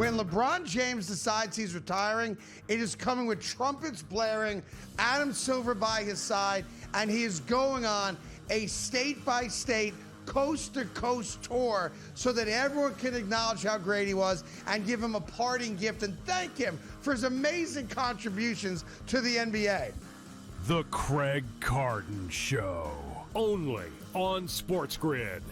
When LeBron James decides he's retiring, it is coming with trumpets blaring, Adam Silver by his side, and he is going on a state-by-state, coast-to-coast tour so that everyone can acknowledge how great he was and give him a parting gift and thank him for his amazing contributions to the NBA. The Craig Carton Show, only on SportsGrid.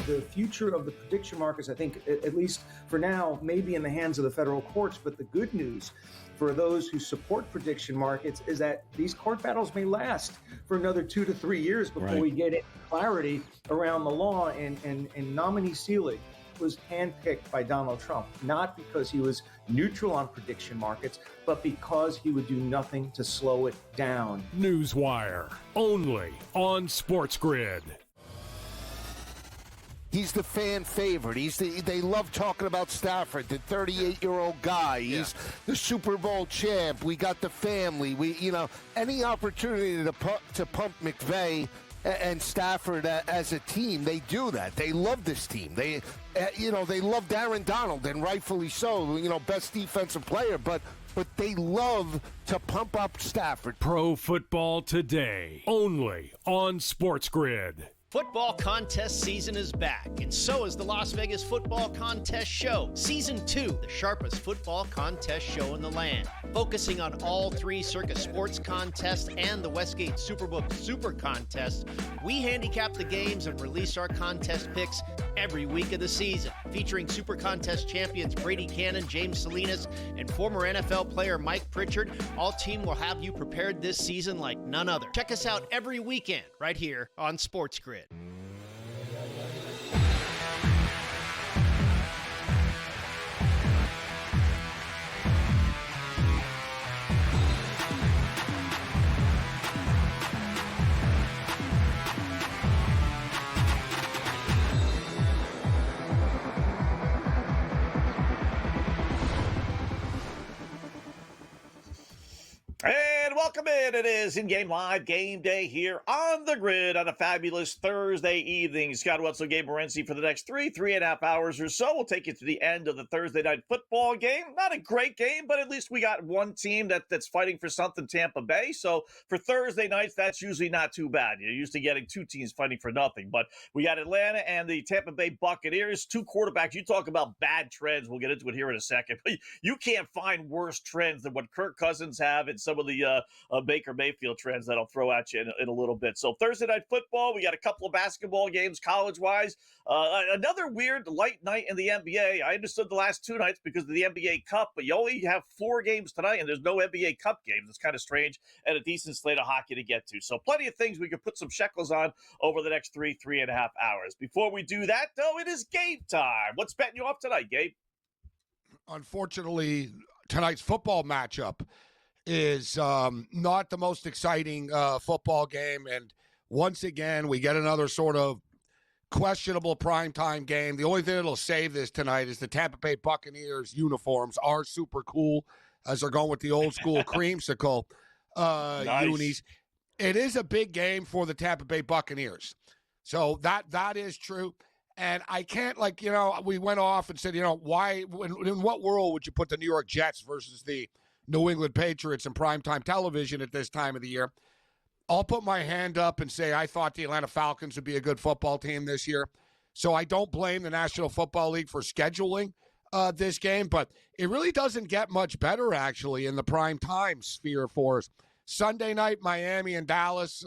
The future of the prediction markets, I think, at least for now, may be in the hands of the federal courts. But the good news for those who support prediction markets is that these court battles may last for another 2 to 3 years before we get clarity around the law. And nominee Seelig was handpicked by Donald Trump, not because he was neutral on prediction markets, but because he would do nothing to slow it down. Newswire, only on SportsGrid. He's the fan favorite. They love talking about Stafford, the 38-year-old guy. He's the Super Bowl champ. We got the family. Any opportunity to pump McVay and Stafford as a team, they do that. They love this team. They love Aaron Donald, and rightfully so. Best defensive player, but they love to pump up Stafford. Pro Football Today, only on SportsGrid. Football contest season is back, and so is the Las Vegas Football Contest Show. Season 2, the sharpest football contest show in the land. Focusing on all 3 Circus Sports contests and the Westgate Superbook Super Contest, we handicap the games and release our contest picks every week of the season. Featuring Super Contest champions Brady Cannon, James Salinas, and former NFL player Mike Pritchard, all team will have you prepared this season like none other. Check us out every weekend right here on SportsGrid. And welcome in. It is in-game live game day here on the grid on a fabulous Thursday evening. Scott Wetzel and Gabriel Morency for the next 3.5 hours or so. We'll take you to the end of the Thursday night football game. Not a great game, but at least we got one team that's fighting for something, Tampa Bay. So for Thursday nights, that's usually not too bad. You're used to getting 2 teams fighting for nothing. But we got Atlanta and the Tampa Bay Buccaneers, 2 quarterbacks. You talk about bad trends. We'll get into it here in a second. But you can't find worse trends than what Kirk Cousins have and some of the Baker Mayfield trends that I'll throw at you in a little bit. So Thursday night football, we got a couple of basketball games college-wise. Another weird light night in the NBA. I understood the last 2 nights because of the NBA Cup, but you only have 4 games tonight, and there's no NBA Cup games. It's kind of strange, and a decent slate of hockey to get to. So plenty of things we could put some shekels on over the next 3.5 hours. Before we do that, though, it is game time. What's betting you off tonight, Gabe? Unfortunately, tonight's football matchup is not the most exciting football game. And once again, we get another sort of questionable primetime game. The only thing that'll save this tonight is the Tampa Bay Buccaneers uniforms are super cool as they're going with the old school creamsicle unis. It is a big game for the Tampa Bay Buccaneers. So that is true. And I can't, we went off and said, why, in what world would you put the New York Jets versus the New England Patriots in primetime television at this time of the year? I'll put my hand up and say I thought the Atlanta Falcons would be a good football team this year. So I don't blame the National Football League for scheduling this game, but it really doesn't get much better, actually, in the primetime sphere for us. Sunday night, Miami and Dallas,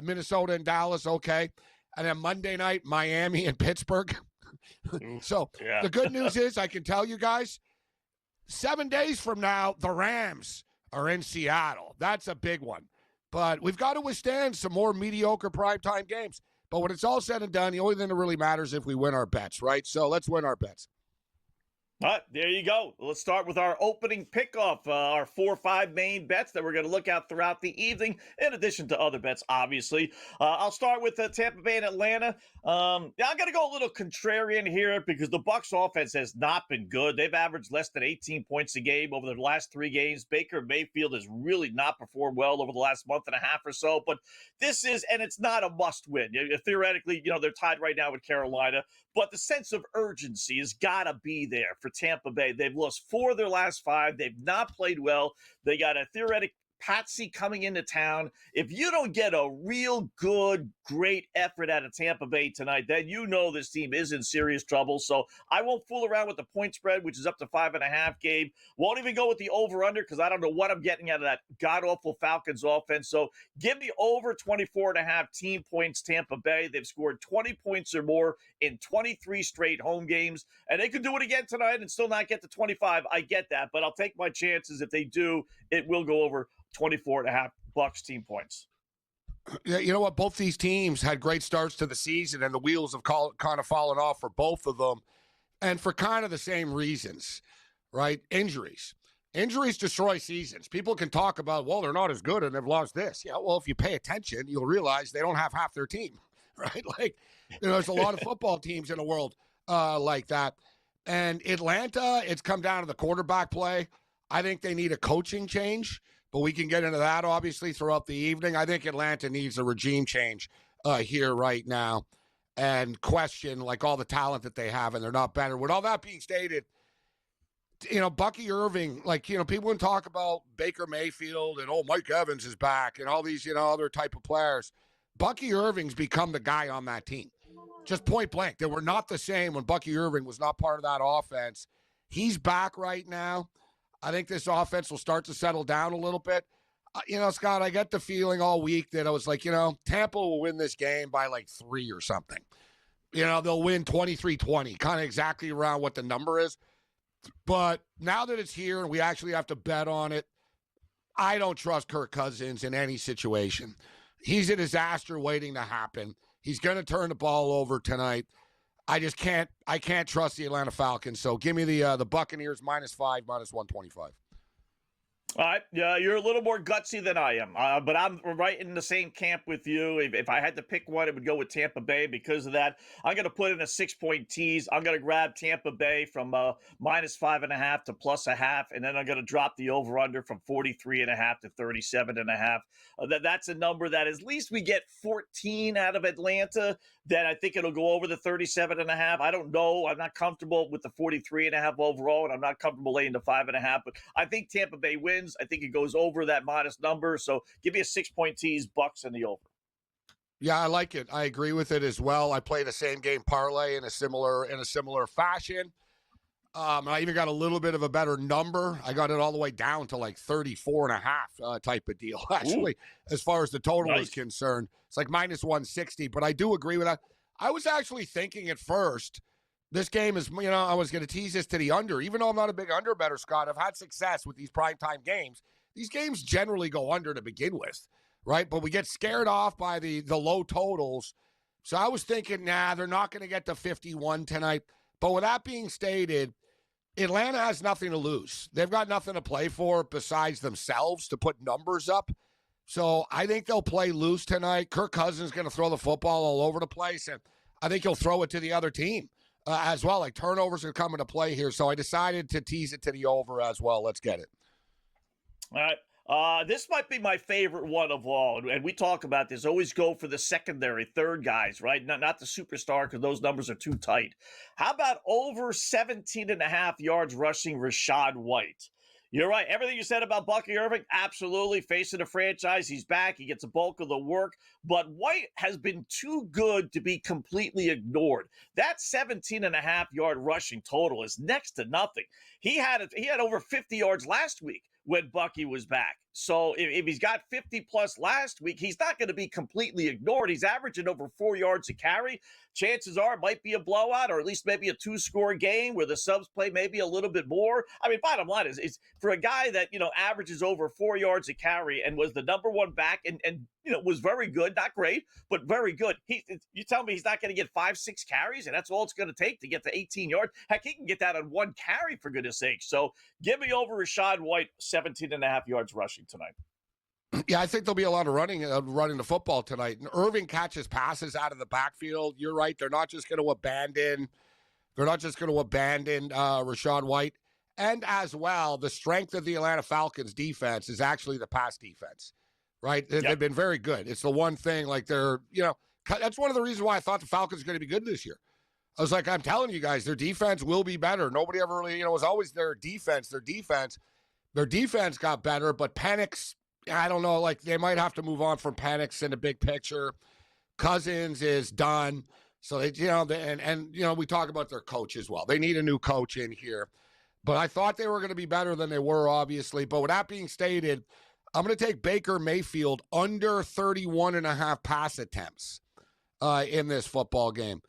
Minnesota and Dallas, okay. And then Monday night, Miami and Pittsburgh. The good news is I can tell you guys, 7 days from now, the Rams are in Seattle. That's a big one. But we've got to withstand some more mediocre primetime games. But when it's all said and done, the only thing that really matters is if we win our bets, right? So let's win our bets. All right, there you go. Let's start with our opening pickoff, our 4 or 5 main bets that we're going to look at throughout the evening, in addition to other bets, obviously. I'll start with Tampa Bay and Atlanta. I'm going to go a little contrarian here because the Bucs offense has not been good. They've averaged less than 18 points a game over the last 3 games. Baker Mayfield has really not performed well over the last month and a half or so, but this is, and it's not a must win. Theoretically, they're tied right now with Carolina, but the sense of urgency has got to be there for Tampa Bay. They've lost 4 of their last 5. They've not played well. They got a theoretic patsy coming into town. If you don't get a real good, great effort out of Tampa Bay tonight, then this team is in serious trouble. So I won't fool around with the point spread, which is up to 5.5, Gabe. Won't even go with the over-under because I don't know what I'm getting out of that god-awful Falcons offense. So give me over 24.5 team points, Tampa Bay. They've scored 20 points or more in 23 straight home games, and they could do it again tonight and still not get to 25. I get that, but I'll take my chances. If they do, it will go over 24.5 Bucs team points. Yeah, you know what? Both these teams had great starts to the season, and the wheels have kind of fallen off for both of them, and for kind of the same reasons, right? Injuries. Injuries destroy seasons. People can talk about, well, they're not as good and they've lost this. Yeah, well, if you pay attention, you'll realize they don't have half their team, right? Like, there's a lot of football teams in the world like that. And Atlanta, it's come down to the quarterback play. I think they need a coaching change, but we can get into that, obviously, throughout the evening. I think Atlanta needs a regime change here right now and question, like, all the talent that they have, and they're not better. With all that being stated, Bucky Irving, people can talk about Baker Mayfield and, Mike Evans is back and all these, other type of players. Bucky Irving's become the guy on that team. Just point blank. They were not the same when Bucky Irving was not part of that offense. He's back right now. I think this offense will start to settle down a little bit. Scott, I get the feeling all week that I was like, Tampa will win this game by 3 or something. They'll win 23-20, kind of exactly around what the number is. But now that it's here and we actually have to bet on it, I don't trust Kirk Cousins in any situation. He's a disaster waiting to happen. He's going to turn the ball over tonight. I can't trust the Atlanta Falcons. So give me the Buccaneers -5, -125. All right, you're a little more gutsy than I am, but I'm right in the same camp with you. If I had to pick one, it would go with Tampa Bay because of that. I'm going to put in a 6-point tease. I'm going to grab Tampa Bay from -5.5 to +0.5, and then I'm going to drop the over/under from 43.5 to 37.5. That's a number that at least we get 14 out of Atlanta. Then I think it'll go over the 37.5. I don't know. I'm not comfortable with the 43.5 overall, and I'm not comfortable laying the 5.5. But I think Tampa Bay wins. I think it goes over that modest number. So give me a 6-point tease, Bucs and the over. Yeah, I like it. I agree with it as well. I play the same game parlay in a similar fashion. I even got a little bit of a better number. I got it all the way down to 34.5 type of deal, actually, as far as the total is concerned. It's -160, but I do agree with that. I was actually thinking at first, this game is, I was going to tease this to the under. Even though I'm not a big under better, Scott, I've had success with these primetime games. These games generally go under to begin with, right? But we get scared off by the low totals. So I was thinking, they're not going to get to 51 tonight. But with that being stated, Atlanta has nothing to lose. They've got nothing to play for besides themselves to put numbers up. So I think they'll play loose tonight. Kirk Cousins is going to throw the football all over the place, and I think he'll throw it to the other team as well. Turnovers are coming to play here. So I decided to tease it to the over as well. Let's get it. All right. This might be my favorite one of all, and we talk about this. Always go for the secondary, third guys, right? Not the superstar because those numbers are too tight. How about over 17.5 yards rushing Rachaad White? You're right. Everything you said about Bucky Irving, absolutely. Facing a franchise, he's back. He gets a bulk of the work. But White has been too good to be completely ignored. That 17.5 yard rushing total is next to nothing. He had over 50 yards last week when Bucky was back. So if he's got 50-plus last week, he's not going to be completely ignored. He's averaging over 4 yards a carry. Chances are it might be a blowout or at least maybe a 2-score game where the subs play maybe a little bit more. I mean, bottom line is for a guy that, averages over 4 yards a carry and was the number one back and was very good, not great, but very good. You tell me he's not going to get 5-6 carries and that's all it's going to take to get to 18 yards. Heck, he can get that on one carry, for goodness sake. So give me over Rachaad White, 17.5 yards rushing tonight. Yeah, I think there'll be a lot of running the football tonight. And Irving catches passes out of the backfield. You're right. They're not just going to abandon Rachaad White. And as well, the strength of the Atlanta Falcons defense is actually the pass defense, right? Yep. They've been very good. It's the one thing, that's one of the reasons why I thought the Falcons are going to be good this year. I was like, I'm telling you guys, their defense will be better. Nobody ever really, it was always their defense. Their defense got better, but Penix, I don't know, they might have to move on from Penix in the big picture. Cousins is done. So, we talk about their coach as well. They need a new coach in here. But I thought they were going to be better than they were, obviously. But with that being stated, I'm going to take Baker Mayfield under 31.5 pass attempts in this football game.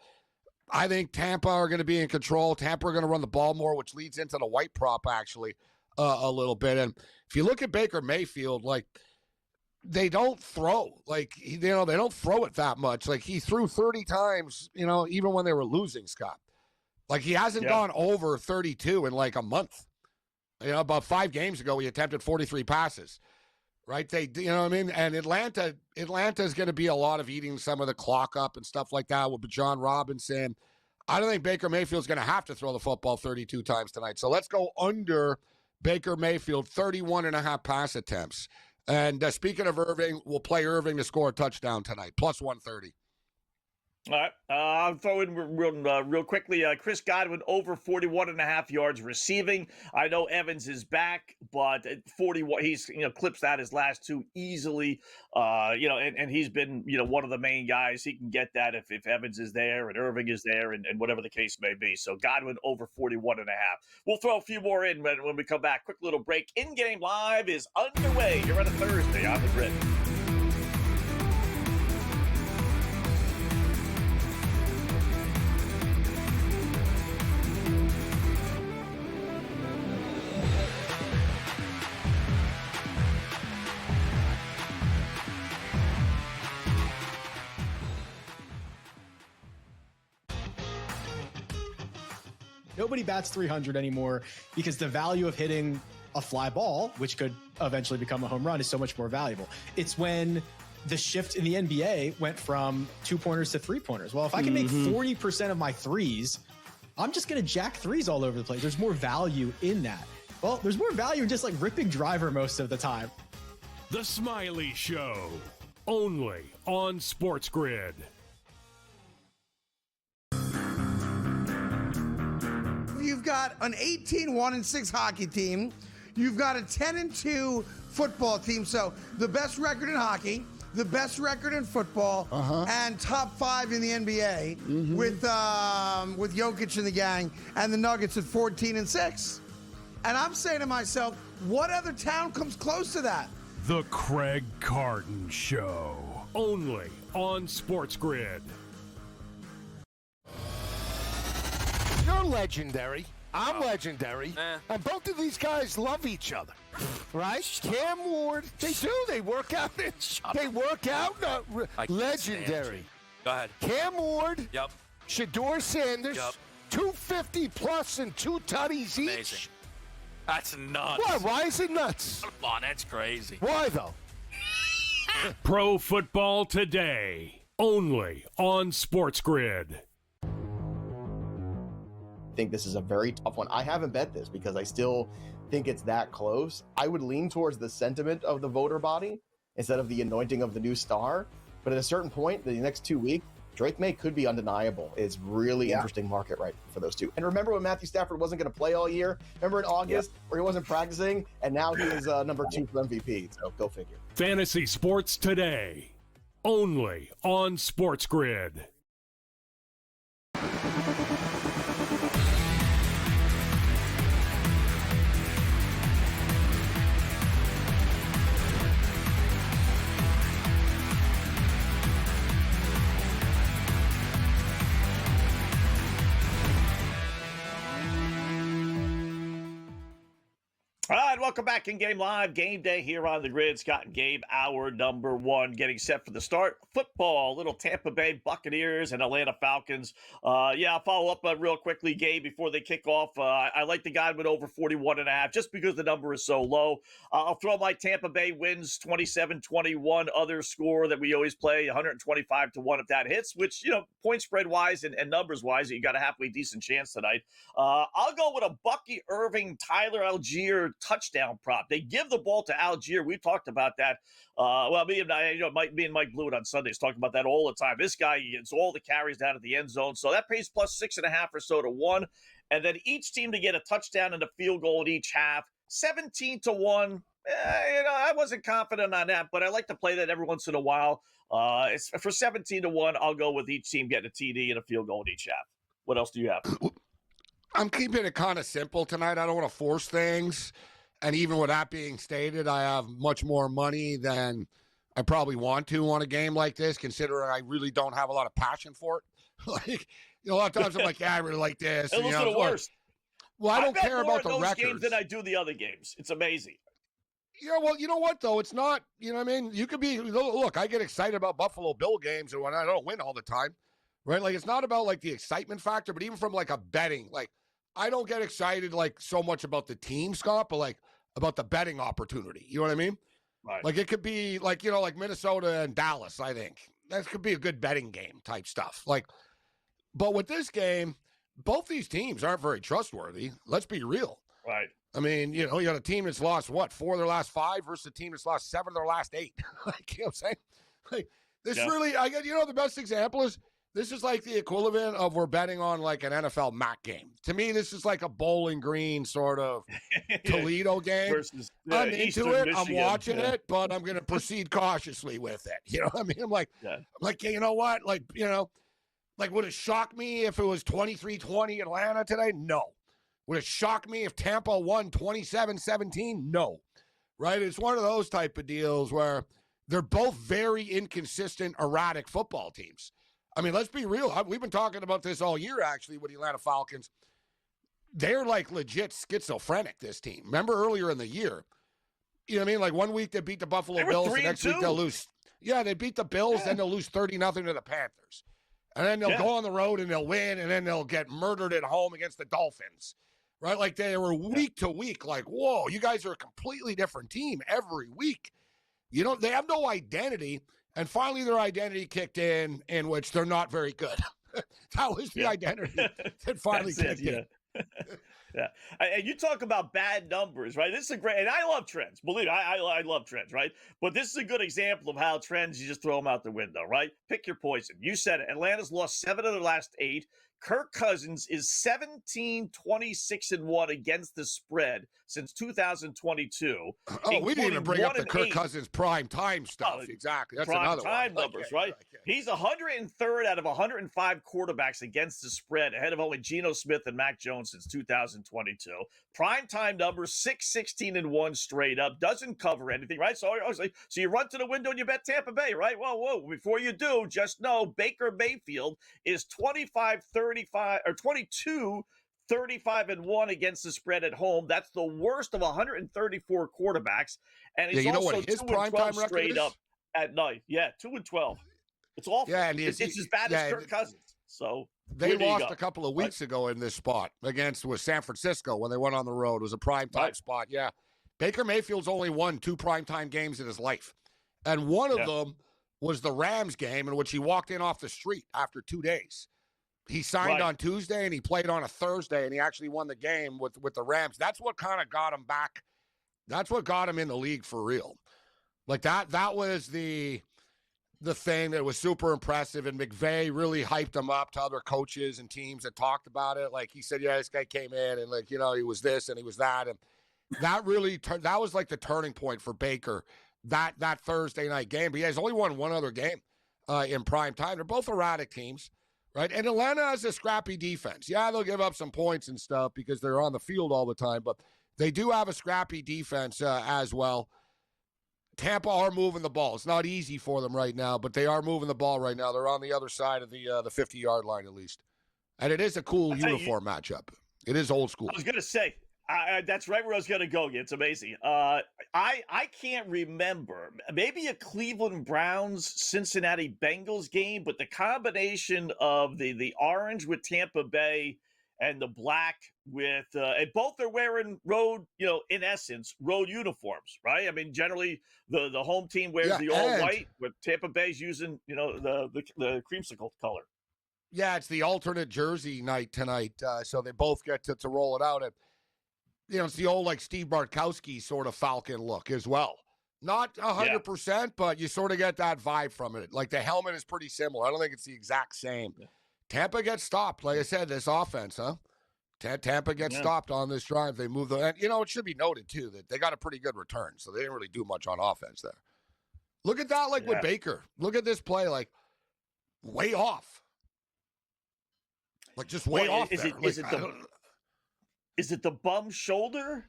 I think Tampa are going to be in control. Tampa are going to run the ball more, which leads into the White prop, actually, a little bit. And if you look at Baker Mayfield, they don't throw. They don't throw it that much. He threw 30 times, even when they were losing, Scott. He hasn't gone over 32 in a month. About 5 games ago, he attempted 43 passes. Right? And Atlanta's going to be a lot of eating some of the clock up and stuff like that with John Robinson. I don't think Baker Mayfield's going to have to throw the football 32 times tonight. So let's go under Baker Mayfield, 31.5 pass attempts. And speaking of Irving, we'll play Irving to score a touchdown tonight, plus 130. All right. I'll throw in real quickly. Chris Godwin over 41.5 yards receiving. I know Evans is back, but 41, he's clips that his last 2 easily. And he's been one of the main guys. He can get that if Evans is there and Irving is there and whatever the case may be. So Godwin over 41.5. We'll throw a few more in when we come back. Quick little break. In-game live is underway here on a Thursday on the Grid. Nobody bats 300 anymore because the value of hitting a fly ball, which could eventually become a home run, is so much more valuable. It's when the shift in the NBA went from 2-pointers to 3-pointers. Well, if I can make 40% of my threes, I'm just going to jack threes all over the place. There's more value in that. Well, there's more value in just ripping driver most of the time. The Smiley Show, only on SportsGrid. You've got an 18-1-6 hockey team. You've got a 10-2 football team. So the best record in hockey, the best record in football, and top 5 in the NBA with Jokic and the gang, and the Nuggets at 14-6. And I'm saying to myself, what other town comes close to that? The Craig Carton Show, only on SportsGrid. You're legendary. I'm legendary. And both of these guys love each other. Right? Cam Ward, they do. They work out. They work out. Legendary. Go ahead. Cam Ward. Yep. Shedeur Sanders. Yep. 250 plus and 2 tutties each. Amazing. That's nuts. Why? Why is it nuts? Come on, that's crazy. Why, though? Pro Football Today, only on SportsGrid. I think this is a very tough one. I haven't bet this because I still think it's that close. I would lean towards the sentiment of the voter body instead of the anointing of the new star. But at a certain point, the next 2 weeks, Drake May could be undeniable. It's really interesting market right for those two. And remember when Matthew Stafford wasn't going to play all year? Remember in August where he wasn't practicing and now he is number 2 for MVP. So go figure. Fantasy Sports Today, only on SportsGrid. welcome back in Game Live. Game Day here on the Grid. Scott and Gabe, hour number one, getting set for the start. Football, little Tampa Bay Buccaneers and Atlanta Falcons. I'll follow up real quickly, Gabe, before they kick off. I like the Godwin over 41.5 just because the number is so low. I'll throw my Tampa Bay wins 27-21. Other score that we always play, 125-1 if that hits, which, point spread wise and numbers wise, you got a halfway decent chance tonight. I'll go with a Bucky Irving, Tyler Algier touchdown prop. They give the ball to Algier. We've talked about that. Me and Mike Blewett on Sundays talk about that all the time. This guy gets all the carries down at the end zone. So that pays plus 6.5 or so to 1. And then each team to get a touchdown and a field goal in each half, 17-1. I wasn't confident on that, but I like to play that every once in a while. It's for 17-1. I'll go with each team getting a TD and a field goal in each half. What else do you have? I'm keeping it kind of simple tonight. I don't want to force things. And even with that being stated, I have much more money than I probably want to on a game like this, considering I really don't have a lot of passion for it. A lot of times I'm like, yeah, I really like this. And listen to the worst. Well, I don't care about the records. Games than I do the other games. It's amazing. Yeah, well, you know what, though? It's not, you know what I mean? You could be, look, I get excited about Buffalo Bill games and when I don't win all the time, right? Like, it's not about, like, the excitement factor, but even from, like, a betting, like, I don't get excited, like, so much about the team, Scott, but, like, about the betting opportunity. You know what I mean? Right. Like, it could be, like, like Minnesota and Dallas, I think. That could be a good betting game type stuff. Like, but with this game, both these teams aren't very trustworthy. Let's be real. Right. I mean, you got a team that's lost, 4 of their last 5 versus a team that's lost 7 of their last 8. Like, you know what I'm saying? Like, this really, the best example is, this is like the equivalent of we're betting on like an NFL MAC game. To me, this is like a Bowling Green sort of Toledo game. Versus, I'm Eastern into it. Michigan. I'm watching it, but I'm going to proceed cautiously with it. You know what I mean? I'm like, you know what? Like, would it shock me if it was 23-20 Atlanta today? No. Would it shock me if Tampa won 27-17? No. Right? It's one of those type of deals where they're both very inconsistent, erratic football teams. I mean, let's be real. We've been talking about this all year, actually, with the Atlanta Falcons. They're like legit schizophrenic, this team. Remember earlier in the year, you know what I mean? Like 1 week they beat the Buffalo Bills, the next week they'll lose. Yeah, they beat the Bills, then they'll lose 30-0 to the Panthers. And then they'll go on the road and they'll win, and then they'll get murdered at home against the Dolphins. Right? Like they were week to week, like, whoa, you guys are a completely different team every week. They have no identity. And finally, their identity kicked in which they're not very good. That was the identity that finally kicked in. Yeah. And you talk about bad numbers, right? This is a great, and I love trends. Believe me, I love trends, right? But this is a good example of how trends, you just throw them out the window, right? Pick your poison. You said it. Atlanta's lost 7 of their last 8. Kirk Cousins is 17-26-1 against the spread since 2022. Oh, we didn't even bring up the Kirk Cousins prime time stuff. Exactly. That's another prime one. Numbers, right? He's 103rd out of 105 quarterbacks against the spread, ahead of only Geno Smith and Mac Jones since 2022. Prime time numbers, 6-16-1 straight up. Doesn't cover anything, right? So you run to the window and you bet Tampa Bay, right? Whoa. Before you do, just know Baker Mayfield is 22-35-1 against the spread at home. That's the worst of 134 quarterbacks. And he's also 2-12 straight up at night. Yeah, 2-12. It's awful. Yeah, and it's as bad as Kirk Cousins. So they lost a couple of weeks ago in this spot against San Francisco when they went on the road. It was a primetime spot. Yeah. Baker Mayfield's only won 2 primetime games in his life. And one of them was the Rams game in which he walked in off the street after 2 days. He signed on Tuesday and he played on a Thursday, and he actually won the game with the Rams. That's what kind of got him back. That's what got him in the league for real. Like that was the thing that was super impressive, and McVay really hyped him up to other coaches and teams that talked about it. Like he said, yeah, this guy came in and he was this and he was that. And that really that was like the turning point for Baker, that Thursday night game. But he's only won one other game in prime time. They're both erratic teams. Right, and Atlanta has a scrappy defense. Yeah, they'll give up some points and stuff because they're on the field all the time, but they do have a scrappy defense as well. Tampa are moving the ball. It's not easy for them right now, but they are moving the ball right now. They're on the other side of the 50-yard line at least, and it is a cool uniform matchup. It is old school. I was going to say, That's right where I was going to go. It's amazing. I can't remember. Maybe a Cleveland Browns Cincinnati Bengals game, but the combination of the orange with Tampa Bay and the black with and both are wearing road, in essence, road uniforms, right? I mean, generally the home team wears the all white, with Tampa Bay's using the creamsicle color. Yeah, it's the alternate jersey night tonight, so they both get to roll it out. And it's the old Steve Bartkowski sort of Falcon look as well. Not 100%, but you sort of get that vibe from it. Like the helmet is pretty similar. I don't think it's the exact same. Yeah. Tampa gets stopped. Like I said, this offense, huh? Tampa gets stopped on this drive. They move and it should be noted too that they got a pretty good return, so they didn't really do much on offense there. Look at that, with Baker. Look at this play, way off. Just way off. Is it the bum shoulder?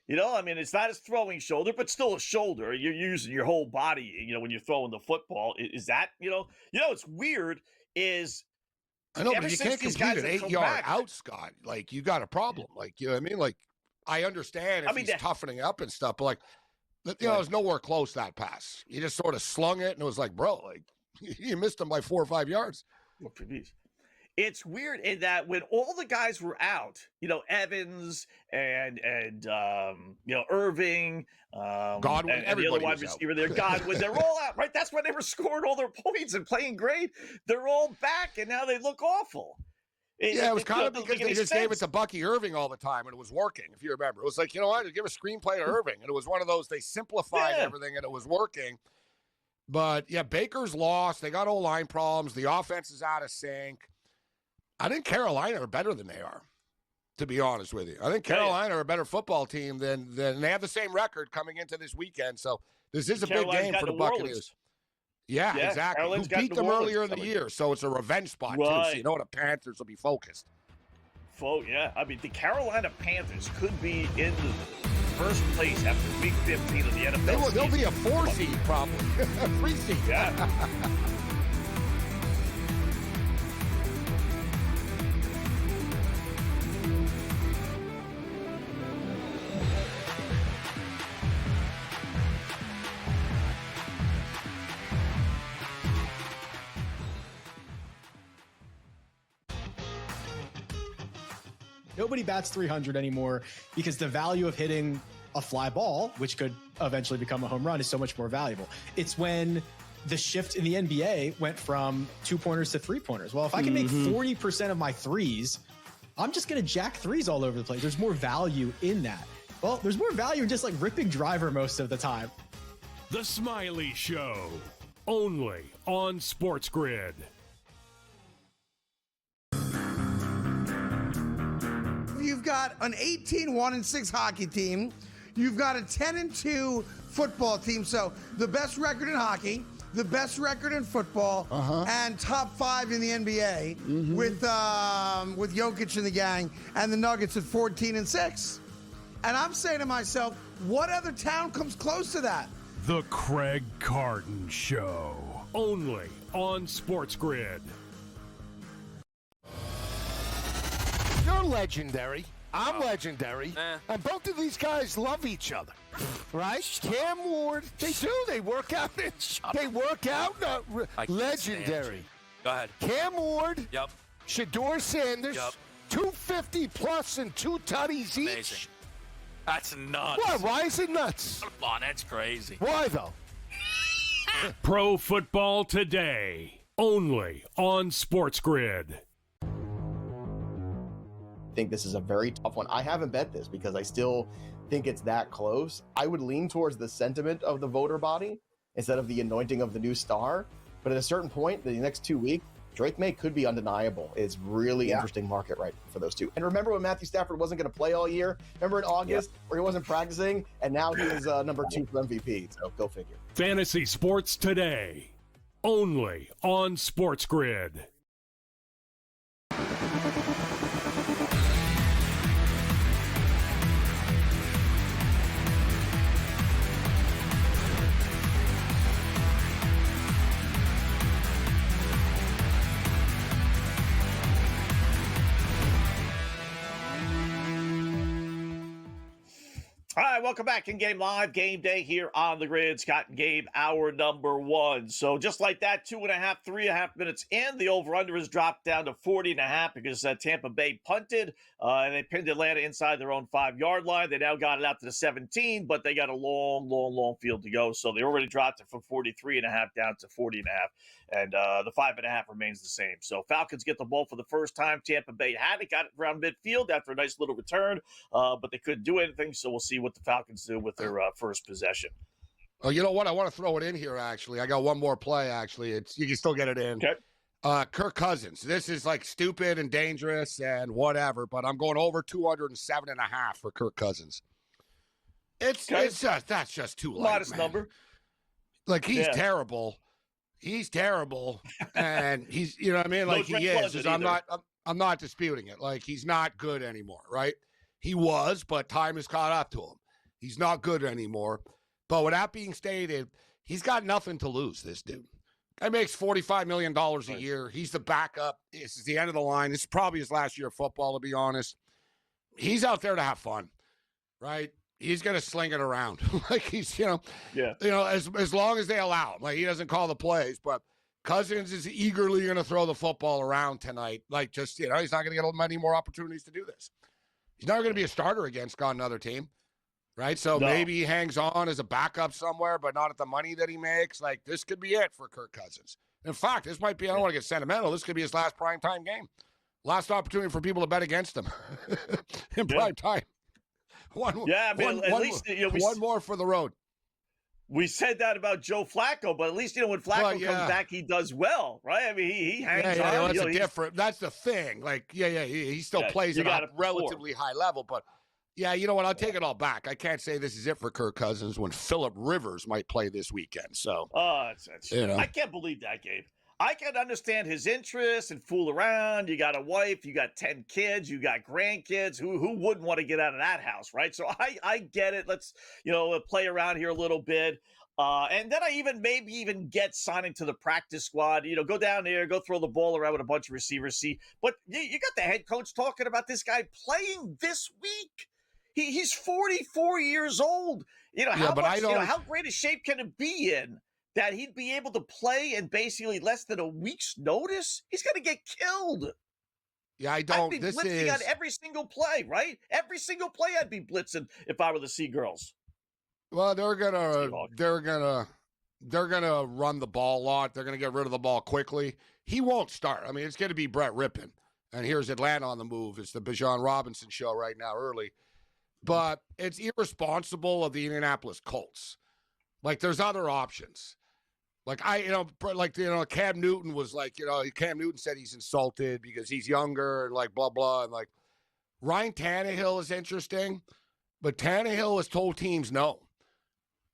It's not his throwing shoulder, but still a shoulder. You're using your whole body, when you're throwing the football. Is that, it's weird is. I know, but you can't complete an 8-yard out, Scott. You got a problem. You know what I mean? I understand if he's toughening up and stuff, but it was nowhere close, that pass. You just sort of slung it, and it was bro, you missed him by 4 or 5 yards. It's weird in that when all the guys were out, Evans and Irving, Godwin, and the other wide receiver there, Godwin, they're all out, right? That's when they were scoring all their points and playing great. They're all back, and now they look awful. It was kind of because they just gave it to Bucky Irving all the time, and it was working, if you remember. It was what, give a screenplay to Irving, and it was one of those, they simplified everything, and it was working. But, Baker's lost. They got O-line problems. The offense is out of sync. I think Carolina are better than they are, to be honest with you. I think Carolina are a better football team than they have the same record coming into this weekend. So this is a big game for the Buccaneers. Yeah, exactly. Carolina's Who beat them earlier in the year, so it's a revenge spot, too. So the Panthers will be focused. The Carolina Panthers could be in the first place after Week 15 of the NFL They'll be a 4 seed, probably. 3 seed. Yeah. Nobody bats 300 anymore because the value of hitting a fly ball, which could eventually become a home run, is so much more valuable. It's when the shift in the NBA went from 2-pointers to 3-pointers. Well, if I can make 40% of my threes, I'm just going to jack threes all over the place. There's more value in that. Well, there's more value in just ripping driver most of the time. The Smiley Show, only on SportsGrid. You've got an 18-1-6 hockey team. You've got a 10-2 football team. So the best record in hockey, the best record in football, and top 5 in the NBA with Jokic and the gang, and the Nuggets at 14-6. And I'm saying to myself, what other town comes close to that? The Craig Carton Show, only on SportsGrid. You're legendary. I'm legendary. And both of these guys love each other. Right? Cam Ward, they do. They work out. They work out. Legendary. Go ahead. Cam Ward. Yep. Shador Sanders. Yep. 250 plus and 2 tutties each. Amazing. That's nuts. What? Why is it nuts? Come on, that's crazy. Why, though? Pro Football Today, only on SportsGrid. I think this is a very tough one. I haven't bet this because I still think it's that close. I would lean towards the sentiment of the voter body instead of the anointing of the new star. But at a certain point, the next 2 weeks, Drake May could be undeniable. It's really interesting market right for those two. And remember when Matthew Stafford wasn't going to play all year? Remember in August where he wasn't practicing? And now he is number 2 for MVP. So go figure. Fantasy Sports Today, only on SportsGrid. All right, welcome back in Game Live, Game Day here on the Grid. Scott and Gabe, hour number one. So just like that, 3.5 minutes in, the over-under has dropped down to 40.5 because Tampa Bay punted, and they pinned Atlanta inside their own 5-yard line. They now got it out to the 17, but they got a long field to go. So they already dropped it from 43.5 down to 40.5, and the 5.5 remains the same. So Falcons get the ball for the first time. Tampa Bay had it, got it around midfield after a nice little return, but they couldn't do anything, so we'll see what the Falcons do with their first possession. Oh, you know what? I want to throw it in here, actually. I got one more play, actually. You can still get it in. Okay. Kirk Cousins. This is like stupid and dangerous and whatever, but I'm going over 207.5 for Kirk Cousins. It's just, that's just too light, modest number. Like, he's terrible. He's terrible. And he's, you know what I mean? Like, he is. I'm not disputing it. Like, he's not good anymore, right? He was, but time has caught up to him. He's not good anymore. But with that being stated, he's got nothing to lose, this dude. Guy makes $45 million a year. He's the backup. This is the end of the line. This is probably his last year of football, to be honest. He's out there to have fun, right? He's going to sling it around. Like, he's, as long as they allow him. Like, he doesn't call the plays, but Cousins is eagerly going to throw the football around tonight. Like, just, he's not going to get many more opportunities to do this. He's not going to be a starter against another team, right? So maybe he hangs on as a backup somewhere, but not at the money that he makes. Like, this could be it for Kirk Cousins. In fact, this might be, I don't want to get sentimental, this could be his last primetime game. Last opportunity for people to bet against him in prime time. One more for the road. We said that about Joe Flacco, but at least, when Flacco comes back, he does well, right? I mean, he hangs on. That's the thing. Like, he still plays at a relatively high level, but you know what? I'll take it all back. I can't say this is it for Kirk Cousins when Phillip Rivers might play this weekend. So, I can't believe that, Gabe. I can understand his interest and fool around. You got a wife, you got 10 kids, you got grandkids. Who wouldn't want to get out of that house, right? So I get it. Let's, play around here a little bit. And then I maybe even get signing to the practice squad, go down there, go throw the ball around with a bunch of receivers. See, but you got the head coach talking about this guy playing this week. He's 44 years old. How great a shape can it be in that he'd be able to play in basically less than a week's notice? He's going to get killed. Yeah, I don't. I'd be blitzing on every single play, right? Every single play I'd be blitzing if I were the Seagirls. Well, they're gonna run the ball a lot. They're gonna get rid of the ball quickly. He won't start. I mean, it's gonna be Brett Rippon. And here's Atlanta on the move. It's the Bijan Robinson show right now early. But it's irresponsible of the Indianapolis Colts. Like, there's other options. Like, Cam Newton was like, Cam Newton said he's insulted because he's younger and like blah, blah. And like Ryan Tannehill is interesting, but Tannehill has told teams no.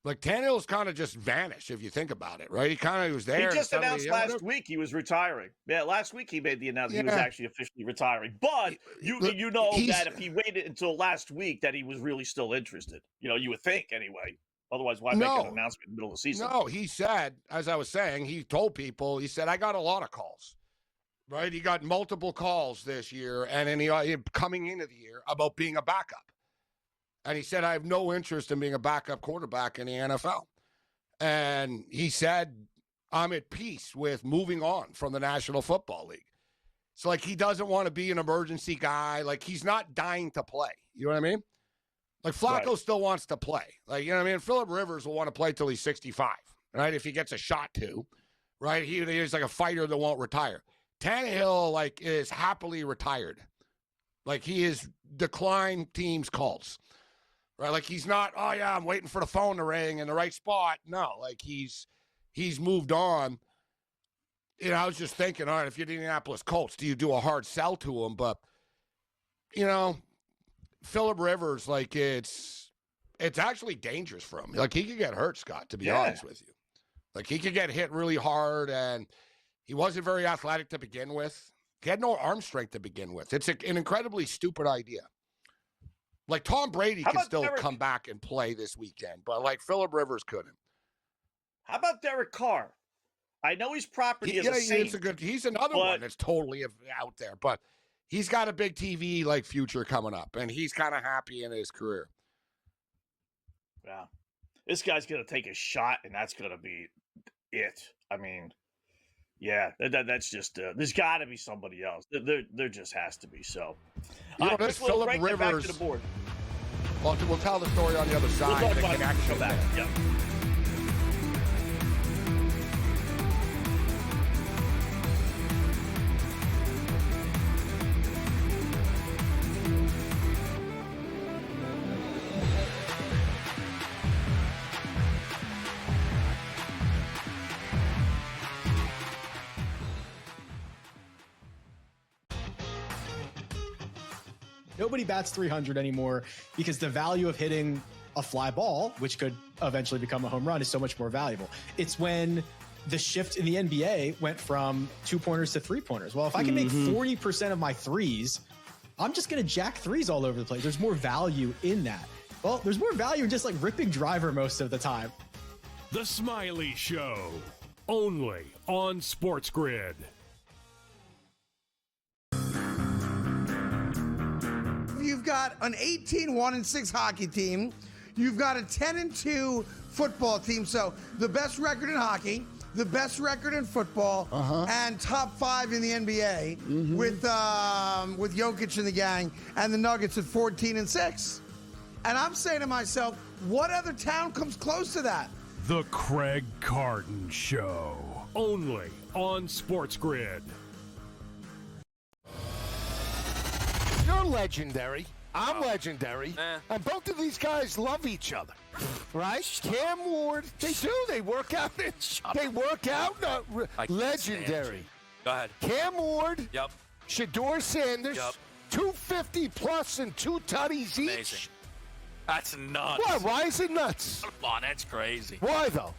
Like, Tannehill's kind of just vanished if you think about it, right? He kind of was there. He just announced last week he was retiring. Yeah, last week he made the announcement he was actually officially retiring. But you know that if he waited until last week that he was really still interested. You would think anyway. Otherwise, why make an announcement in the middle of the season? No, he said, as I was saying, he told people, he said, I got a lot of calls, right? He got multiple calls this year and then coming into the year about being a backup. And he said, I have no interest in being a backup quarterback in the NFL. And he said, I'm at peace with moving on from the National Football League. So, like, he doesn't want to be an emergency guy. Like, he's not dying to play. You know what I mean? Like, Flacco still wants to play. Like, you know what I mean? Phillip Rivers will want to play till he's 65, right? If he gets a shot to, right? He's like a fighter that won't retire. Tannehill, like, is happily retired. Like, he is declined teams' calls. Right, like he's not, I'm waiting for the phone to ring in the right spot. No, like he's moved on. I was just thinking, all right, if you're the Indianapolis Colts, do you do a hard sell to him? But, Phillip Rivers, like it's actually dangerous for him. Like, he could get hurt, Scott, to be honest with you. Like, he could get hit really hard, and he wasn't very athletic to begin with. He had no arm strength to begin with. It's an incredibly stupid idea. Like, Tom Brady can still come back and play this weekend, but, like, Phillip Rivers couldn't. How about Derek Carr? I know he's property as a Saint. He's another one that's totally out there, but he's got a big TV, like, future coming up, and he's kind of happy in his career. Yeah. This guy's going to take a shot, and that's going to be it. I mean, yeah, that's just there's got to be somebody else. There just has to be. So, This quick little Phillip break, and back Rivers. to the board. Well, we'll tell the story on the other We'll side. talk The about it when we connection come back. there. Yeah. Nobody bats 300 anymore because the value of hitting a fly ball, which could eventually become a home run, is so much more valuable. It's when the shift in the NBA went from 2-pointers to 3-pointers. Well, if I can make 40% of my threes, I'm just going to jack threes all over the place. There's more value in that. Well, there's more value in just like ripping driver most of the time. The Smiley Show, only on SportsGrid. You've got an 18-1-6 hockey team. You've got a 10-2 football team. So the best record in hockey, the best record in football, and top 5 in the NBA with Jokic and the gang, and the Nuggets at 14-6. And I'm saying to myself, what other town comes close to that? The Craig Carton Show, only on SportsGrid. You're legendary. I'm legendary. And both of these guys love each other. Right? Cam Ward, they do. They work out. They work out. Legendary. Go ahead. Cam Ward. Yep. Shador Sanders. Yep. 250 plus and 2 tutties each. Amazing. That's nuts. What? Why is it nuts? Come on, that's crazy. Why though?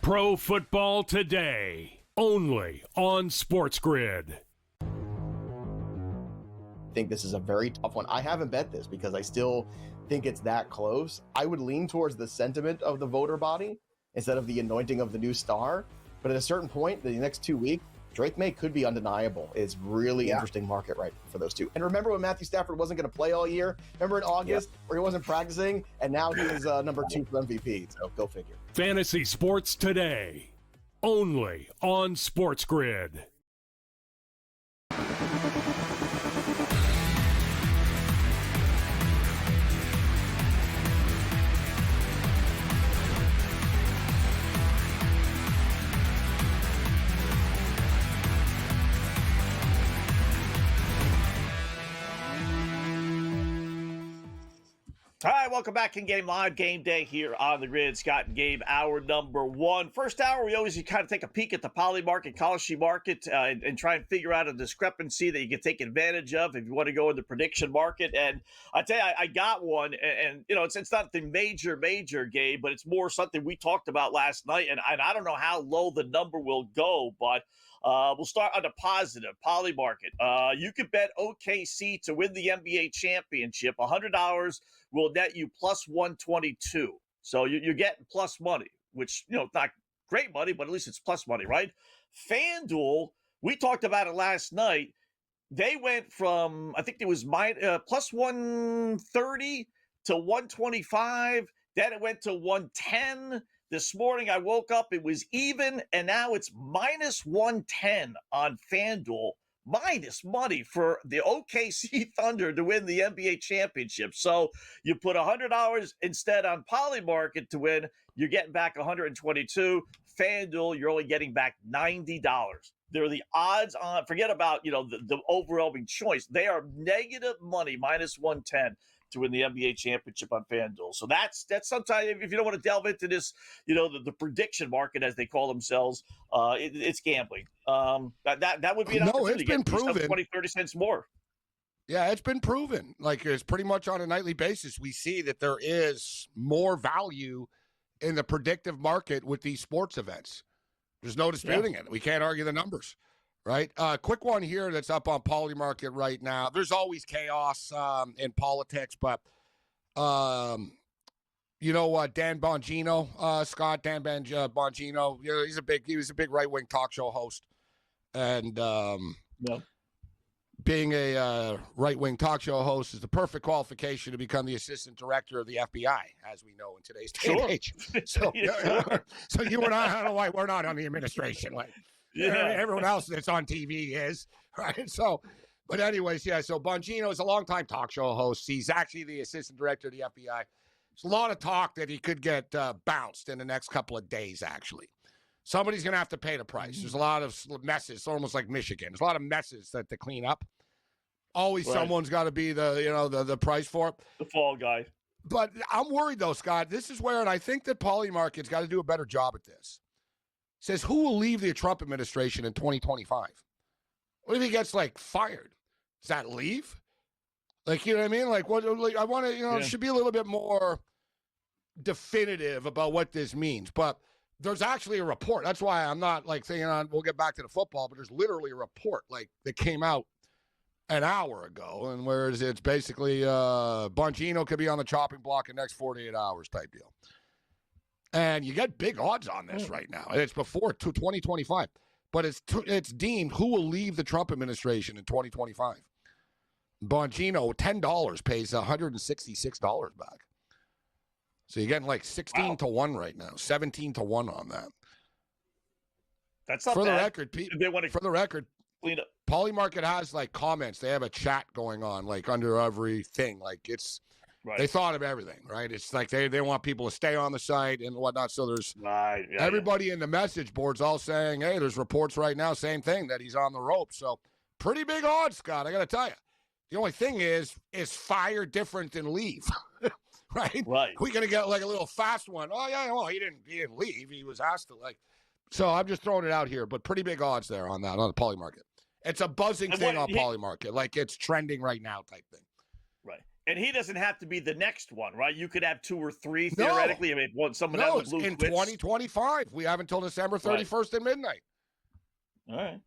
Pro Football Today, only on SportsGrid. I think this is a very tough one. I haven't bet this because I still think it's that close. I would lean towards the sentiment of the voter body instead of the anointing of the new star. But at a certain point, the next 2 weeks, Drake May could be undeniable. It's really interesting market right for those two. And remember when Matthew Stafford wasn't going to play all year? Remember in August where he wasn't practicing and now he is number 2 for MVP. So go figure. Fantasy Sports Today, only on SportsGrid. All right, welcome back in Game Live, Game Day here on the Grid. Scott and Gabe, hour number 1. First hour, we always kind of take a peek at the poly market, Kalshi market, and try and figure out a discrepancy that you can take advantage of if you want to go in the prediction market. And I tell you, I got one, and you know, it's not the major, Gabe, but it's more something we talked about last night, and I don't know how low the number will go, but we'll start on the positive, poly market. You could bet OKC to win the NBA championship. $100 will net you plus 122. So you're getting plus money, which, you know, not great money, but at least it's plus money, right? FanDuel, we talked about it last night. They went from, I think it was plus 130 to 125. Then it went to 110. This morning I woke up, it was even, and now it's minus 110 on FanDuel. Minus money for the OKC Thunder to win the NBA championship. So you put $100 instead on Polymarket to win, you're getting back 122. FanDuel, you're only getting back $90. They're the odds on, forget about, you know, the overwhelming choice. They are negative money, minus 110 to win the NBA championship on FanDuel. So that's sometimes, if you don't want to delve into this, you know, the prediction market, as they call themselves, it's gambling. That would be an opportunity. It's been proven. 20, 30 cents more. Yeah, it's been proven. Like, it's pretty much on a nightly basis. We see that there is more value in the predictive market with these sports events. There's no disputing it. We can't argue the numbers. Right. Quick one here that's up on Polymarket right now. There's always chaos in politics, but you know what? Dan Bongino, Scott, Dan Bongino, he was a big right-wing talk show host. And being a right-wing talk show host is the perfect qualification to become the assistant director of the FBI, as we know in today's day and age. So, so you and I don't know why we're not on the administration. Like, everyone else that's on TV is, right? So, but anyways, yeah, so Bongino is a longtime talk show host. He's actually the assistant director of the FBI. There's a lot of talk that he could get bounced in the next couple of days, actually. Somebody's going to have to pay the price. There's a lot of messes, almost like Michigan. There's a lot of messes that to clean up. Always someone's got to be the price for it. The fall guy. But I'm worried, though, Scott. This is where, and I think that Polymarket's got to do a better job at this. It says, who will leave the Trump administration in 2025? What if he gets, like, fired? Does that leave? Like, you know what I mean? Like, what? Like, I want to, it should be a little bit more definitive about what this means. But there's actually a report. That's why I'm not, like, saying we'll get back to the football, but there's literally a report, like, that came out an hour ago, and whereas it's basically Bongino could be on the chopping block in the next 48 hours type deal. And you get big odds on this right now. And it's before 2025. But it's deemed who will leave the Trump administration in 2025. Bongino, $10 pays $166 back. So you're getting like 16 to 1 right now, 17 to 1 on that. That's not for bad. The record. For the record, clean up. Polymarket has like comments. They have a chat going on like under everything. Like it's they thought of everything, right? It's like they want people to stay on the site and whatnot. So there's everybody in the message boards all saying, hey, there's reports right now, same thing, that he's on the rope. So pretty big odds, Scott. I got to tell you. The only thing is fire different than leave, right? Right. We're gonna get like a little fast one. Oh yeah, well he didn't leave. He was asked to like. So I'm just throwing it out here, but pretty big odds there on that on the Polymarket. It's a buzzing thing on Polymarket, like it's trending right now type thing. Right, and he doesn't have to be the next one, right? You could have 2 or 3 theoretically. I mean, someone has the blue in quits. 2025. We have until December 31st at midnight. All right.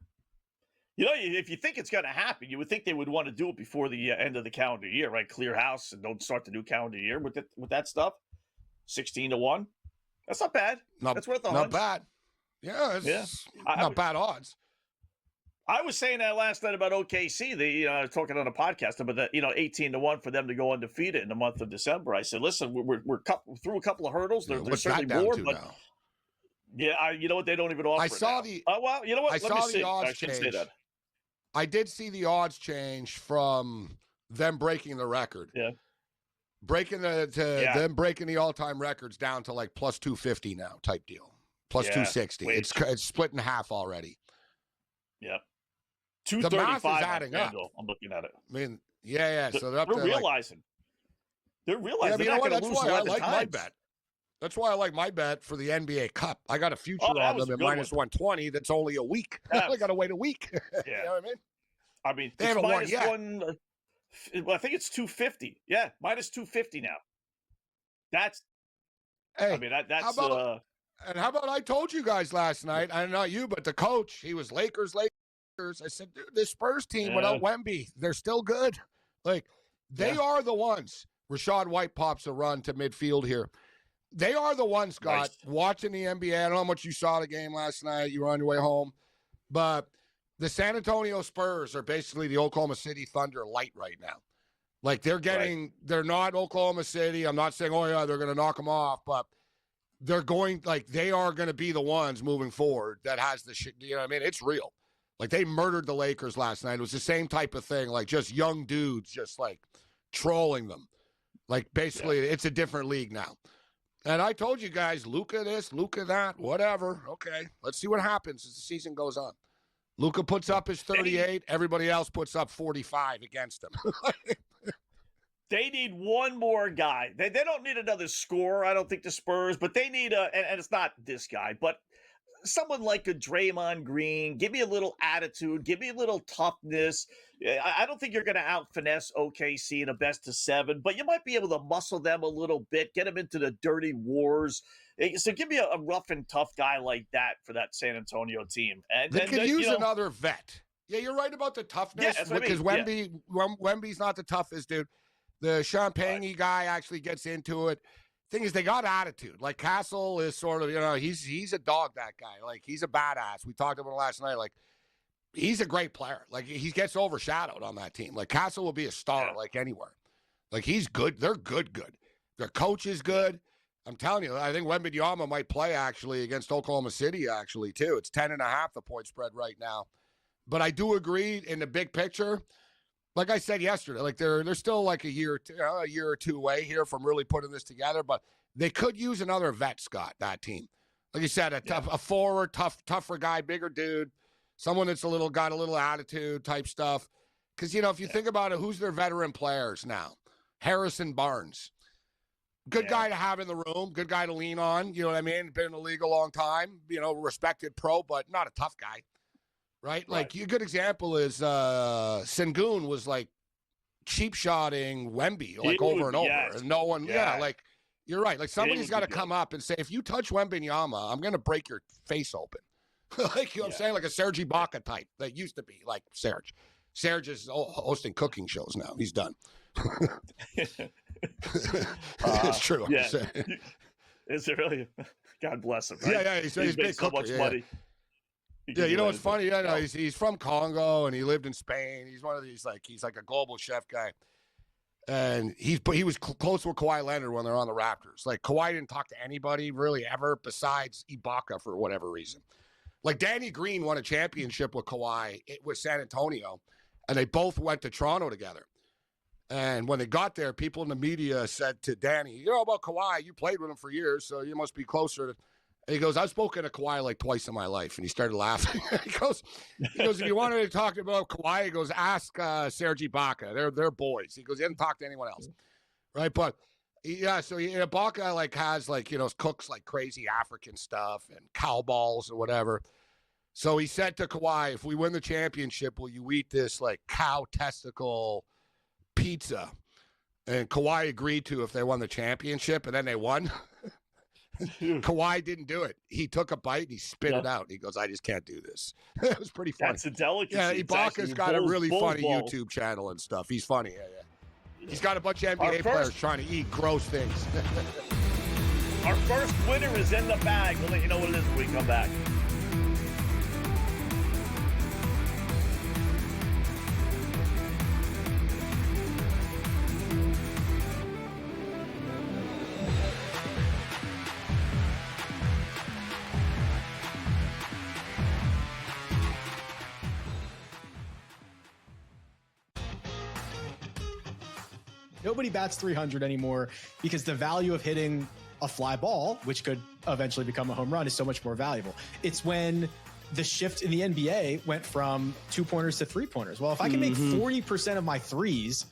You know, if you think it's going to happen, you would think they would want to do it before the end of the calendar year, right? Clear house and don't start the new calendar year with that stuff. 16 to 1. That's not bad. That's worth a Not bad. Yeah, it's not bad odds. I was saying that last night about OKC. Talking on a podcast about that. 18 to 1 for them to go undefeated in the month of December. I said, listen, we're through a couple of hurdles. There's certainly more, but now? Yeah, you know what? They don't even offer. I saw the. Well, you know what? I saw the odds change. I did see the odds change from them breaking the record. Yeah. Them breaking the all-time records down to like plus 250 now type deal. Plus 260. It's split in half already. Yep. The math is adding up. I'm looking at it. I mean, yeah. So they're realizing. They're realizing they're not going to lose why I like my bet. That's why I like my bet for the NBA Cup. I got a future on them at minus 120. That's only a week. I only got to wait a week. Yeah. You know what I mean? I mean, they haven't won yet. Well, I think it's 250. Yeah, minus 250 now. That's. Hey, I mean, that's. And how about I told you guys last night? I don't know you, but the coach, he was Lakers. I said, dude, this Spurs team without Wemby, they're still good. Like they are the ones. Rashad White pops a run to midfield here. They are the ones, Scott, watching the NBA. I don't know how much you saw the game last night. You were on your way home. But the San Antonio Spurs are basically the Oklahoma City Thunder light right now. Like they're they're not Oklahoma City. I'm not saying, they're going to knock them off. But they're they are going to be the ones moving forward that has the shit. You know what I mean? It's real. Like they murdered the Lakers last night. It was the same type of thing. Like just young dudes just like trolling them. Like basically it's a different league now. And I told you guys, Luka this, Luka that, whatever. Okay, let's see what happens as the season goes on. Luka puts up his 38. Everybody else puts up 45 against him. They need one more guy. They don't need another scorer, I don't think, the Spurs, but they need and it's not this guy, but someone like a Draymond Green. Give me a little attitude. Give me a little toughness. I don't think you're going to out-finesse OKC in a best-of-7, but you might be able to muscle them a little bit, get them into the dirty wars. So give me a rough and tough guy like that for that San Antonio team. And they could use another vet. Yeah, you're right about the toughness because Wemby's not the toughest dude. The Champagne guy actually gets into it. Thing is, they got attitude. Like Castle is sort of, he's a dog, that guy. Like he's a badass. We talked about it last night. Like he's a great player. Like, he gets overshadowed on that team. Like, Castle will be a star, like, anywhere. Like, he's good. They're good. Their coach is good. I'm telling you, I think Wembanyama might play, actually, against Oklahoma City, actually, too. It's 10.5, the point spread right now. But I do agree in the big picture. Like I said yesterday, like, they're still, like, a year or two away here from really putting this together. But they could use another vet, Scott, that team. Like you said, a forward, tougher guy, bigger dude. Someone that's got a little attitude type stuff. Because, if you think about it, who's their veteran players now? Harrison Barnes. Good guy to have in the room. Good guy to lean on. You know what I mean? Been in the league a long time. Respected pro, but not a tough guy. Right? Like, a good example is Sengun was, like, cheap-shotting Wemby, like, over and over. And no one, like, you're right. Like, somebody's got to come up and say, if you touch Wembanyama, I'm going to break your face open. Like, you know what I'm saying? Like a Serge Ibaka type that used to be like Serge. Serge is hosting cooking shows now. He's done. It's true. Yeah. Is it really? God bless him. Right? Yeah. He's made so much money. Yeah, you know what's funny? Yeah, no, he's from Congo and he lived in Spain. He's one of these, like, he's like a global chef guy. And he was close with Kawhi Leonard when they're on the Raptors. Like, Kawhi didn't talk to anybody really ever besides Ibaka for whatever reason. Like, Danny Green won a championship with Kawhi with San Antonio, and they both went to Toronto together. And when they got there, people in the media said to Danny, you know about Kawhi, you played with him for years, so you must be closer to. And he goes, I've spoken to Kawhi like twice in my life. And he started laughing. he goes, if you wanted to talk about Kawhi, he goes, ask Serge Ibaka. They're boys. He goes, he hasn't talked to anyone else. Right? But, yeah, so Ibaka, like, has, like, cooks, like, crazy African stuff and cow balls or whatever. So he said to Kawhi, if we win the championship, will you eat this, like, cow testicle pizza? And Kawhi agreed to if they won the championship, and then they won. Kawhi didn't do it. He took a bite and he spit it out. He goes, I just can't do this. It was pretty funny. That's a delicacy. Yeah, Ibaka's got a really funny YouTube channel and stuff. He's funny. Yeah. He's got a bunch of NBA players trying to eat gross things. Our first winner is in the bag. We'll let you know what it is when we come back. Nobody bats 300 anymore because the value of hitting a fly ball, which could eventually become a home run, is so much more valuable. It's when the shift in the NBA went from 2-pointers to 3-pointers. Well, if I can make 40% of my threes,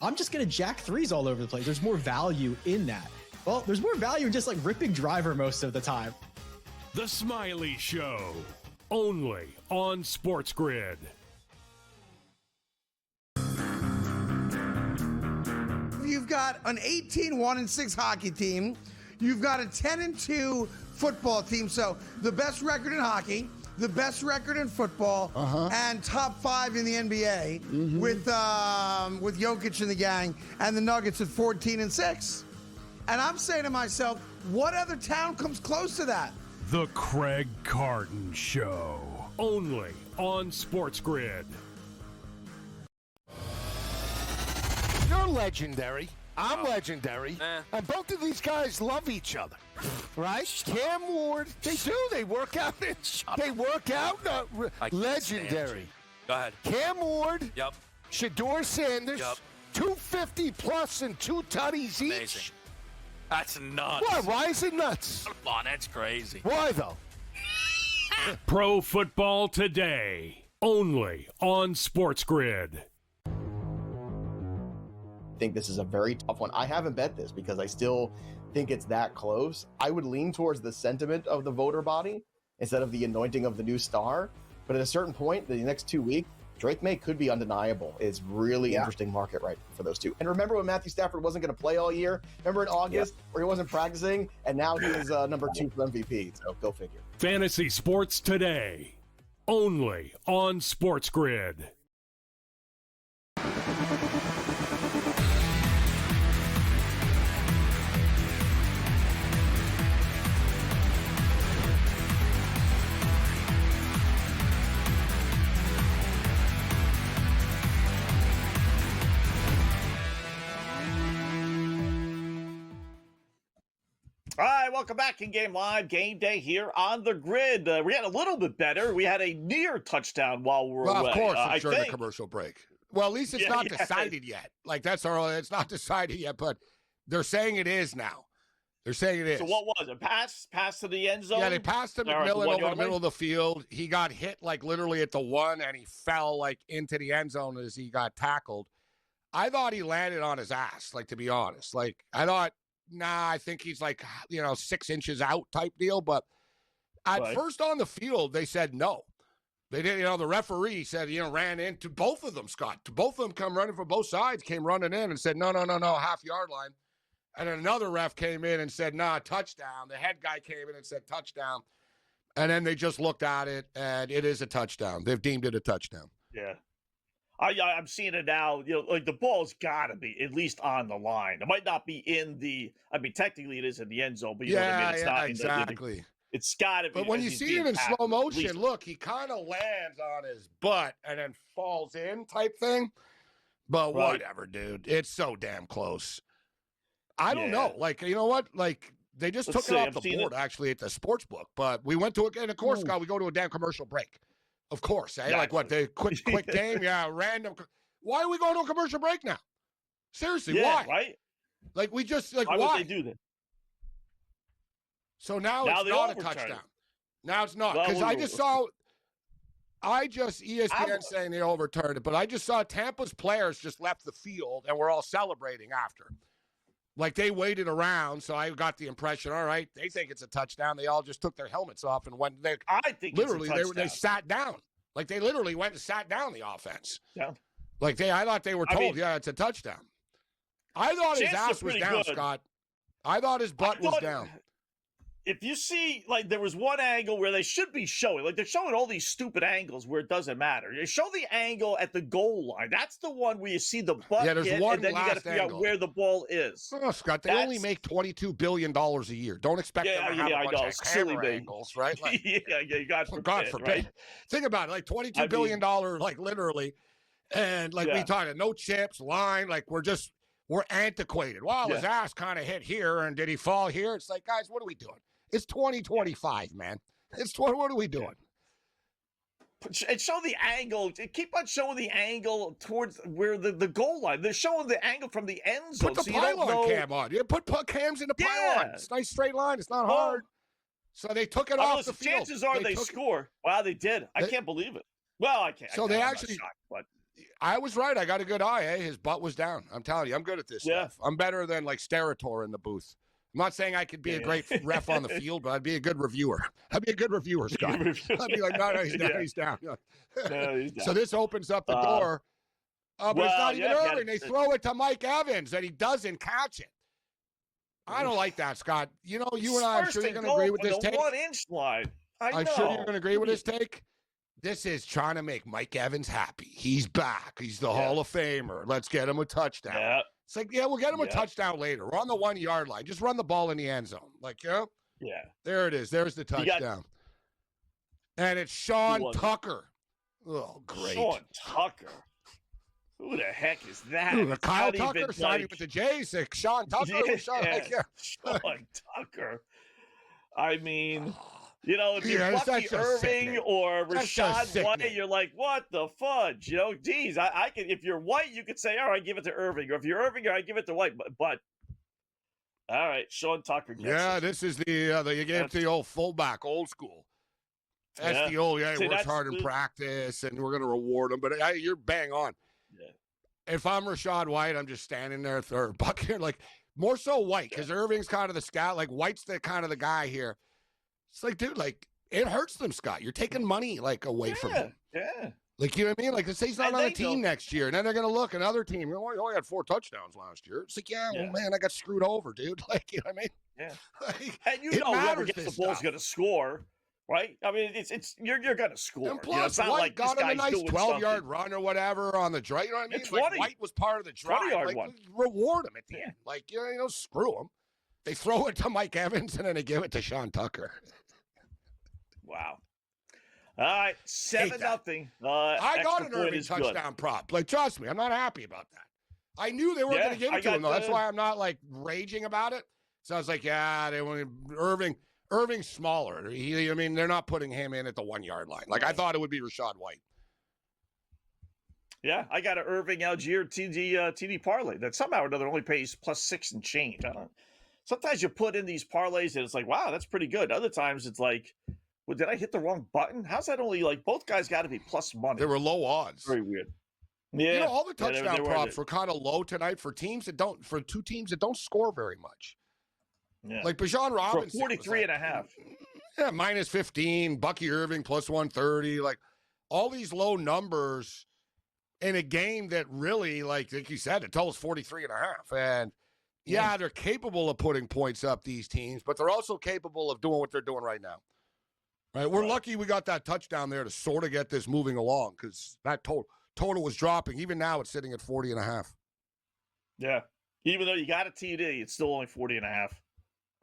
I'm just going to jack threes all over the place. There's more value in that. Well, there's more value in just, like, ripping driver most of the time. The Smiley Show, only on SportsGrid. You've got an 18-1-6 hockey team. You've got a 10-2 football team. So the best record in hockey, the best record in football, and top 5 in the NBA with Jokic and the gang, and the Nuggets at 14-6. And I'm saying to myself, what other town comes close to that? The Craig Carton Show, only on SportsGrid. You're legendary. I'm legendary. And both of these guys love each other. Right? Cam Ward, they do. They work out. They work out. Legendary. Go ahead. Cam Ward. Yep. Shador Sanders. Yep. 250 plus and 2 tutties each. Amazing. That's nuts. Why is it nuts? Come on, that's crazy. Why, though? Pro Football Today, only on SportsGrid. I think this is a very tough one. I haven't bet this because I still think it's that close. I would lean towards the sentiment of the voter body instead of the anointing of the new star. But at a certain point, the next 2 weeks, Drake May could be undeniable. It's really interesting market right for those two. And remember when Matthew Stafford wasn't going to play all year? Remember in August where he wasn't practicing? And now he is number 2 for MVP. So go figure. Fantasy Sports Today, only on SportsGrid. All right, welcome back in Game Live, Game Day here on the Grid. We had a little bit better. We had a near touchdown while we were away. Of course, it's during the think. commercial break. Well, at least it's not decided yet. Like, that's our, it's not decided yet, but they're saying it is now. They're saying it is. So what was it? Pass to the end zone? Yeah, they passed to McMillan over the middle of the field. He got hit, like, literally at the 1, and he fell, like, into the end zone as he got tackled. I thought he landed on his ass, like, to be honest. Like, I thought, I think he's, like, 6 inches out type deal. But at first on the field, they said no. They did, the referee said, ran into both of them, Scott. Both of them come running from both sides, came running in and said, no, half-yard line. And then another ref came in and said, nah, touchdown. The head guy came in and said touchdown. And then they just looked at it, and it is a touchdown. They've deemed it a touchdown. Yeah. I'm seeing it now. Like, the ball's got to be at least on the line. It might not be in the – I mean, technically it is in the end zone, but you know what I mean? It's not exactly. It's got to be. But when you see it in slow motion, look, he kind of lands on his butt and then falls in type thing. But whatever, dude. It's so damn close. I don't know. Like, you know what? Like, they just took it off the board, actually, at the sports book. But we went to it. And, of course, Scott, we go to a damn commercial break. Of course. Eh? Like, what? The quick game? Yeah, random. Why are we going to a commercial break now? Seriously, why? Right? Like, we just, like, why? Would they do that? So now it's not a touchdown. Now it's not. Because ESPN saying they overturned it, but I just saw Tampa's players just left the field and we're all celebrating after. Like, they waited around, so I got the impression, all right, they think it's a touchdown. They all just took their helmets off and went. I think literally it's a touchdown. they sat down. Like, they literally went and sat down the offense. Yeah. Like, I thought they were told, it's a touchdown. I thought his ass was down, good. Scott. I thought his butt was down. If you see, like, there was one angle where they should be showing, like, they're showing all these stupid angles where it doesn't matter. You show the angle at the goal line. That's the one where you see the butt there's hit, one and then you got to figure out where the ball is. Oh, Scott, they only make $22 billion a year. Don't expect them to have a bunch of camera angles, right? Like, God forbid. God forbid. Right? Think about it, like $22 billion, like, literally. And, like, we talked no chips, line, like, we're antiquated. Wow, his ass kind of hit here, and did he fall here? It's like, guys, what are we doing? It's 2025, man. What are we doing? And show the angle. Keep on showing the angle towards where the goal line. They're showing the angle from the end zone. Put the pylon cam on. You put cams in the pylon. It's a nice straight line. It's not hard. So they took it off the field. Chances are they score. Wow, they did. I can't believe it. Well, I can't. So they actually. But I was right. I got a good eye. Eh? His butt was down. I'm telling you, I'm good at this stuff. I'm better than like Sterator in the booth. I'm not saying I could be a great ref on the field, but I'd be a good reviewer. I'd be a good reviewer, Scott. I'd be like, no, he's down. He's down. No, he's down. So this opens up the door. But it's not even Irving. They throw it to Mike Evans, and he doesn't catch it. I don't like that, Scott. You know, you and I, I'm sure you're going to agree with this take. 1-inch line. I'm sure you're going to agree with this take. This is trying to make Mike Evans happy. He's back. He's the Hall of Famer. Let's get him a touchdown. Yeah. It's like, we'll get him a touchdown later. We're on the 1 yard line. Just run the ball in the end zone. Like, there it is. There's the touchdown. And it's Sean Tucker. Oh, great. Sean Tucker. Who the heck is that? Kyle Tucker signing with the Jays. Sean Tucker. Sean Tucker. I mean, if you're Bucky Irving or Rashad White, you're like, what the fudge? Geez, I could. If you're White, you could say, all right, give it to Irving. Or if you're Irving, I give it to White. But all right, Sean Tucker gets it. This is you gave it to the old fullback, old school. That's the old, he works hard in practice, and we're going to reward him. But you're bang on. Yeah. If I'm Rashad White, I'm just standing there for Buck here, like more so White, because Irving's kind of the scout. Like White's the kind of the guy here. It's like, dude, like it hurts them, Scott. You're taking money like away from him. Yeah. Like, you know what I mean? Like, let's say he's not on a team next year, and then they're going to look another team. He only had 4 touchdowns last year. It's like, well, man, I got screwed over, dude. Like, you know what I mean? Yeah. Like, and whoever gets the ball is going to score. Right? I mean, it's you're going to score. And plus, it's not White like got him a nice 12-yard run or whatever on the drive. You know what I mean? 20. Like, White was part of the drive. 20-yard like, one. Reward him at the end. Like, screw him. They throw it to Mike Evans, and then they give it to Sean Tucker. Wow. All right, 7-0. I got an Irving touchdown prop. Like, trust me, I'm not happy about that. I knew they weren't going to give it to him, though. That's why I'm not, like, raging about it. Sounds like, they want Irving's smaller. They're not putting him in at the 1 yard line. Like, I thought it would be Rachaad White. Yeah, I got an Irving Algier TD parlay that somehow or another only pays +6 and change. I don't. Sometimes you put in these parlays and it's like, wow, that's pretty good. Other times it's like, well, did I hit the wrong button? How's that only like both guys got to be plus money? They were low odds. Very weird. Yeah, all the touchdown props were kind of low tonight for two teams that don't score very much. Yeah. Like Bijan Robinson. For 43.5. Yeah, -15. Bucky Irving +130. Like all these low numbers in a game that really, like you said, it totals 43.5. And they're capable of putting points up, these teams, but they're also capable of doing what they're doing right now. Right? We're lucky we got that touchdown there to sort of get this moving along because that total was dropping. Even now it's sitting at 40.5. Yeah. Even though you got a TD, it's still only 40.5.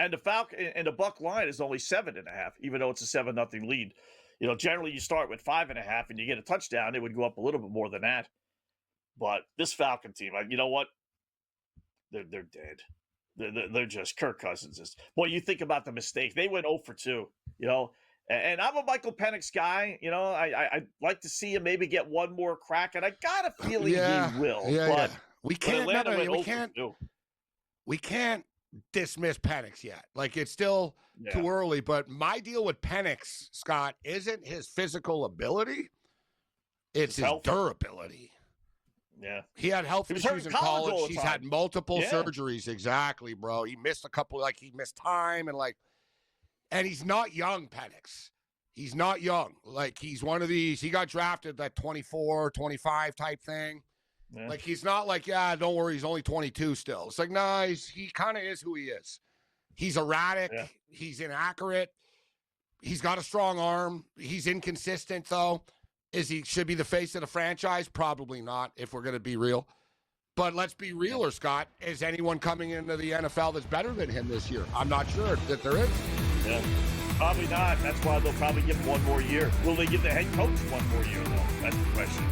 And the Falcon and the Buck line is only 7.5, even though it's a 7-0 lead. Generally you start with 5.5 and you get a touchdown, it would go up a little bit more than that. But this Falcon team, you know what? They're dead. They're just Kirk Cousins. Boy, you think about the mistake. They went 0 for 2, And I'm a Michael Penix guy. I'd like to see him maybe get one more crack, and I got a feeling he will. Yeah. We can't dismiss Penix yet. Like, it's still too early. But my deal with Penix, Scott, isn't his physical ability. It's his durability. Yeah. He had health issues in college. He's had multiple surgeries. Exactly, bro. He missed a couple, he missed time and he's not young, Penix. He's not young. Like, he's one of these. He got drafted that 24, 25 type thing. Yeah. Like, he's not like, don't worry, he's only 22 still. It's like, nah, he kind of is who he is. He's erratic. Yeah. He's inaccurate. He's got a strong arm. He's inconsistent, though. Should be the face of the franchise? Probably not, if we're going to be real. But let's be realer, Scott. Is anyone coming into the NFL that's better than him this year? I'm not sure that there is. Yeah. Probably not. That's why they'll probably give him one more year. Will they give the head coach one more year, though? That's the question.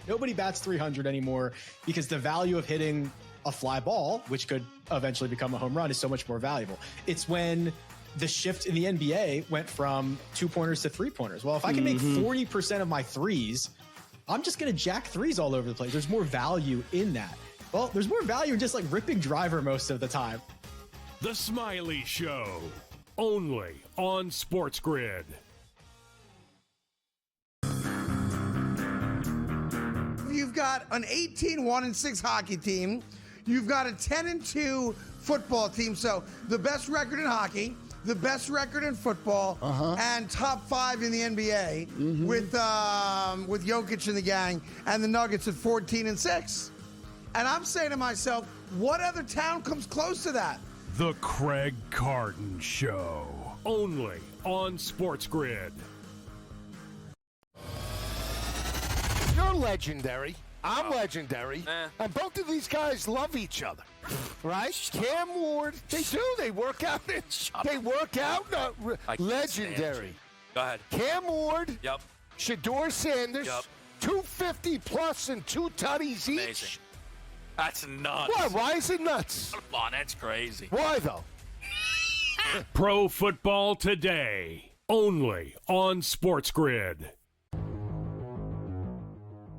Nobody bats 300 anymore because the value of hitting a fly ball, which could eventually become a home run, is so much more valuable. It's when the shift in the NBA went from 2-pointers to 3-pointers. Well, if I can make 40% of my threes, I'm just going to jack threes all over the place. There's more value in that. Well, there's more value in just like ripping driver most of the time. The Smiley Show, only on SportsGrid. You've got an 18-1-6 hockey team. You've got a 10-2 football team. So the best record in hockey, the best record in football, and top 5 in the NBA with Jokic and the gang, and the Nuggets at 14-6. And I'm saying to myself, what other town comes close to that? The Craig Carton Show, only on SportsGrid. You're legendary. I'm legendary. And both of these guys love each other. Right? Cam Ward, they do. They work out. They work out. Legendary. Go ahead. Cam Ward. Yep. Shador Sanders. Yep. 250 plus and 2 tutties each. Amazing. That's nuts. What? Why is it nuts? Come on, that's crazy. Why, though? Pro Football Today, only on SportsGrid. I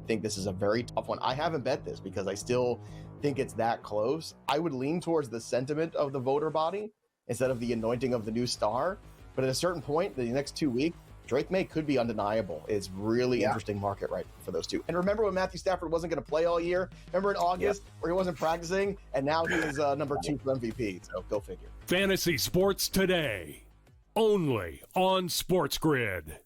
think this is a very tough one. I haven't bet this because I still think it's that close. I would lean towards the sentiment of the voter body instead of the anointing of the new star. But at a certain point, the next 2 weeks, Drake May could be undeniable. It's really interesting market right for those two. And remember when Matthew Stafford wasn't going to play all year? Remember in August where he wasn't practicing? And now he is number 2 for MVP. So go figure. Fantasy Sports Today, only on SportsGrid.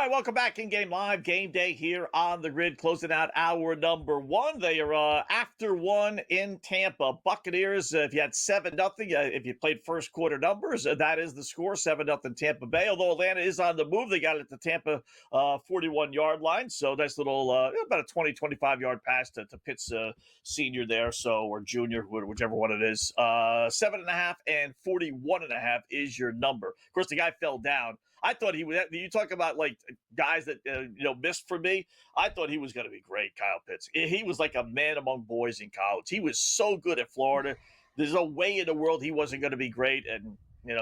right, welcome back in Game Live. Game Day here on the grid, closing out hour number one. They are after one in Tampa. Buccaneers, if you had 7-0, if you played first quarter numbers, that is the score, 7-0 Tampa Bay. Although Atlanta is on the move, they got it at the Tampa 41-yard line. So nice little, about a 20, 25-yard pass to Pitts senior there, or junior, whichever one it is. 7.5 and 41.5 is your number. Of course, the guy fell down. I thought he would. You talk about like guys that missed for me. I thought he was going to be great, Kyle Pitts. He was like a man among boys in college. He was so good at Florida. There's no way in the world he wasn't going to be great, and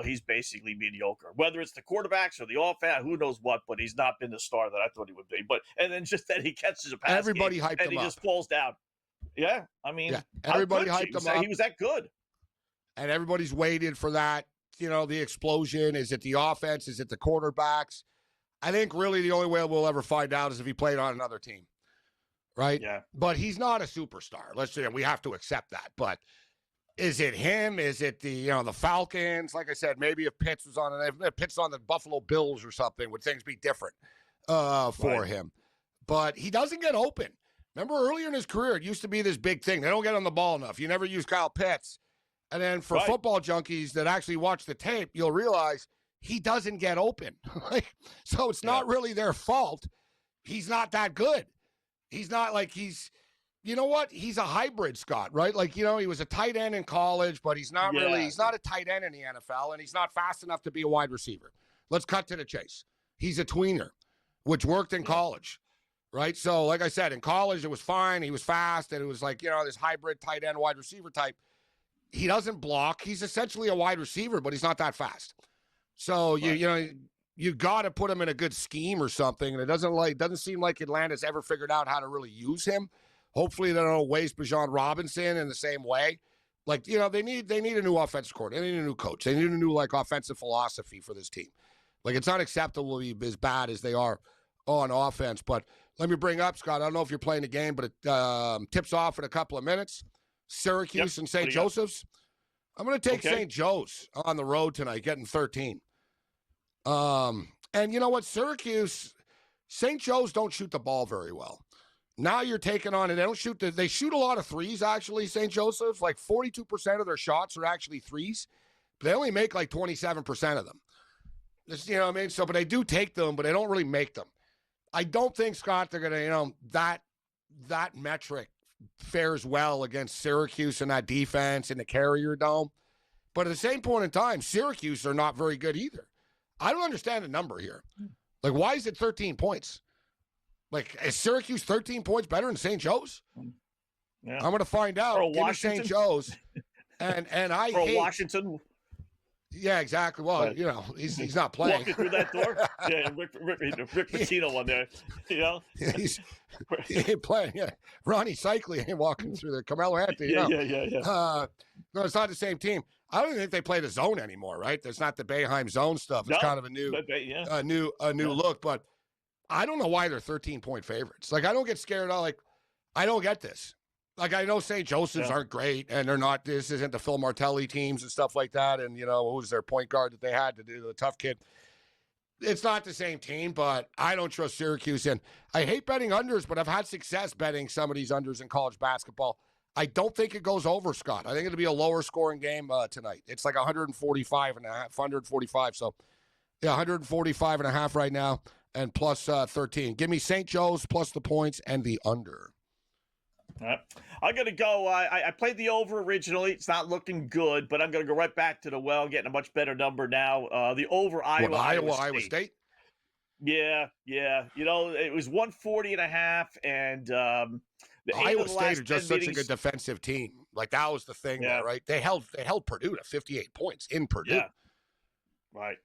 he's basically mediocre. Whether it's the quarterbacks or the offense, who knows what? But he's not been the star that I thought he would be. And then just that he catches a pass, everybody hyped him up, and he just falls down. Yeah, I mean, everybody hyped him up. He was that good, and everybody's waited for that. The explosion. Is it the offense? Is it the quarterbacks? I think really the only way we'll ever find out is if he played on another team, right? Yeah. But he's not a superstar. Let's say we have to accept that. But is it him? Is it the Falcons? Like I said, maybe if Pitts was on the Buffalo Bills or something, would things be different for him? But he doesn't get open. Remember earlier in his career, it used to be this big thing. They don't get on the ball enough. You never use Kyle Pitts. And then for football junkies that actually watch the tape, you'll realize he doesn't get open. So it's not really their fault. He's not that good. He's not like he's a hybrid, Scott, right? Like, he was a tight end in college, but he's not he's not a tight end in the NFL, and he's not fast enough to be a wide receiver. Let's cut to the chase. He's a tweener, which worked in college, right? So like I said, in college, it was fine. He was fast, and it was like, this hybrid tight end wide receiver type. He doesn't block. He's essentially a wide receiver, but he's not that fast. So you got to put him in a good scheme or something. And it doesn't seem like Atlanta's ever figured out how to really use him. Hopefully they don't waste Bijan Robinson in the same way. Like, they need a new offensive coordinator. They need a new coach. They need a new offensive philosophy for this team. Like, it's not acceptable to be as bad as they are on offense. But let me bring up, Scott, I don't know if you're playing the game, but it tips off in a couple of minutes. Syracuse and St. Joseph's. I'm going to take St. Joe's on the road tonight, getting 13. And you know what? St. Joe's don't shoot the ball very well. Now you're taking on, and they shoot a lot of threes, actually, St. Joseph's. Like 42% of their shots are actually threes. But they only make like 27% of them. You know what I mean? So, but they do take them, but they don't really make them. I don't think, Scott, they're going to, that metric fares well against Syracuse and that defense in the Carrier Dome. But at the same point in time, Syracuse are not very good either. I don't understand the number here. Like, why is it 13 points? Like, is Syracuse 13 points better than St. Joe's? Yeah. I'm going to find out. Give me St. Joe's. And I hate Washington. Yeah, exactly. Well, he's not playing. Walking through that door. Yeah, Rick Pitino on there. Yeah, he ain't playing. Yeah, Ronnie Cycli ain't walking through there. Carmelo Anthony. Yeah. No, it's not the same team. I don't even think they play the zone anymore, right? There's not the Boeheim zone stuff. It's kind of a new look. But I don't know why they're 13-point favorites. Like, I don't get scared. I don't get this. Like, I know St. Joseph's aren't great, and they're not. This isn't the Phil Martelli teams and stuff like that. And who's their point guard that they had to do the tough kid? It's not the same team, but I don't trust Syracuse. And I hate betting unders, but I've had success betting some of these unders in college basketball. I don't think it goes over, Scott. I think it'll be a lower scoring game tonight. It's like 145 and a half, 145. So, 145 and a half right now, and plus 13. Give me St. Joe's plus the points and the under. All right. I'm going to go. I played the over originally. It's not looking good, but I'm going to go right back to the well, getting a much better number now. The over Iowa State. Yeah. It was 140 and a half, and Iowa State are just such a good defensive team. Like, that was the thing there, right? They held Purdue to 58 points in Purdue. Yeah. Right.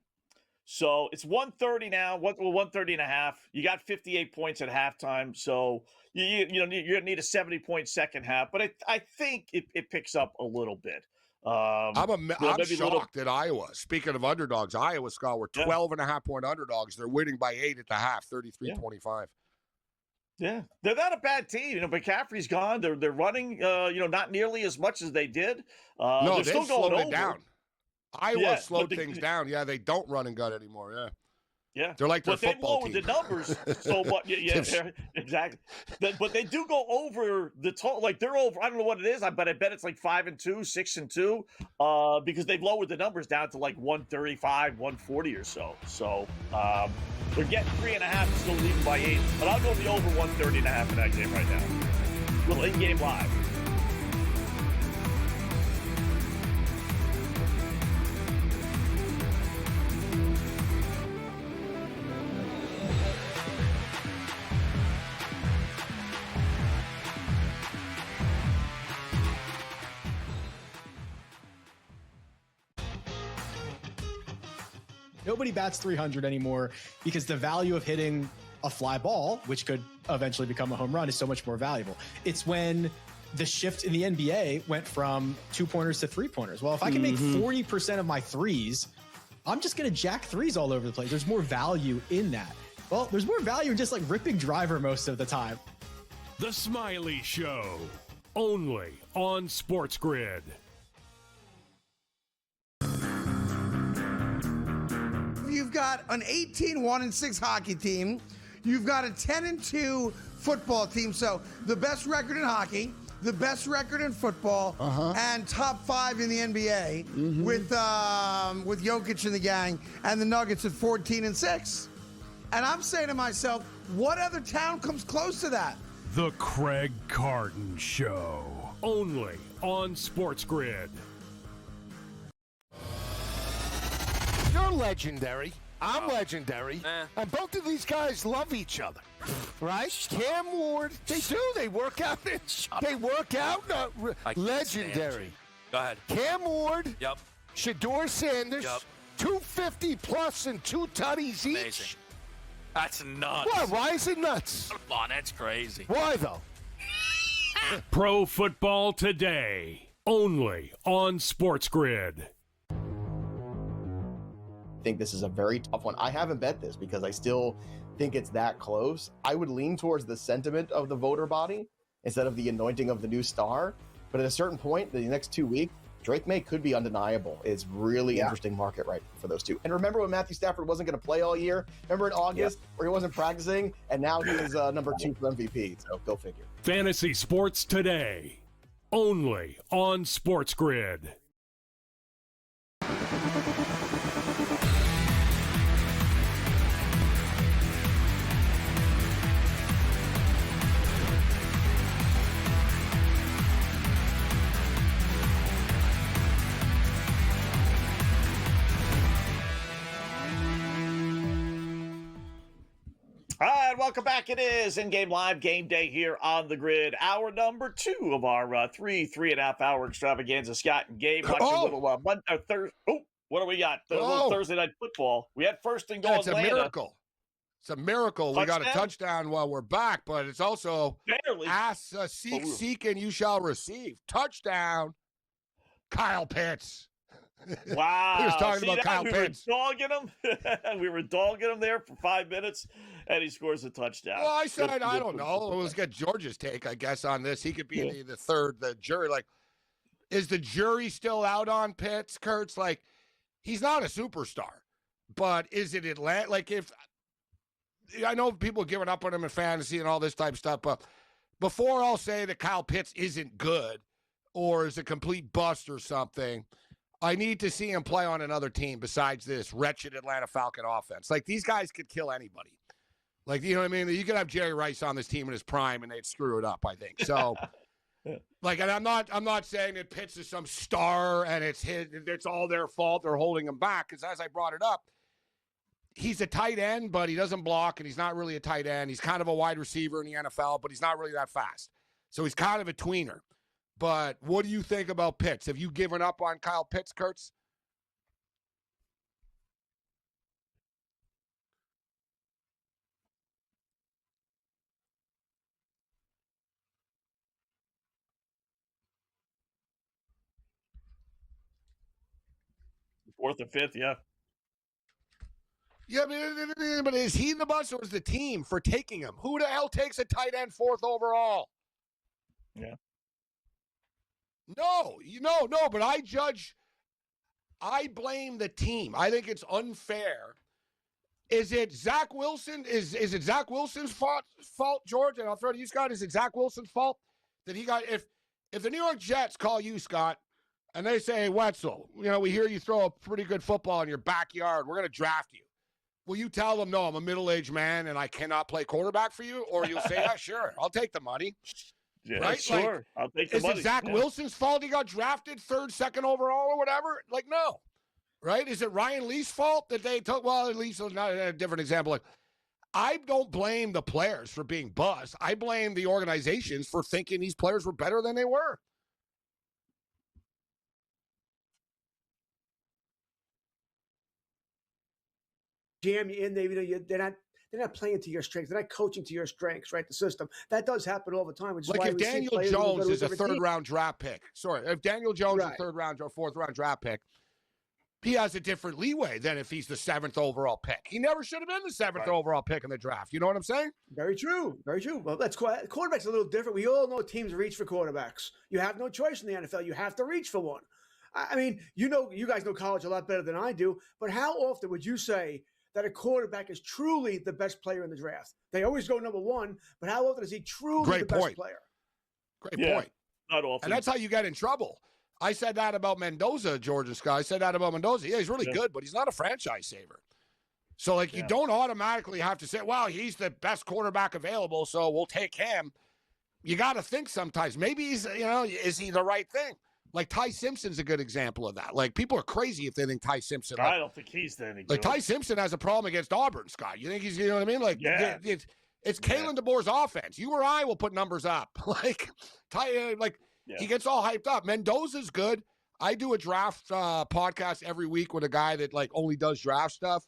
So it's 130 now. 130 and a half. You got 58 points at halftime. So you're going to need a 70-point second half. But I think it picks up a little bit. I'm shocked at Iowa. Speaking of underdogs, Iowa, Scott, were 12.5-point underdogs. They're winning by 8 at the half, 33-25. Yeah, they're not a bad team. McCaffrey's gone. They're running, not nearly as much as they did. No, they're still going slowed over. it down. Iowa slowed things down. Yeah, they don't run and gun anymore. Yeah. Yeah, They're like their but they've football lowered team. the numbers so much. Yeah, exactly. But they do go over the total. Like they're over. I don't know what it is, but I bet it's like 5-2, 6-2, because they've lowered the numbers down to like 135, 140 or so. So they're getting 3.5, still leading by 8. But I'll go the over 130.5 in that game right now. Little in-game live. Nobody bats 300 anymore because the value of hitting a fly ball, which could eventually become a home run, is so much more valuable. It's when the shift in the NBA went from 2-pointers to 3-pointers. Well, if I can make 40% of my threes, I'm just going to jack threes all over the place. There's more value in that. Well, there's more value in just like ripping driver most of the time. The Smiley Show, only on SportsGrid. You've got an 18-1-6 hockey team. You've got a 10-2 football team. So the best record in hockey, the best record in football, and top 5 in the NBA with Jokic and the gang, and the Nuggets at 14-6. And I'm saying to myself, what other town comes close to that? The Craig Carton Show, only on SportsGrid. You're legendary. I'm legendary. And both of these guys love each other. Right? Cam Ward, they do. They work out. They work out. Legendary. Go ahead. Cam Ward. Yep. Shador Sanders. Yep. 250 plus and 2 tutties each. Amazing. That's nuts. What? Why is it nuts? Come on, that's crazy. Why though? Pro Football Today, only on SportsGrid. I think this is a very tough one. I haven't bet this because I still think it's that close. I would lean towards the sentiment of the voter body instead of the anointing of the new star. But at a certain point, the next 2 weeks, Drake May could be undeniable. It's really interesting market right for those two. And remember when Matthew Stafford wasn't going to play all year? Remember in August where he wasn't practicing? And now he is number 2 for MVP. So go figure. Fantasy Sports Today, only on SportsGrid. All right, welcome back. It is in-game live game day here on the grid. Hour number 2 of our 3.5 hour extravaganza. Scott and Gabe watching a little Thursday. Oh, what do we got? A little Thursday night football. We had first and goal. It's Atlanta. a miracle. It's a miracle. We got a touchdown while we're back, but it's also seek and you shall receive. Touchdown, Kyle Pitts. Wow. He was talking about Kyle Pitts. We were dogging him there for 5 minutes, and he scores a touchdown. Well, I said, I don't know. Let's get George's take, I guess, on this. He could be the jury. Like, is the jury still out on Pitts, Kurtz? Like, he's not a superstar, but is it Atlanta? Like, if I know people are giving up on him in fantasy and all this type of stuff, but before I'll say that Kyle Pitts isn't good or is a complete bust or something, I need to see him play on another team besides this wretched Atlanta Falcon offense. Like, these guys could kill anybody. Like, you know what I mean? You could have Jerry Rice on this team in his prime, and they'd screw it up, I think. So, like, and I'm not saying that Pitts is some star and it's all their fault. They're holding him back. Because as I brought it up, he's a tight end, but he doesn't block, and he's not really a tight end. He's kind of a wide receiver in the NFL, but he's not really that fast. So he's kind of a tweener. But what do you think about Pitts? Have you given up on Kyle Pitts, Kurtz? Fourth or fifth, yeah. Yeah, but is he the bust or is the team for taking him? Who the hell takes a tight end 4th overall? Yeah. No, but I blame the team. I think it's unfair Is it Zach Wilson? Is it Zach Wilson's fault, George? And I'll throw to you, Scott. Is it Zach Wilson's fault that he got? If the New York Jets call you, Scott, and they say, hey, Wetzel, we hear you throw a pretty good football in your backyard. We're going to draft you. Will you tell them, no, I'm a middle-aged man and I cannot play quarterback for you? Or you'll say, yeah, sure, I'll take the money. Yeah, right? sure. I'll take the money. Is it Zach Wilson's fault he got drafted 3rd, 2nd overall or whatever? No. Right? Is it Ryan Lee's fault that they took? Well, at least not a different example. I don't blame the players for being bust. I blame the organizations for thinking these players were better than they were. Jam you in there, they're not playing to your strengths. They're not coaching to your strengths, right? The system. That does happen all the time. Which is why if Daniel Jones is a 3rd-round draft pick. Sorry, if Daniel Jones is a 3rd-round or 4th-round draft pick, he has a different leeway than if he's the 7th overall pick. He never should have been the 7th overall pick in the draft. You know what I'm saying? Very true. Very true. Well, quarterback's a little different. We all know teams reach for quarterbacks. You have no choice in the NFL. You have to reach for one. I mean, you guys know college a lot better than I do, but how often would you say that a quarterback is truly the best player in the draft? They always go number 1, but how often is he truly the best player? Great point. Not often. And that's how you get in trouble. I said that about Mendoza, George and Scott. I said that about Mendoza. Yeah, he's really good, but he's not a franchise saver. So, you don't automatically have to say, well, he's the best quarterback available, so we'll take him. You got to think sometimes. Maybe he's, is he the right thing? Ty Simpson's a good example of that. People are crazy if they think Ty Simpson. I don't think he's any good. Ty Simpson has a problem against Auburn, Scott. You think he's, you know what I mean? It's Kalen DeBoer's offense. You or I will put numbers up. He gets all hyped up. Mendoza's good. I do a draft podcast every week with a guy that only does draft stuff.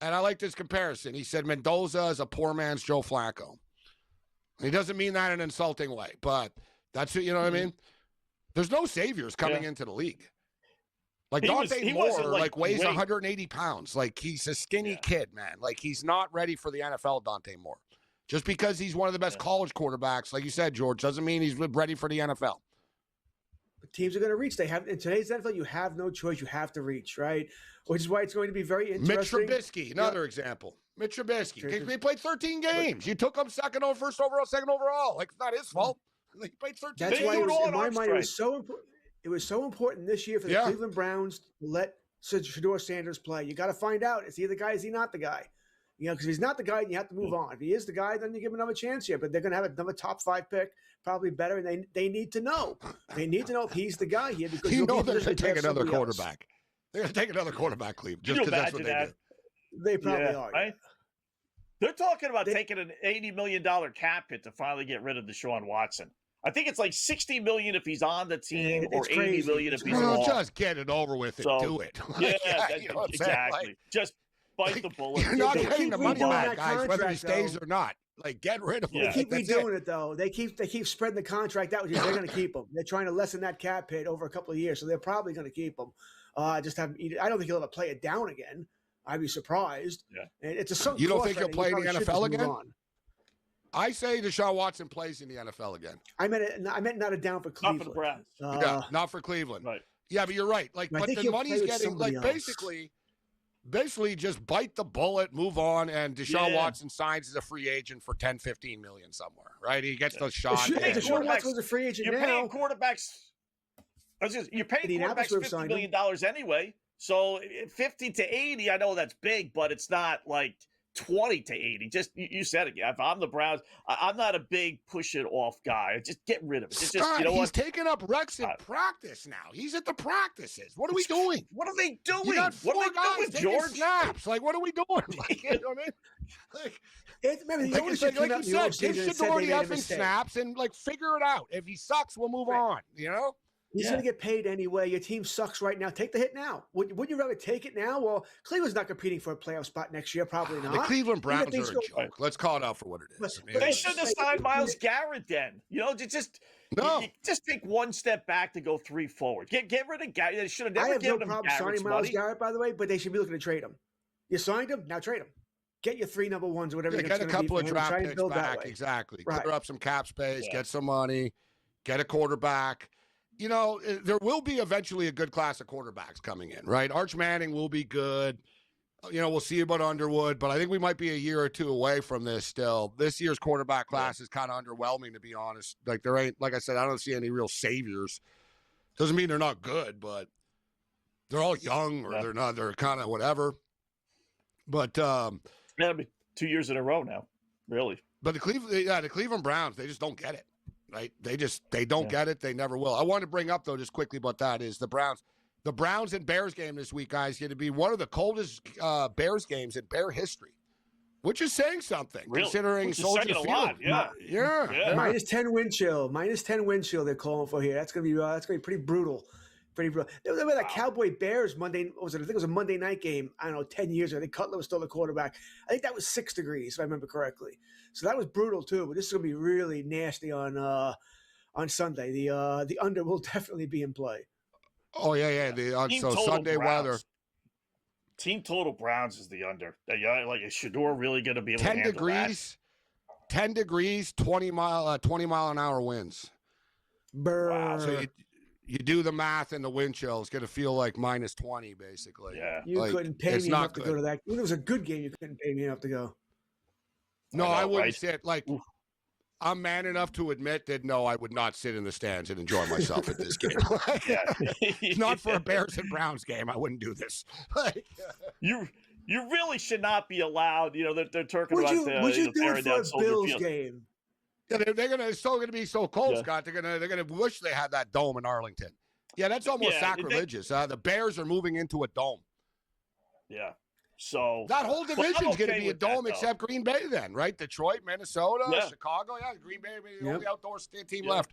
And I like this comparison. He said Mendoza is a poor man's Joe Flacco. And he doesn't mean that in an insulting way, but that's it. You know what I mean? There's no saviors coming into the league. Dante Moore weighs 180 pounds. He's a skinny kid, man. He's not ready for the NFL, Dante Moore. Just because he's one of the best college quarterbacks, like you said, George, doesn't mean he's ready for the NFL. But teams are going to reach. In today's NFL, you have no choice. You have to reach, right? Which is why it's going to be very interesting. Mitch Trubisky, another example. Mitch Trubisky. He played 13 games. You took him 2nd overall. It's not his fault. He played 13 That's games. Why, in my mind, it was so important. It was so important this year for the Cleveland Browns to let Shedeur Sanders play. You got to find out, is he the guy? Is he not the guy? Because if he's not the guy, you have to move on. If he is the guy, then you give him another chance here. But they're going to have another top 5 pick, probably better, and they need to know. They need to know if he's the guy here. Because they're going to take another quarterback. They're going to take another quarterback, Cleveland, just because that's what they do. They probably are. Right? They're talking about taking an $80 million cap hit to finally get rid of Deshaun Watson. I think it's $60 million if he's on the team, or $80 million if he's off. Just get it over with and do it. Exactly. Just bite the bullet. You're not paying the money back, guys, whether he stays or not. Get rid of him. They keep redoing it, though. They keep spreading the contract out. They're going to keep him. They're trying to lessen that cap hit over a couple of years, so they're probably going to keep him. Just have him eat it. I don't think he'll ever play it down again. I'd be surprised. Yeah. And it's a sunk You don't cost think he'll play in the NFL again? I say Deshaun Watson plays in the NFL again. I meant not a down for Cleveland. Not for the Browns. Not for Cleveland. Right. Yeah, but you're right. But the money's getting basically just bite the bullet, move on, and Deshaun Watson signs as a free agent for $10-15 million somewhere. Right? He gets the shot. Deshaun Watson's a free agent You're now. Paying quarterbacks. You're paying quarterbacks $50 million anyway. So 50 to 80, I know that's big, but it's not 20 to 80. Just you said it. If I'm the Browns, I'm not a big push it off guy. Just get rid of it. Scott, he's taking up reps in practice now. He's at the practices. What are we doing? What are they doing? You got 4 guys taking George? snaps. What are we doing? You know what I mean? Remember, like you said, give Shedeur the effing snaps and figure it out. If he sucks, we'll move on. You know. He's going to get paid anyway. Your team sucks right now. Take the hit now. Wouldn't you rather take it now? Well, Cleveland's not competing for a playoff spot next year. Probably not. The Cleveland Browns are a joke. Let's call it out for what it is. They should have signed Myles Garrett then. Just take one step back to go 3 forward. Get rid of Garrett. They should have never given him Garrett's signing Myles Garrett, by the way, but they should be looking to trade him. You signed him, now trade him. Get your 3 number ones or whatever. Get a couple of draft picks back. Exactly. Clear up some cap space. Get some money. Get a quarterback. There will be eventually a good class of quarterbacks coming in, right? Arch Manning will be good. we'll see about Underwood, but I think we might be a year or two away from this still. This year's quarterback class is kind of underwhelming, to be honest. Like, there ain't, like I said, I don't see any real saviors. Doesn't mean they're not good, but they're all young, or they're kind of whatever. But that'll be 2 years in a row now, really. But the Cleveland Browns, they just don't get it, right? They don't get it. They never will. I wanted to bring up, though, just quickly about that, is the Browns. The Browns and Bears game this week, guys, going to be one of the coldest Bears games in Bear history, which is saying something, considering Soldier Field. Yeah. Minus 10 wind chill. Minus 10 wind chill they're calling for here. That's gonna be pretty brutal. Pretty brutal. Remember that Cowboy Bears Monday? I think it was a Monday night game. I don't know, 10 years ago. I think Cutler was still the quarterback. I think that was 6 degrees, if I remember correctly. So that was brutal too. But this is gonna be really nasty on Sunday. The under will definitely be in play. Oh, yeah. So Sunday Browns. weather. Team total Browns is the under. Like, is Shador really going to be able to 10 handle degrees, that? 10 degrees, 20 mile an hour winds. Wow. So you do the math, and the wind chill is going to feel like minus 20, basically. Yeah. You couldn't pay me enough to go to that. When it was a good game, you couldn't pay me enough to go. No, I wouldn't sit. Like, I'm man enough to admit that, no, I would not sit in the stands and enjoy myself at this game. Not for a Bears and Browns game. I wouldn't do this. You really should not be allowed. They're talking Would about you do it for a Bills Field. game? Yeah, it's still going to be so cold, Scott. They're gonna wish they had that dome in Arlington. Yeah, that's almost sacrilegious. The Bears are moving into a dome. Yeah. So that whole division's going to be a dome, except Green Bay, then, right? Detroit, Minnesota, Chicago. Yeah, Green Bay, the only outdoor team left.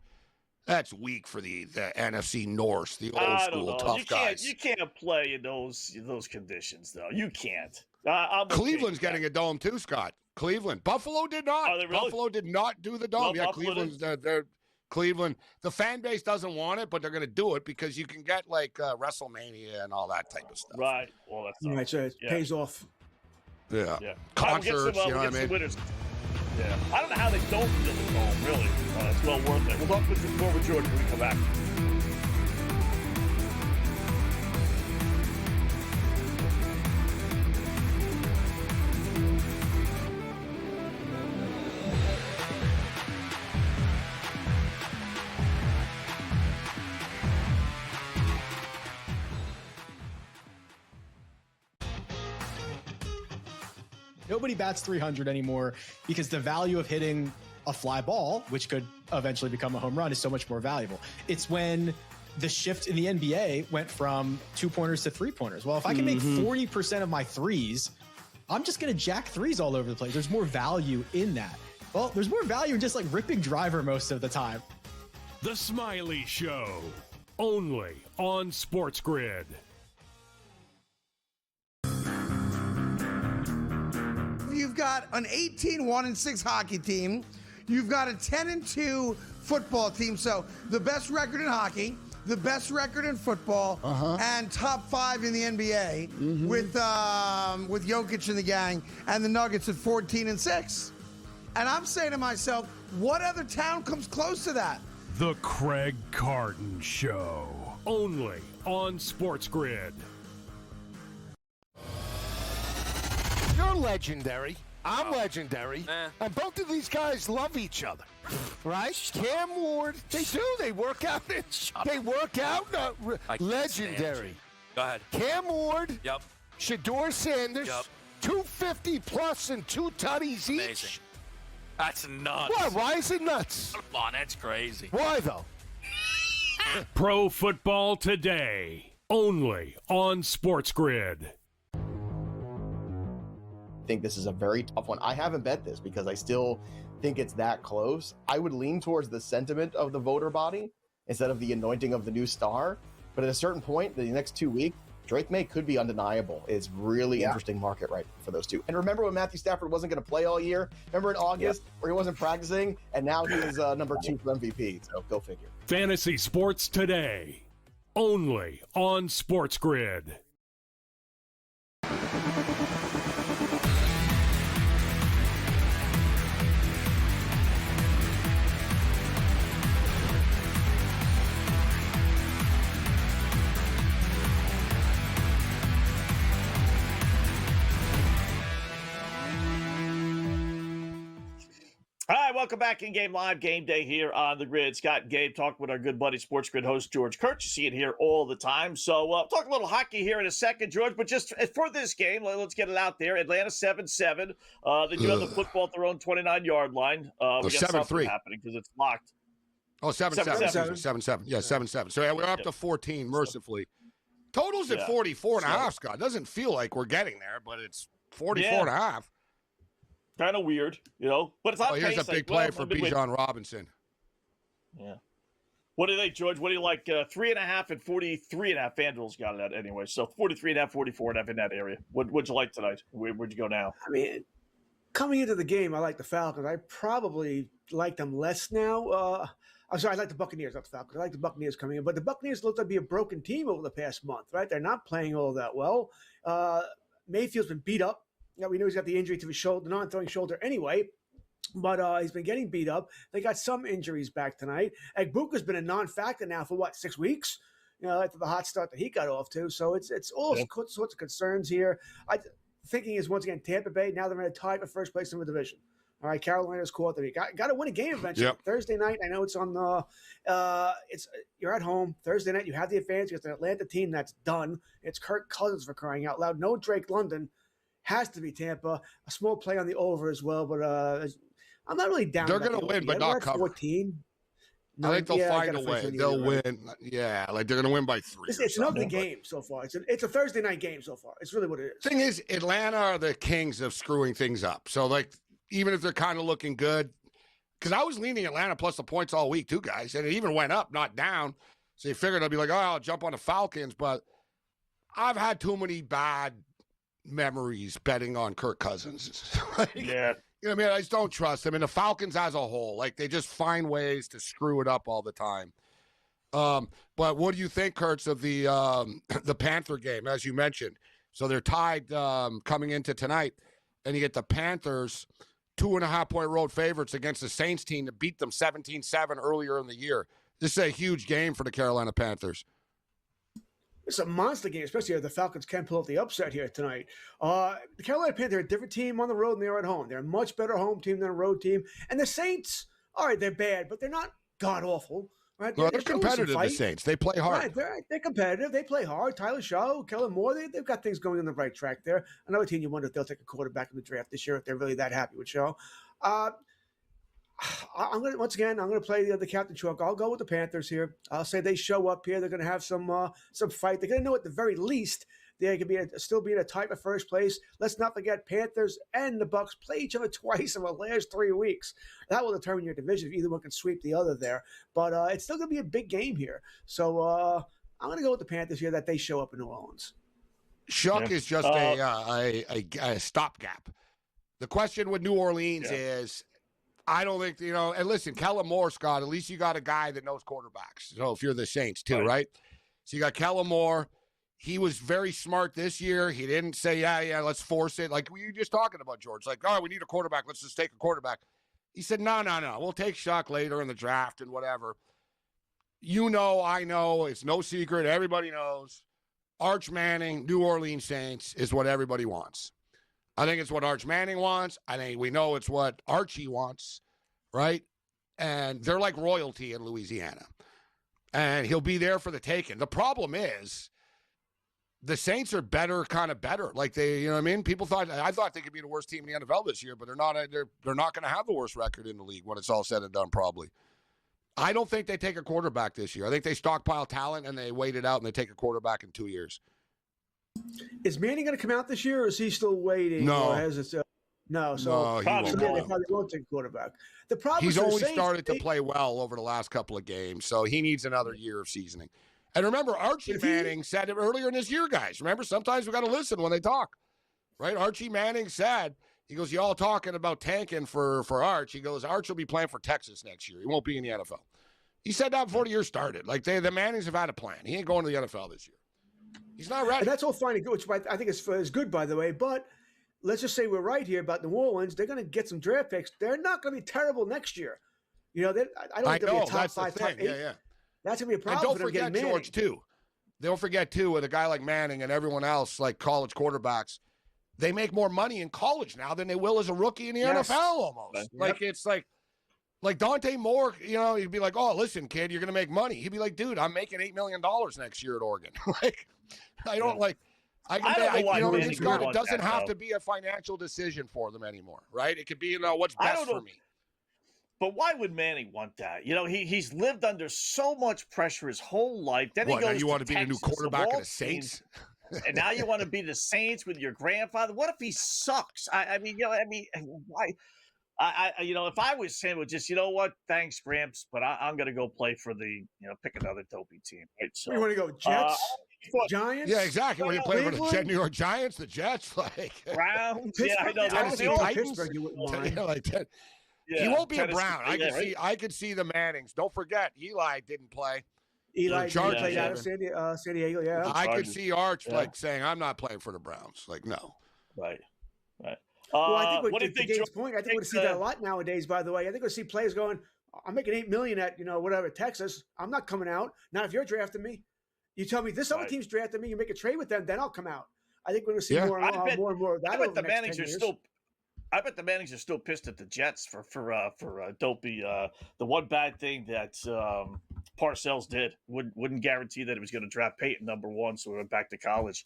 That's weak for the NFC North, the old school tough guys. You can't play in those conditions, though. You can't. Cleveland's getting a dome too, Scott. Cleveland, Buffalo did not. Oh, really? Buffalo did not do the dome. No, Cleveland's they're Cleveland. The fan base doesn't want it, but they're going to do it because you can get like WrestleMania and all that type of stuff. Right. Well, that's right. So it pays off. Yeah. Concerts. We'll you know what I mean? Winners. Yeah. I don't know how they don't do the dome. Really, it's well worth it. We'll talk with more with Jordan when we come back. Nobody bats 300 anymore because the value of hitting a fly ball, which could eventually become a home run, is so much more valuable. It's when the shift in the NBA went from 2-pointers to 3-pointers. Well, if I can make 40% of my threes, I'm just going to jack threes all over the place. There's more value in that. Well, there's more value in just like ripping driver most of the time. The Smiley Show, only on SportsGrid. You've got an 18-1-6 hockey team. You've got a 10-2 football team. So the best record in hockey, the best record in football, and top 5 in the NBA with Jokic and the gang, and the Nuggets at 14-6. And I'm saying to myself, what other town comes close to that? The Craig Carton Show, only on SportsGrid. You're legendary. I'm legendary. And both of these guys love each other. Right? Cam Ward, they do. They work out. They work out. Legendary. Go ahead. Cam Ward. Yep. Shador Sanders. Yep. 250 plus and 2 tutties each. Amazing. That's nuts. What? Why is it nuts? Come on, that's crazy. Why, though? Pro Football Today, only on SportsGrid. I think this is a very tough one. I haven't bet this because I still think it's that close. I would lean towards the sentiment of the voter body instead of the anointing of the new star. But at a certain point, the next 2 weeks, Drake May could be undeniable. It's really interesting market right for those two. And remember when Matthew Stafford wasn't going to play all year? Remember in August where he wasn't practicing? And now he is number 2 for MVP. So go figure. Fantasy Sports Today, only on SportsGrid. welcome back in Game Live, Game Day here on the Grid. Scott and Gabe talking with our good buddy SportsGrid host George Kurtz. You see it here all the time. So talk a little hockey here in a second, George. But just for this game, let's get it out there. Atlanta 7-7. Then you have the football at their own 29-yard line. We got 7-3 happening because it's locked. Oh, 7-7. 7-7. Yeah, 7-7. So yeah, we're up to 14, mercifully. Total's at 44 and a half, Scott. Doesn't feel like we're getting there, but it's 44 and a half. Kind of weird, but it's not. Here's a big play for Bijan Robinson. Yeah. What do you think, George? What do you like? 3.5 and 43.5. FanDuel's got it at anyway. So 43.5, 44.5 in that area. What'd you like tonight? Where'd you go now? I mean, coming into the game, I like the Falcons. I probably like them less now. I'm sorry, I like the Buccaneers, not the Falcons. I like the Buccaneers coming in, but the Buccaneers look to be a broken team over the past month, right? They're not playing all that well. Mayfield's been beat up. We know he's got the injury to his shoulder, non-throwing shoulder anyway, but he's been getting beat up. They got some injuries back tonight. Egbuka's been a non-factor now for 6 weeks? After the hot start that he got off to. So it's all sorts of concerns here. Thinking is once again Tampa Bay. Now they're in a tie for first place in the division. All right, Carolina's caught them. Got to win a game eventually. Yep. Thursday night. I know it's on the. You're at home Thursday night. You have the advantage against an Atlanta team that's done. It's Kirk Cousins for crying out loud. No Drake London. Has to be Tampa. A small play on the over as well, but I'm not really down. They're going to win, but not cover. 14. I think they'll find a way. They'll win. Yeah, they're going to win by 3. It's an ugly game so far. It's a Thursday night game so far. It's really what it is. Thing is, Atlanta are the kings of screwing things up. So, even if they're kind of looking good, because I was leaning Atlanta plus the points all week too, guys, and it even went up, not down. So you figured I'd be like, I'll jump on the Falcons, but I've had too many bad memories betting on Kirk Cousins. Yeah. You know what I mean? I just don't trust them. And the Falcons as a whole, they just find ways to screw it up all the time. But what do you think, Kurtz, of the Panther game, as you mentioned? So they're tied coming into tonight, and you get the Panthers 2.5-point road favorites against the Saints team that beat them 17-7 earlier in the year. This is a huge game for the Carolina Panthers. It's a monster game, especially if the Falcons can pull up the upset here tonight. The Carolina Panthers are a different team on the road than they are at home. They're a much better home team than a road team. And the Saints, all right, they're bad, but they're not god-awful. Right? Well, they're competitive, the Saints. They play hard. Right, they're competitive. They play hard. Tyler Shaw, Kellen Moore, they've got things going on the right track there. Another team you wonder if they'll take a quarterback in the draft this year if they're really that happy with Shaw. I'm going to play the Captain Chalk. I'll go with the Panthers here. I'll say they show up here. They're going to have some fight. They're going to know at the very least they could still be in a tie for first place. Let's not forget Panthers and the Bucs play each other twice in the last 3 weeks. That will determine your division if either one can sweep the other there. But it's still going to be a big game here. So I'm going to go with the Panthers here that they show up in New Orleans. Shuck is just a stopgap. The question with New Orleans is, I don't think, and listen, Kellen Moore, Scott, at least you got a guy that knows quarterbacks. If you're the Saints too, right? So you got Kellen Moore. He was very smart this year. He didn't say, yeah, let's force it. Like we were just talking about, George. Like, we need a quarterback. Let's just take a quarterback. He said, no. We'll take Shuck later in the draft and whatever. I know. It's no secret. Everybody knows. Arch Manning, New Orleans Saints is what everybody wants. I think it's what Arch Manning wants. I think we know it's what Archie wants, right? And they're like royalty in Louisiana. And he'll be there for the taking. The problem is the Saints are better. Like they, People I thought they could be the worst team in the NFL this year, but they're not going to have the worst record in the league when it's all said and done, probably. I don't think they take a quarterback this year. I think they stockpile talent and they wait it out and they take a quarterback in 2 years. Is Manning going to come out this year, or is he still waiting? No. No. So they probably won't take a quarterback. The problem he's is only started to play well over the last couple of games, so he needs another year of seasoning. And remember, Archie Manning said it earlier in this year, guys. Remember, sometimes we got to listen when they talk, right? Archie Manning said, he goes, y'all talking about tanking for Arch. He goes, Arch will be playing for Texas next year. He won't be in the NFL. He said that before the year started. Like, the Mannings have had a plan. He ain't going to the NFL this year. He's not ready. And that's all fine and good, which I think is good, by the way. But let's just say we're right here about New Orleans. They're going to get some draft picks. They're not going to be terrible next year. I don't think they'll be a top 5, top 8. Yeah. That's going to be a problem. And don't forget, George, too. Don't forget, too, with a guy like Manning and everyone else, like college quarterbacks, they make more money in college now than they will as a rookie in the NFL almost. Yep. It's like Like Dante Moore, he'd be like, "Oh, listen, kid, you're going to make money." He'd be like, "Dude, I'm making $8 million next year at Oregon." Like, I don't like. I don't know why Manning would want it doesn't that, have though. to be a financial decision for them anymore, right? It could be, what's best for me. But why would Manning want that? He's lived under so much pressure his whole life. Then What, he goes now you want to be the new Texas, quarterback of Wall the Saints? and now you want to be the Saints with your grandfather. What if he sucks? I mean, why? If I was him, would just, thanks, Gramps, but I'm going to go play for the, pick another dopey team. Right? So, You want to go Jets, Giants? Yeah, exactly. When you play for the Cleveland? New York Giants, the Jets, like Browns. Yeah, I know. Tennessee All Titans. Pittsburgh, you wouldn't mind. He won't be Tennessee, a Brown. I could see the Mannings. Don't forget, Eli didn't play. Eli Chargers, played out of San Diego, yeah. I could see Arch Yeah. saying, "I'm not playing for the Browns." Like, no. Right. Well, I think what do you to think, Dave's George? point, I think we're see that a lot nowadays, by the way. I think we'll see players going, I'm making $8 million at, whatever, Texas. I'm not coming out. Not if you're drafting me. You tell me this other team's drafting me, you make a trade with them, then I'll come out. I think we're going to see more and more of that. I over bet the the next Mannings 10 are years. still. I bet the Mannings are still pissed at the Jets for Dopey. The one bad thing that Parcells did wouldn't guarantee that he was going to draft Peyton #1, so we went back to college.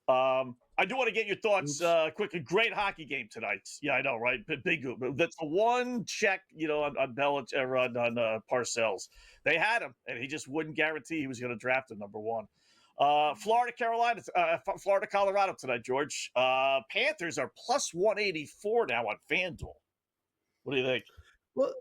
I do want to get your thoughts quickly. Great hockey game tonight. Yeah, I know, right? Big. That's the one check, on Belichick or on Parcells. They had him, and he just wouldn't guarantee he was going to draft him #1. Florida, Colorado tonight, George. Panthers are plus 184 now on FanDuel. What do you think? Well,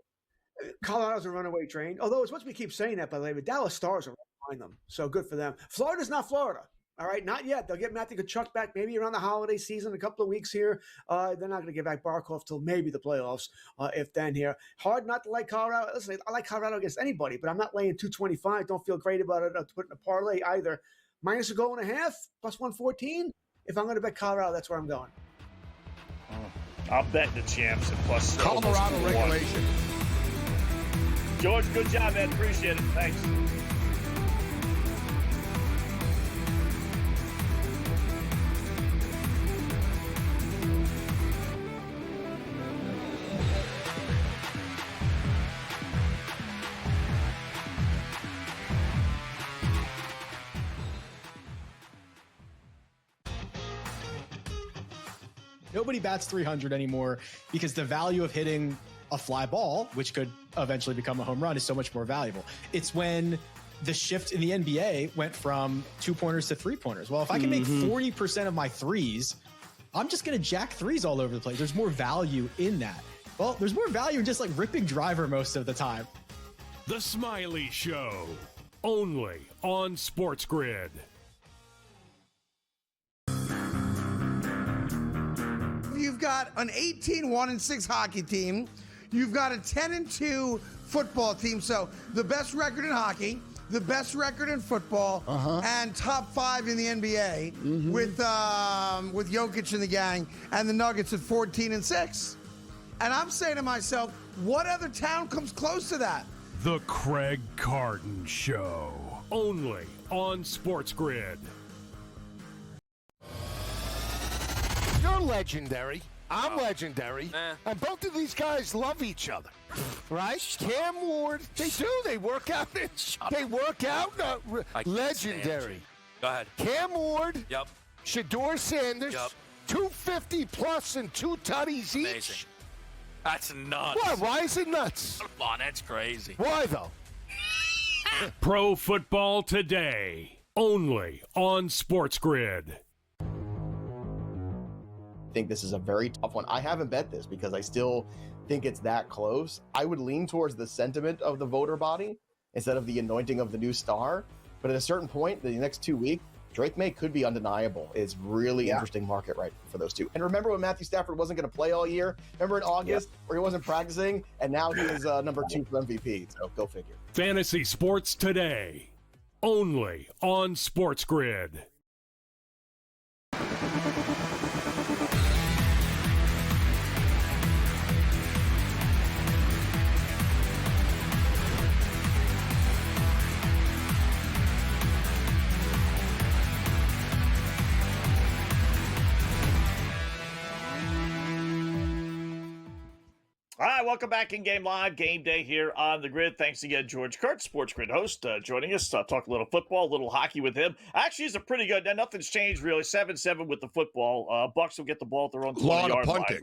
Colorado's a runaway train. Although it's what we keep saying that, by the way, but Dallas Stars are right behind them. So good for them. Florida's not Florida. All right, not yet. They'll get Matthew Tkachuk back maybe around the holiday season, a couple of weeks here. They're not going to get back Barkov till maybe the playoffs, if then here. Hard not to like Colorado. Listen, I like Colorado against anybody, but I'm not laying 225. Don't feel great about it. Put in a parlay either. Minus -1.5, plus 114. If I'm going to bet Colorado, that's where I'm going. I'll bet the champs at plus Colorado regulation. George, good job, man. Appreciate it. Thanks. Nobody bats 300 anymore because the value of hitting a fly ball, which could eventually become a home run, is so much more valuable. It's when the shift in the NBA went from 2-pointers to 3-pointers. Well, if I can make 40% of my threes, I'm just going to jack threes all over the place. There's more value in that. Well, there's more value in just like ripping driver most of the time. The Smiley Show, only on SportsGrid. You've got an 18-1-6 hockey team. You've got a 10-2 football team. So the best record in hockey, the best record in football, and top 5 in the NBA with Jokic and the gang, and the Nuggets at 14-6. And I'm saying to myself, what other town comes close to that? The Craig Carton Show, only on SportsGrid. You're legendary. I'm legendary. And both of these guys love each other. Right? Cam Ward, they do. They work out. They work out. Legendary. Go ahead. Cam Ward. Yep. Shador Sanders. Yep. 250 plus and 2 tutties each. Amazing. That's nuts. What? Why is it nuts? Come on, that's crazy. Why though? Pro Football Today, only on SportsGrid. I think this is a very tough one. I haven't bet this because I still think it's that close. I would lean towards the sentiment of the voter body instead of the anointing of the new star. But at a certain point, the next 2 weeks, Drake May could be undeniable. It's really interesting market right for those two. And remember when Matthew Stafford wasn't going to play all year? Remember in August where he wasn't practicing? And now he is number 2 for MVP. So go figure. Fantasy Sports Today, only on SportsGrid. All right, welcome back in Game Live, Game Day here on the Grid. Thanks again, George Kurtz, SportsGrid host, joining us. Talk a little football, a little hockey with him. Actually, he's a pretty good. Nothing's changed really. 7-7 with the football. Bucks will get the ball at their own 20-yard line. A lot of punting.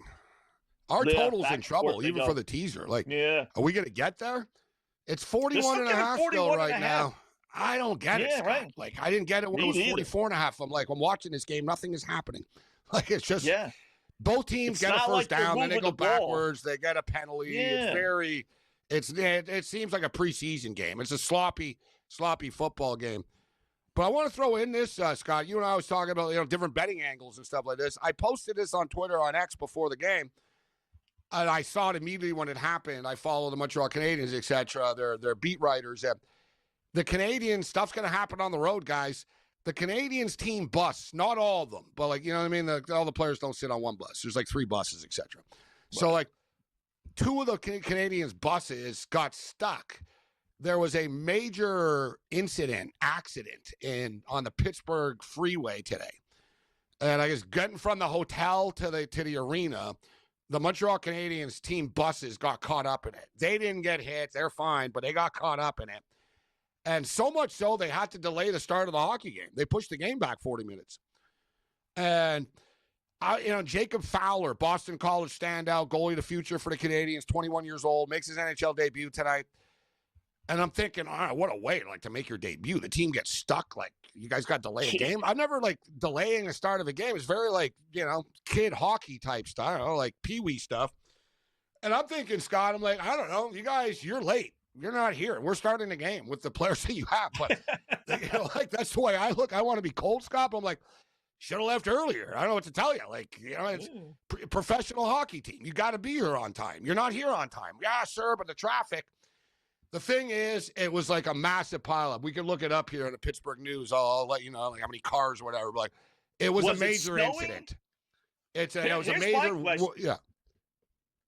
Our total's in trouble, even for the teaser. Like, are we going to get there? It's 41.5 still right now. I don't get it, Scott. Right. Like, I didn't get it when it was 44.5. I'm like, I'm watching this game. Nothing is happening. Like, it's just both teams get a first down, then they go backwards. They get a penalty. It's it seems like a preseason game. It's a sloppy football game. But I want to throw in this, Scott. You and I was talking about different betting angles and stuff like this. I posted this on Twitter on X before the game, and I saw it immediately when it happened. I follow the Montreal Canadiens, etc. Their beat writers. The Canadiens stuff's going to happen on the road, guys. The Canadiens team bus, not all of them, but like, you know what I mean? All the players don't sit on one bus. There's like 3 buses, etc. So like 2 of the Canadiens buses got stuck. There was a major accident on the Pittsburgh freeway today. And I guess getting from the hotel to the arena, the Montreal Canadiens team buses got caught up in it. They didn't get hit. They're fine, but they got caught up in it. And so much so, they had to delay the start of the hockey game. They pushed the game back 40 minutes. And, Jacob Fowler, Boston College standout, goalie of the future for the Canadiens, 21 years old, makes his NHL debut tonight. And I'm thinking, all right, what a way to make your debut. The team gets stuck. Like, you guys got to delay a game. I've never, delaying the start of a game. It's very, kid hockey type stuff, like peewee stuff. And I'm thinking, Scott, I'm like, I don't know. You guys, you're late. You're not here. We're starting the game with the players that you have. But, that's the way I look. I want to be cold, Scott. I'm like, should have left earlier. I don't know what to tell you. It's professional hockey team. You got to be here on time. You're not here on time. Yeah, sir, but the traffic. The thing is, it was like a massive pileup. We can look it up here in the Pittsburgh News. I'll let you know how many cars or whatever. But it was a major incident. It was a major.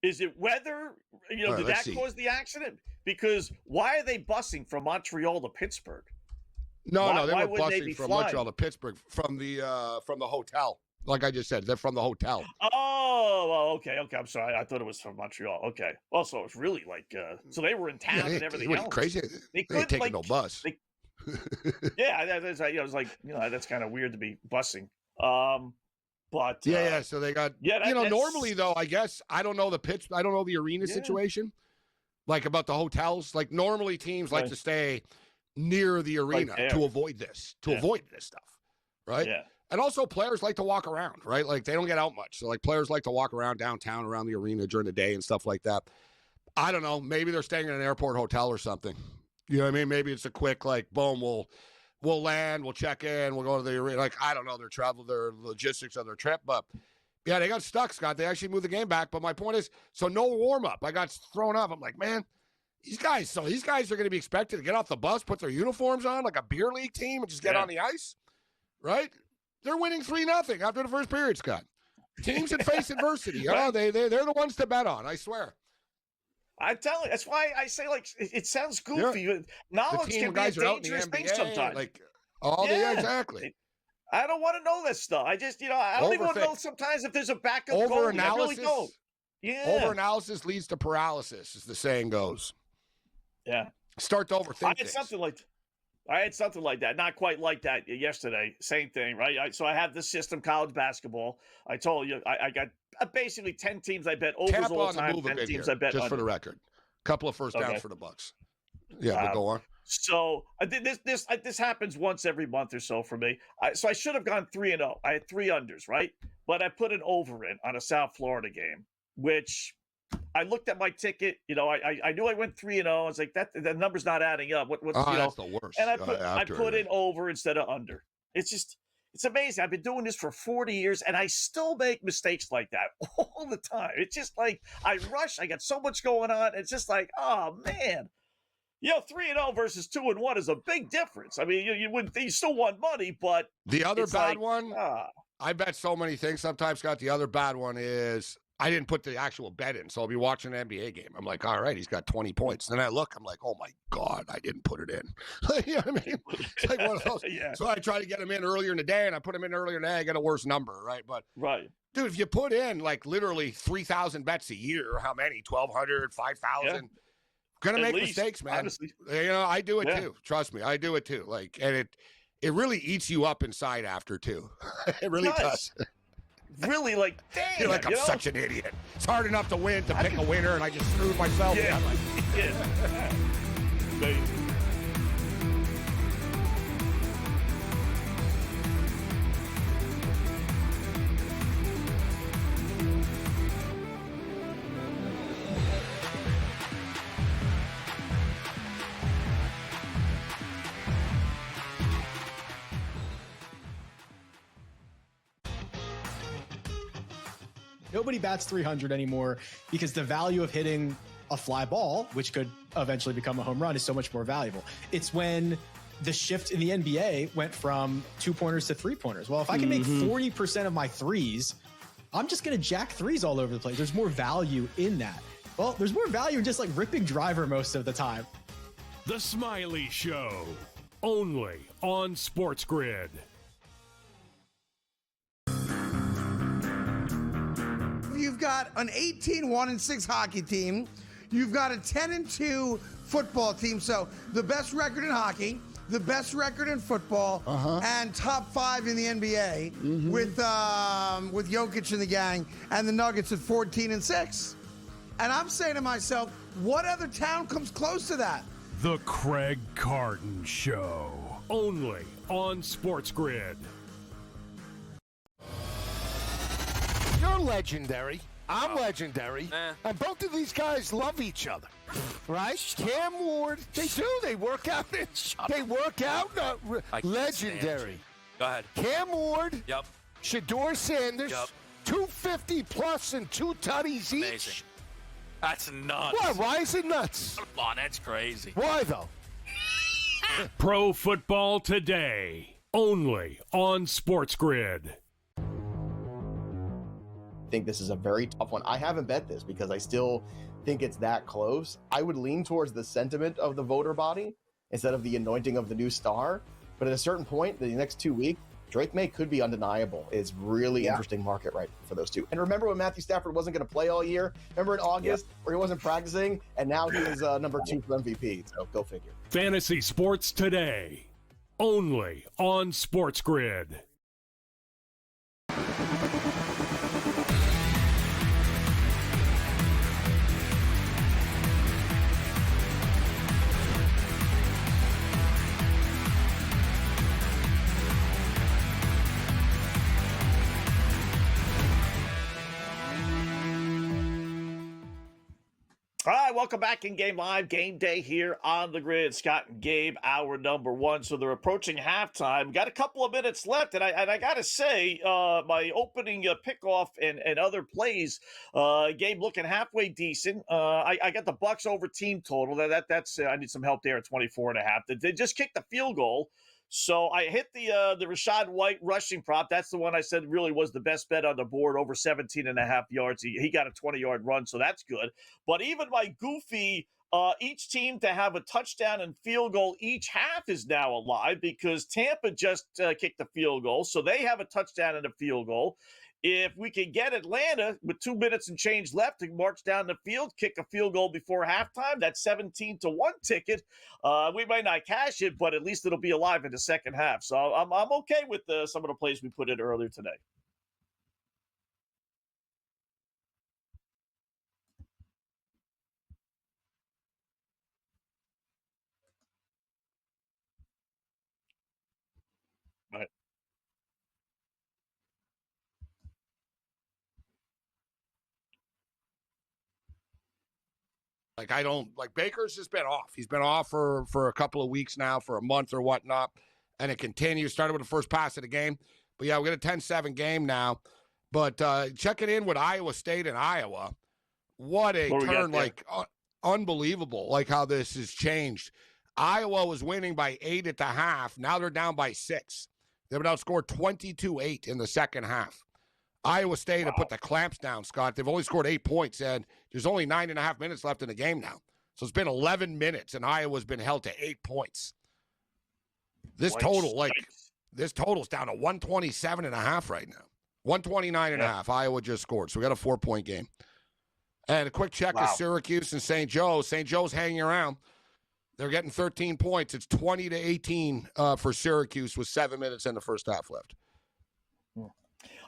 Is it weather? Did that cause the accident? Because why are they busing from Montreal to Pittsburgh? No, they were busing from Montreal to Pittsburgh from the hotel. Like I just said, they're from the hotel. Oh, okay. I'm sorry. I thought it was from Montreal. Okay. Well, so it's really so they were in town and everything else. Crazy. They ain't taking no bus. That's kind of weird to be busing. But so they got normally though, I guess I don't know the arena situation, like about the hotels. Like normally teams like to stay near the arena to avoid this stuff, right? Yeah. And also players like to walk around, right? Like they don't get out much. So like players like to walk around downtown around the arena during the day and stuff like that. I don't know. Maybe they're staying in an airport hotel or something. You know what I mean? Maybe it's a quick boom, we'll land, we'll check in, we'll go to the arena. I don't know their logistics of their trip, but yeah, they got stuck, Scott. They actually moved the game back. But my point is, so no warm up. I got thrown off. I'm like, man, these guys are going to be expected to get off the bus, put their uniforms on like a beer league team, and just get on the ice, right? They're winning 3-0 after the first period, Scott. Teams that face adversity, they're the ones to bet on. I swear. I'm telling you, that's why I say it sounds goofy. Yeah. Knowledge can be a dangerous thing sometimes. Exactly. I don't want to know this stuff. I just, I don't even want to know sometimes if there's a backup goalie. I really don't. Yeah. Overanalysis leads to paralysis, as the saying goes. Yeah. Start to overthink I had something like that. Not quite like that yesterday. Same thing, right? So I have this system, college basketball. I told you I got basically 10 teams I bet overs Tampa all on the time. The move 10 teams I bet just under. for the record. Couple of first downs for the Bucks. Yeah, but go on. So this happens once every month or so for me. So I should have gone 3-0. I had 3 unders, right? But I put an over in on a South Florida game, which I looked at my ticket. I knew I went 3-0. I was like, that the number's not adding up. That's the worst. And I put in over instead of under. It's amazing. I've been doing this for 40 years, and I still make mistakes like that all the time. It's just like I rush. I got so much going on. It's just like, oh man. 3-0 versus 2-1 is a big difference. I mean, you still won money, but the other bad one. I bet so many things. Sometimes, Scott, the other bad one is I didn't put the actual bet in, so I'll be watching an NBA game. I'm like, all right, he's got 20 points. Then I look, I'm like, oh my God, I didn't put it in. You know what I mean? It's like one of those. Yeah. So I try to get him in earlier in the day, and I put him in earlier in the day. I get a worse number, right? But Dude, if you put in like literally 3,000 bets a year, how many? 1,200, 5,000? Gonna make mistakes, man. Honestly. I do it too. Trust me, I do it too. And it really eats you up inside after too. It really does. Really, damn. You're like, I'm such an idiot. It's hard enough to win, to pick a winner, and I just screwed myself. Yeah. Amazing. Nobody bats 300 anymore because the value of hitting a fly ball, which could eventually become a home run, is so much more valuable. It's when the shift in the NBA went from 2-pointers to 3-pointers. Well, if I can make 40% of my threes, I'm just going to jack threes all over the place. There's more value in that. Well, there's more value in just ripping driver most of the time. The Smiley Show, only on SportsGrid. You've got an 18-1-6 hockey team. You've got a 10-2 football team. So the best record in hockey, the best record in football, and top 5 in the NBA with Jokic and the gang, and the Nuggets at 14-6. And I'm saying to myself, what other town comes close to that? The Craig Carton Show, only on SportsGrid. You're legendary. I'm legendary. And both of these guys love each other. Right? Cam Ward, they do. They work out. They work out. Legendary. Go ahead. Cam Ward. Yep. Shador Sanders. Yep. 250 plus and 2 tutties each. Amazing. That's nuts. What? Why is it nuts? Come on, that's crazy. Why, though? Pro Football Today, only on SportsGrid. I think this is a very tough one. I haven't bet this because I still think it's that close. I would lean towards the sentiment of the voter body instead of the anointing of the new star. But at a certain point, the next 2 weeks, Drake May could be undeniable. It's really interesting market right for those two. And remember when Matthew Stafford wasn't going to play all year? Remember in August where he wasn't practicing? And now he is number 2 for MVP. So go figure. Fantasy Sports Today, only on SportsGrid. All right, welcome back in Game Live. Game Day here on the grid. Scott and Gabe, hour number 1. So they're approaching halftime. Got a couple of minutes left, and I got to say, my opening pickoff and other plays, Gabe looking halfway decent. I got the Bucks over team total. That's I need some help there at 24.5. They just kicked the field goal. So I hit the Rachaad White rushing prop. That's the one I said really was the best bet on the board, over 17.5 yards. He got a 20-yard run, so that's good. But even my goofy each team to have a touchdown and field goal each half is now alive because Tampa just kicked the field goal, so they have a touchdown and a field goal. If we can get Atlanta with 2 minutes and change left to march down the field, kick a field goal before halftime, that's 17-1 ticket. We might not cash it, but at least it'll be alive in the second half. So I'm okay with some of the plays we put in earlier today. Right. Baker's just been off. He's been off for a couple of weeks now, for a month or whatnot, and it continues. Started with the first pass of the game. But, yeah, we got a 10-7 game now. But checking in with Iowa State and Iowa, what a turn, unbelievable, how this has changed. Iowa was winning by 8 at the half. Now they're down by 6. They've been outscored 22-8 in the second half. Iowa State have put the clamps down, Scott. They've only scored 8 points, and there's only 9.5 minutes left in the game now. So it's been 11 minutes, and Iowa's been held to 8 points. This total's down to 127.5 right now. 129.5. Iowa just scored, so we got a 4-point game. And a quick check of Syracuse and St. Joe's. St. Joe's hanging around. They're getting 13 points. It's 20-18 for Syracuse with 7 minutes in the first half left.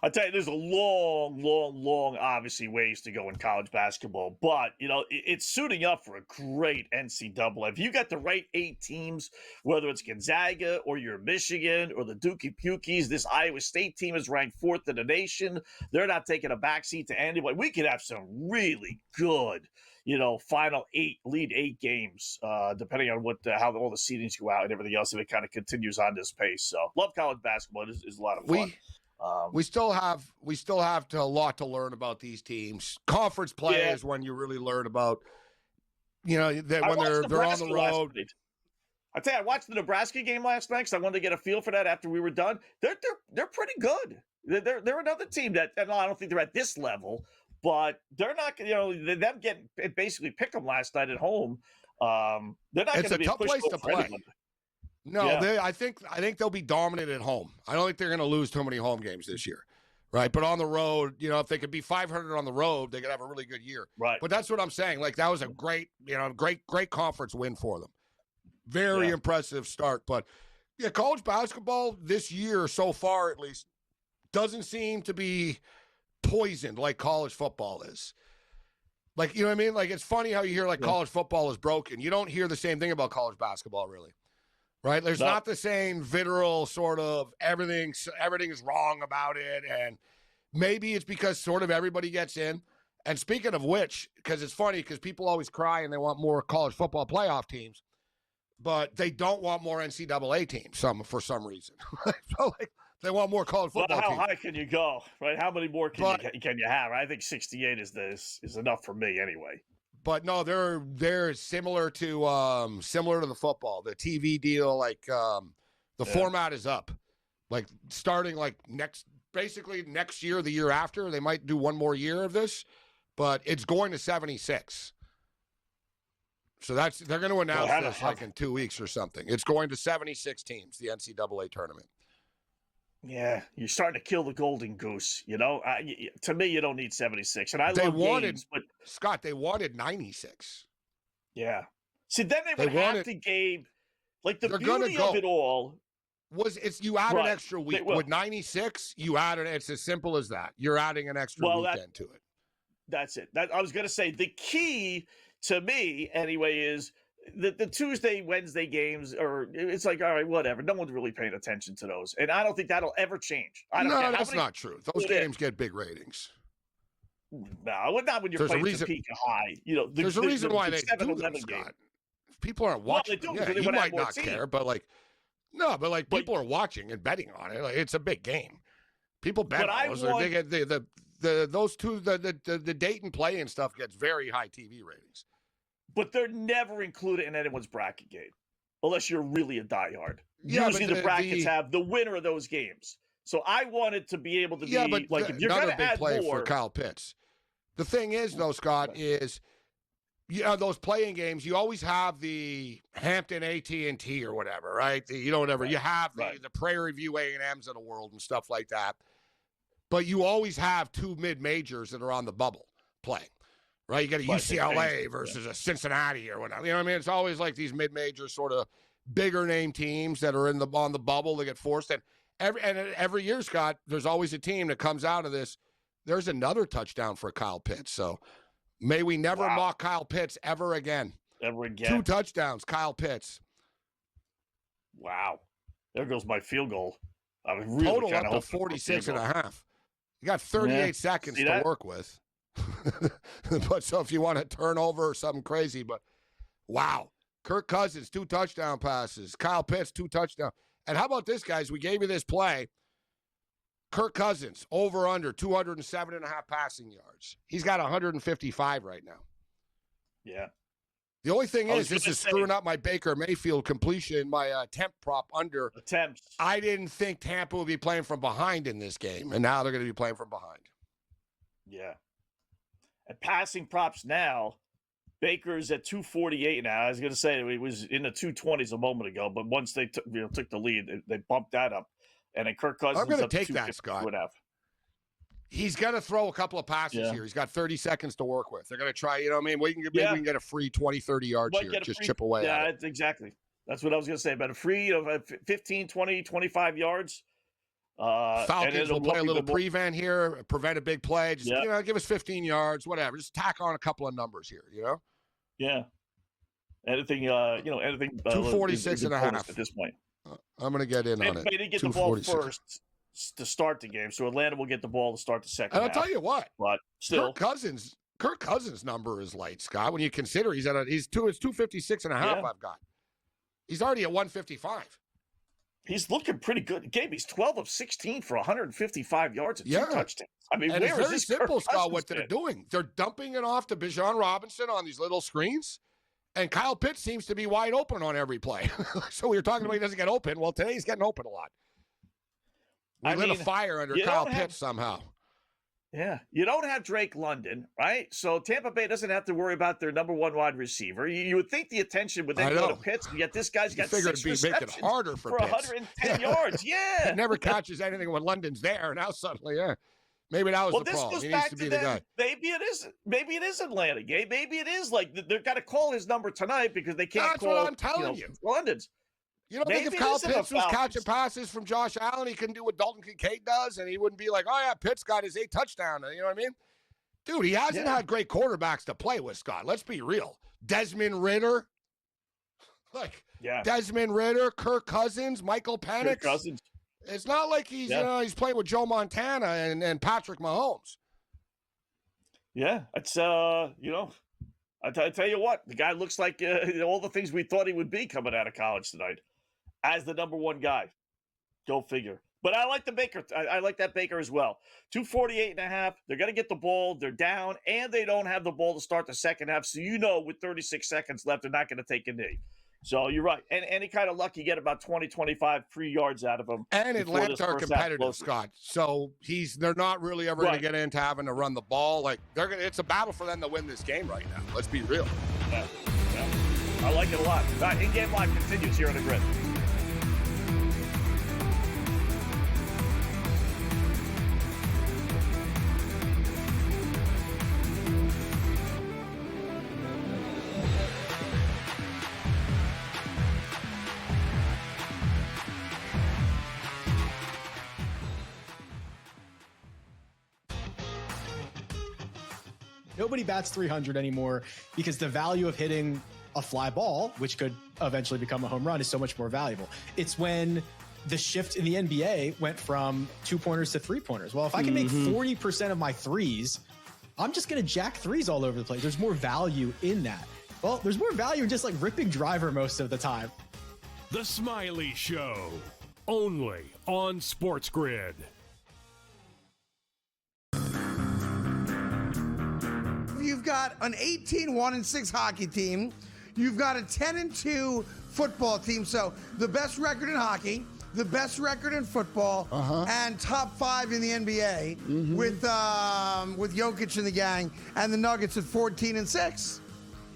I tell you, there's a long, obviously, ways to go in college basketball. But, it's suiting up for a great NCAA. If you got the right 8 teams, whether it's Gonzaga or your Michigan or the Dookie Pukies, this Iowa State team is ranked 4th in the nation. They're not taking a backseat to anybody. We could have some really good, final 8, lead 8 games, depending on how all the seedings go out and everything else, if it kind of continues on this pace. So, love college basketball. It is a lot of fun. We still have a lot to learn about these teams. Conference play is when you really learn about, when they're on the road. I tell you, I watched the Nebraska game last night because I wanted to get a feel for that after we were done. They're pretty good. They're another team that, and I don't think they're at this level, but they're not. Them getting basically pick them last night at home. They're not going to be a tough place to play. Anyone. No, I think they'll be dominant at home. I don't think they're going to lose too many home games this year, right? But on the road, if they could be 500 on the road, they could have a really good year. Right. But that's what I'm saying. Like, that was a great conference win for them. Very impressive start. But college basketball this year so far, at least, doesn't seem to be poisoned like college football is. Like, you know what I mean? Like, it's funny how you hear college football is broken. You don't hear the same thing about college basketball, really. Right? There's not the same vitriol sort of everything is wrong about it. And maybe it's because sort of everybody gets in. And speaking of which, because it's funny because people always cry and they want more college football playoff teams, but they don't want more NCAA teams for some reason. So they want more college football teams. How high can you go? Right? How many more can you have? I think 68 is enough for me anyway. But no, they're similar to the football. The TV deal, the format is up. Like starting next year, the year after, they might do one more year of this, but it's going to 76. So they're going to announce this in 2 weeks or something. It's going to 76 teams, the NCAA tournament. Yeah, you're starting to kill the golden goose. To me, you don't need 76. And Scott, they wanted 96. Yeah. See, then they would have to give the beauty of it all. You add an extra week with 96. You add it's as simple as that. You're adding an extra weekend to it. That's it. I was going to say the key to me anyway is. The Tuesday, Wednesday games, it's all right, whatever. No one's really paying attention to those. And I don't think that'll ever change. That's not true. Those games get big ratings. No, not when you're playing Topeka High. There's a reason why they do them, Scott. If people aren't watching, you might not care, but people are watching and betting on it. It's a big game. People bet on those. They get those two, the Dayton play and stuff gets very high TV ratings. But they're never included in anyone's bracket game, unless you're really a diehard. Yeah, usually the brackets have the winner of those games. So I wanted to be able to be if you're going to add play more for Kyle Pitts. The thing is, though, Scott, is those playing games. You always have the Hampton AT&T or whatever, right? You have the Prairie View A&Ms of the world and stuff like that. But you always have 2 mid-majors that are on the bubble playing. Right, you got a UCLA versus a Cincinnati or whatever. You know what I mean? It's always like these mid-major sort of bigger name teams that are on the bubble that get forced. And every year, Scott, there's always a team that comes out of this. There's another touchdown for Kyle Pitts. So may we never mock Kyle Pitts ever again. Ever again. 2 touchdowns, Kyle Pitts. Wow. There goes my field goal. I was really total up to 46 and a half. You got 38 seconds to work with. But so if you want to turn over or something crazy, but wow. Kirk Cousins, 2 touchdown passes. Kyle Pitts, 2 touchdowns. And how about this, guys? We gave you this play. Kirk Cousins, over under 207.5 passing yards. He's got 155 right now. Yeah. The only thing is, this is screwing up my Baker Mayfield completion, my temp prop under. Attempts. I didn't think Tampa would be playing from behind in this game, and now they're going to be playing from behind. Yeah. And passing props now, Baker's at 248 now. I was going to say it was in the 220s a moment ago, but once they took the lead, they bumped that up. And then Kirk Cousins I'm going to take that, Scott. He's going to throw a couple of passes here. He's got 30 seconds to work with. They're going to try, you know what I mean? Maybe we can get a free 20, 30 yards here. Just chip away at it. Yeah, exactly. That's what I was going to say. About a free of 15, 20, 25 yards. Falcons will play a little prevent here, prevent a big play. Just, give us 15 yards, whatever. Just tack on a couple of numbers here, Yeah. Anything, anything. 246 and a half at this point. I'm going to get in on it. They didn't get the ball first to start the game, so Atlanta will get the ball to start the second half. And I'll tell you what. But still. Kirk Cousins' number is light, Scott. When you consider it's 256 and a half I've got. He's already at 155. He's looking pretty good. Gabe, he's 12 of 16 for 155 yards and 2 touchdowns. I mean, and where it's is very this simple, Kirk Scott, Cousins what they're been? doing. They're dumping it off to Bijan Robinson on these little screens, and Kyle Pitts seems to be wide open on every play. So we were talking about he doesn't get open. Well, today he's getting open a lot. We lit a fire under Kyle Pitts somehow. Yeah. You don't have Drake London, right? So Tampa Bay doesn't have to worry about their number one wide receiver. You would think the attention would then go to Pitts, and yet this guy's got 6 receptions make it harder for Pitts. 110 yards. Yeah. He never catches anything when London's there. Now suddenly, maybe that was the problem. This goes he back needs to be them. the guy. Maybe it is Atlanta, Gabe. Maybe it is like they've got to call his number tonight because they can't call. That's what I'm telling you. London's. You don't think if Kyle Pitts was catching passes from Josh Allen, he couldn't do what Dalton Kincaid does, and he wouldn't be like, oh, yeah, Pitts got his 8th touchdown. You know what I mean? Dude, he hasn't had great quarterbacks to play with, Scott. Let's be real. Desmond Ridder. Desmond Ridder, Kirk Cousins, Michael Penix. Kirk Cousins. It's not like he's he's playing with Joe Montana and Patrick Mahomes. Yeah, it's I tell you what, the guy looks like all the things we thought he would be coming out of college tonight, as the number one guy. Go figure. But I like the Baker. I like that Baker as well. 248 and a half. They're going to get the ball. They're down, and they don't have the ball to start the second half. So with 36 seconds left, they're not going to take a knee. So you're right. And any kind of luck, you get about 20, 25 free yards out of them. And Atlanta are competitive, Scott. So they're not really ever going to get into having to run the ball. It's a battle for them to win this game right now. Let's be real. Yeah. I like it a lot. All right, In-Game Live continues here on the Grid. Nobody bats 300 anymore because the value of hitting a fly ball, which could eventually become a home run, is so much more valuable. It's when the shift in the NBA went from 2-pointers to 3-pointers. Well, if I can make 40% of my threes, I'm just going to jack threes all over the place. There's more value in that. Well, there's more value in just ripping driver most of the time. The Smiley Show, only on SportsGrid. You've got an 18-1-6 hockey team. You've got a 10-2 football team. So the best record in hockey, the best record in football, and top 5 in the NBA with Jokic and the gang, and the Nuggets at 14-6.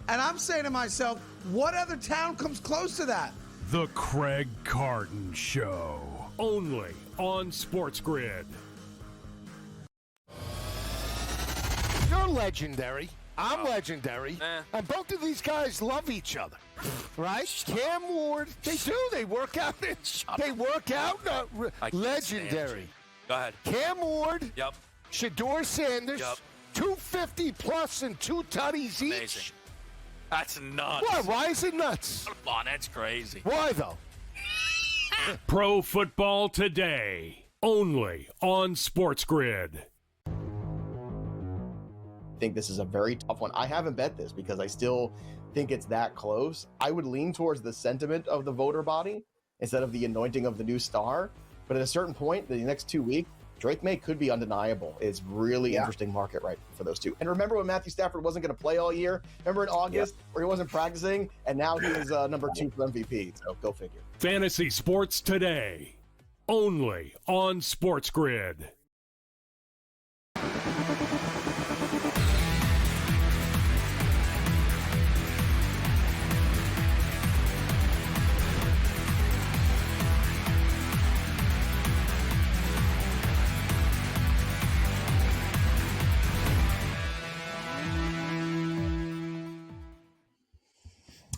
And I'm saying to myself, what other town comes close to that? The Craig Carton Show, only on SportsGrid. You're legendary. I'm legendary. And both of these guys love each other. Right? Cam Ward, they do. They work out. They work out. Legendary. Go ahead. Cam Ward. Yep. Shador Sanders. Yep. 250 plus and 2 tutties each. Amazing. That's nuts. What? Why is it nuts? Come on, that's crazy. Why, though? Pro Football Today, only on SportsGrid. I think this is a very tough one. I haven't bet this because I still think it's that close. I would lean towards the sentiment of the voter body instead of the anointing of the new star. But at a certain point, the next 2 weeks, Drake May could be undeniable. It's really interesting market right for those two. And remember when Matthew Stafford wasn't going to play all year? Remember in August where he wasn't practicing? And now he is number 2 for MVP. So go figure. Fantasy Sports Today, only on SportsGrid.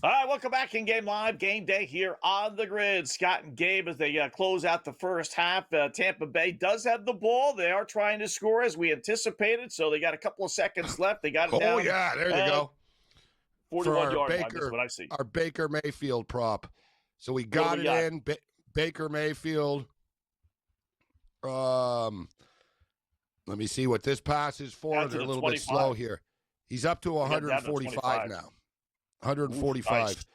All right, welcome back in Game Live. Game Day here on the Grid. Scott and Gabe as they close out the first half. Tampa Bay does have the ball. They are trying to score as we anticipated, so they got a couple of seconds left. They got it down. Oh, yeah, there you go. 41-yard line, that's what I see. Our Baker Mayfield prop. So we got it in. Baker Mayfield. Let me see what this pass is for. They're a little 25. bit slow here. He's up to 145 now. 145. Nice.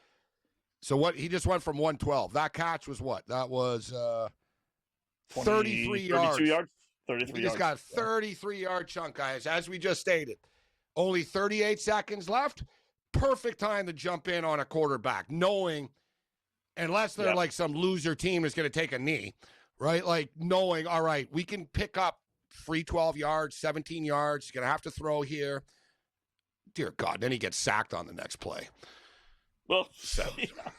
So what? He just went from 112. That catch was what? That was 33 yards. 32 yards. 33 He yards. just got a 33-yard chunk, guys. As we just stated, only 38 seconds left. Perfect time to jump in on a quarterback, knowing, unless they're like some loser team that's going to take a knee, right? Like knowing, all right, we can pick up free 12 yards, 17 yards. He's going to have to throw here. Dear God, then he gets sacked on the next play. Well, so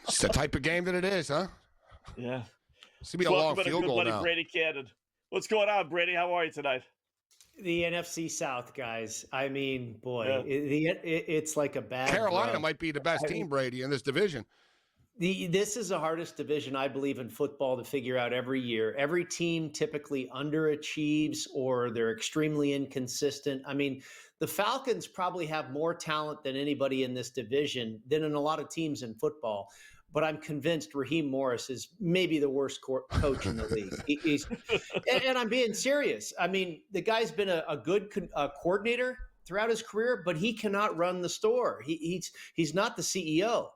it's the type of game that it is, huh? Yeah. It's going to be a long field goal now. Brady Cannon. What's going on, Brady? How are you tonight? The NFC South, guys. I mean, boy, it's like a bad Carolina drug. might be the best team, Brady, in this division. This is the hardest division, I believe, in football to figure out every year. Every team typically underachieves or they're extremely inconsistent. I mean, the Falcons probably have more talent than anybody in this division than in a lot of teams in football. But I'm convinced Raheem Morris is maybe the worst coach in the league. And I'm being serious. I mean, the guy's been a good coordinator throughout his career, but he cannot run the store. He's not the CEO.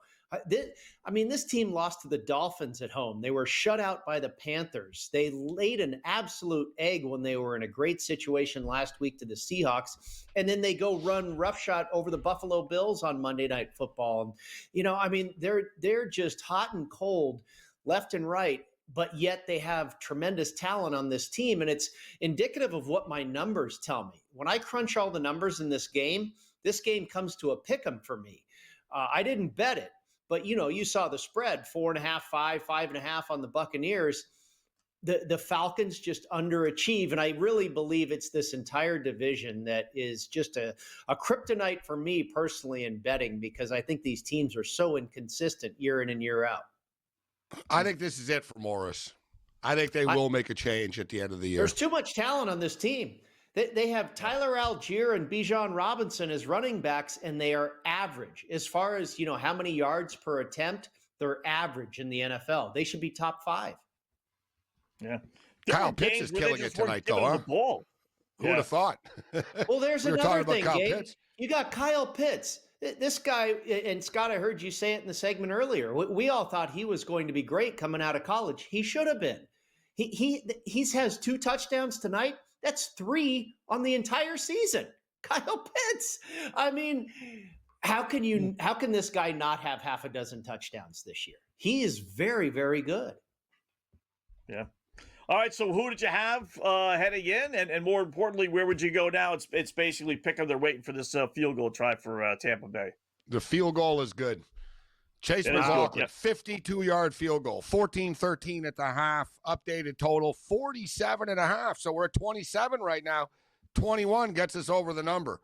This team lost to the Dolphins at home. They were shut out by the Panthers. They laid an absolute egg when they were in a great situation last week to the Seahawks. And then they go run roughshod over the Buffalo Bills on Monday Night Football. And, they're just hot and cold left and right, but yet they have tremendous talent on this team. And it's indicative of what my numbers tell me. When I crunch all the numbers in this game comes to a pick'em for me. I didn't bet it. But, you saw the spread, 4.5, 5.5 on the Buccaneers. The Falcons just underachieve. And I really believe it's this entire division that is just a kryptonite for me personally in betting, because I think these teams are so inconsistent year in and year out. I think this is it for Morris. I think they will make a change at the end of the year. There's too much talent on this team. They have Tyler Algier and Bijan Robinson as running backs, and they are average. As far as, how many yards per attempt, they're average in the NFL. They should be top 5. Yeah. Kyle Pitts is killing it tonight, though, huh? Who would have thought? Well, there's another thing, Gabe. Pitts. You got Kyle Pitts. This guy, and Scott, I heard you say it in the segment earlier. We all thought he was going to be great coming out of college. He should have been. He has 2 touchdowns tonight. That's 3 on the entire season. Kyle Pitts. I mean, how can this guy not have half a dozen touchdowns this year? He is very, very good. Yeah. All right. So who did you have heading in? And more importantly, where would you go now? It's basically picking. They're waiting for this field goal try for Tampa Bay. The field goal is good. Chase McLaughlin, 52-yard field goal, 14-13 at the half, updated total, 47.5. So we're at 27 right now. 21 gets us over the number.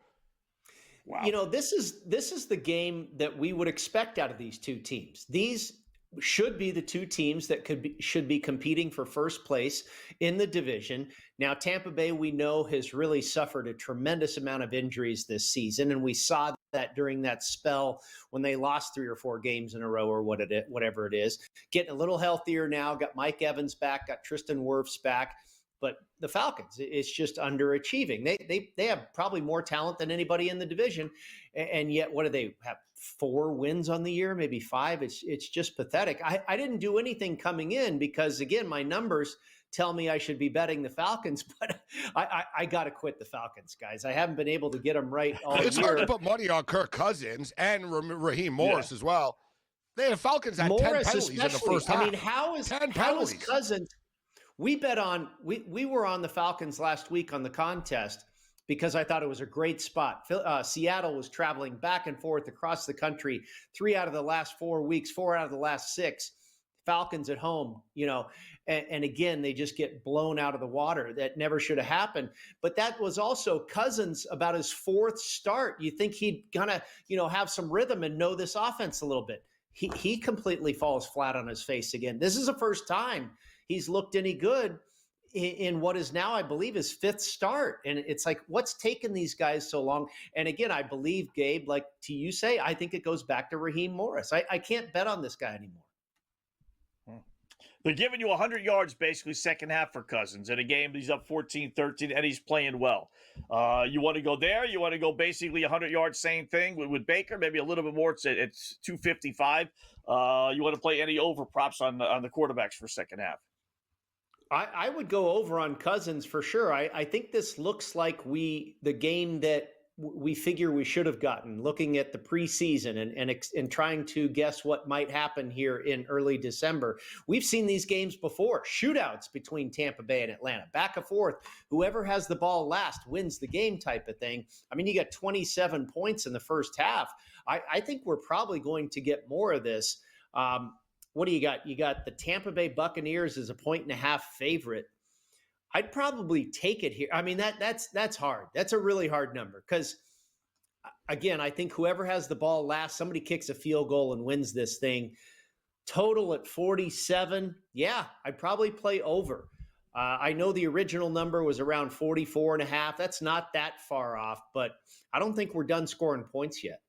Wow. This is the game that we would expect out of these two teams. These should be the two teams that should be competing for first place in the division. Now, Tampa Bay, we know, has really suffered a tremendous amount of injuries this season, and we saw that during that spell when they lost 3 or 4 games in a row or whatever it is. Getting a little healthier now, got Mike Evans back, got Tristan Wirfs back. But the Falcons, it's just underachieving. They have probably more talent than anybody in the division, and yet what do they have? 4 wins on the year, maybe 5. It's just pathetic. I didn't do anything coming in because, again, my numbers tell me I should be betting the Falcons, but I got to quit the Falcons, guys. I haven't been able to get them right all year. It's hard to put money on Kirk Cousins and Raheem Morris as well. The Falcons had 10 penalties in the first half. I mean, how is Cousins? We were on the Falcons last week on the contest because I thought it was a great spot. Seattle was traveling back and forth across the country 3 out of the last 4 weeks, 4 out of the last 6. Falcons at home, and again, they just get blown out of the water. That never should have happened. But that was also Cousins about his 4th start. You think he'd gonna, have some rhythm and know this offense a little bit. he completely falls flat on his face again. This is the first time he's looked any good in what is now, I believe, his fifth start. And it's like, what's taken these guys so long? And again, I believe, Gabe, like to you say, I think it goes back to Raheem Morris. I can't bet on this guy anymore. They're giving you 100 yards basically second half for Cousins in a game. He's up 14-13, and he's playing well. You want to go there? You want to go basically 100 yards, same thing with Baker, maybe a little bit more. It's 255. You want to play any over props on the quarterbacks for second half? I would go over on Cousins for sure. I think this looks like the game that we figure we should have gotten, looking at the preseason and trying to guess what might happen here in early December. We've seen these games before, shootouts between Tampa Bay and Atlanta, back and forth. Whoever has the ball last wins the game type of thing. I mean, you got 27 points in the first half. I think we're probably going to get more of this. What do you got? You got the Tampa Bay Buccaneers as a 1.5 favorite. I'd probably take it here. I mean, that's hard. That's a really hard number because, again, I think whoever has the ball last, somebody kicks a field goal and wins this thing. Total at 47. Yeah, I'd probably play over. I know the original number was around 44.5. That's not that far off, but I don't think we're done scoring points yet.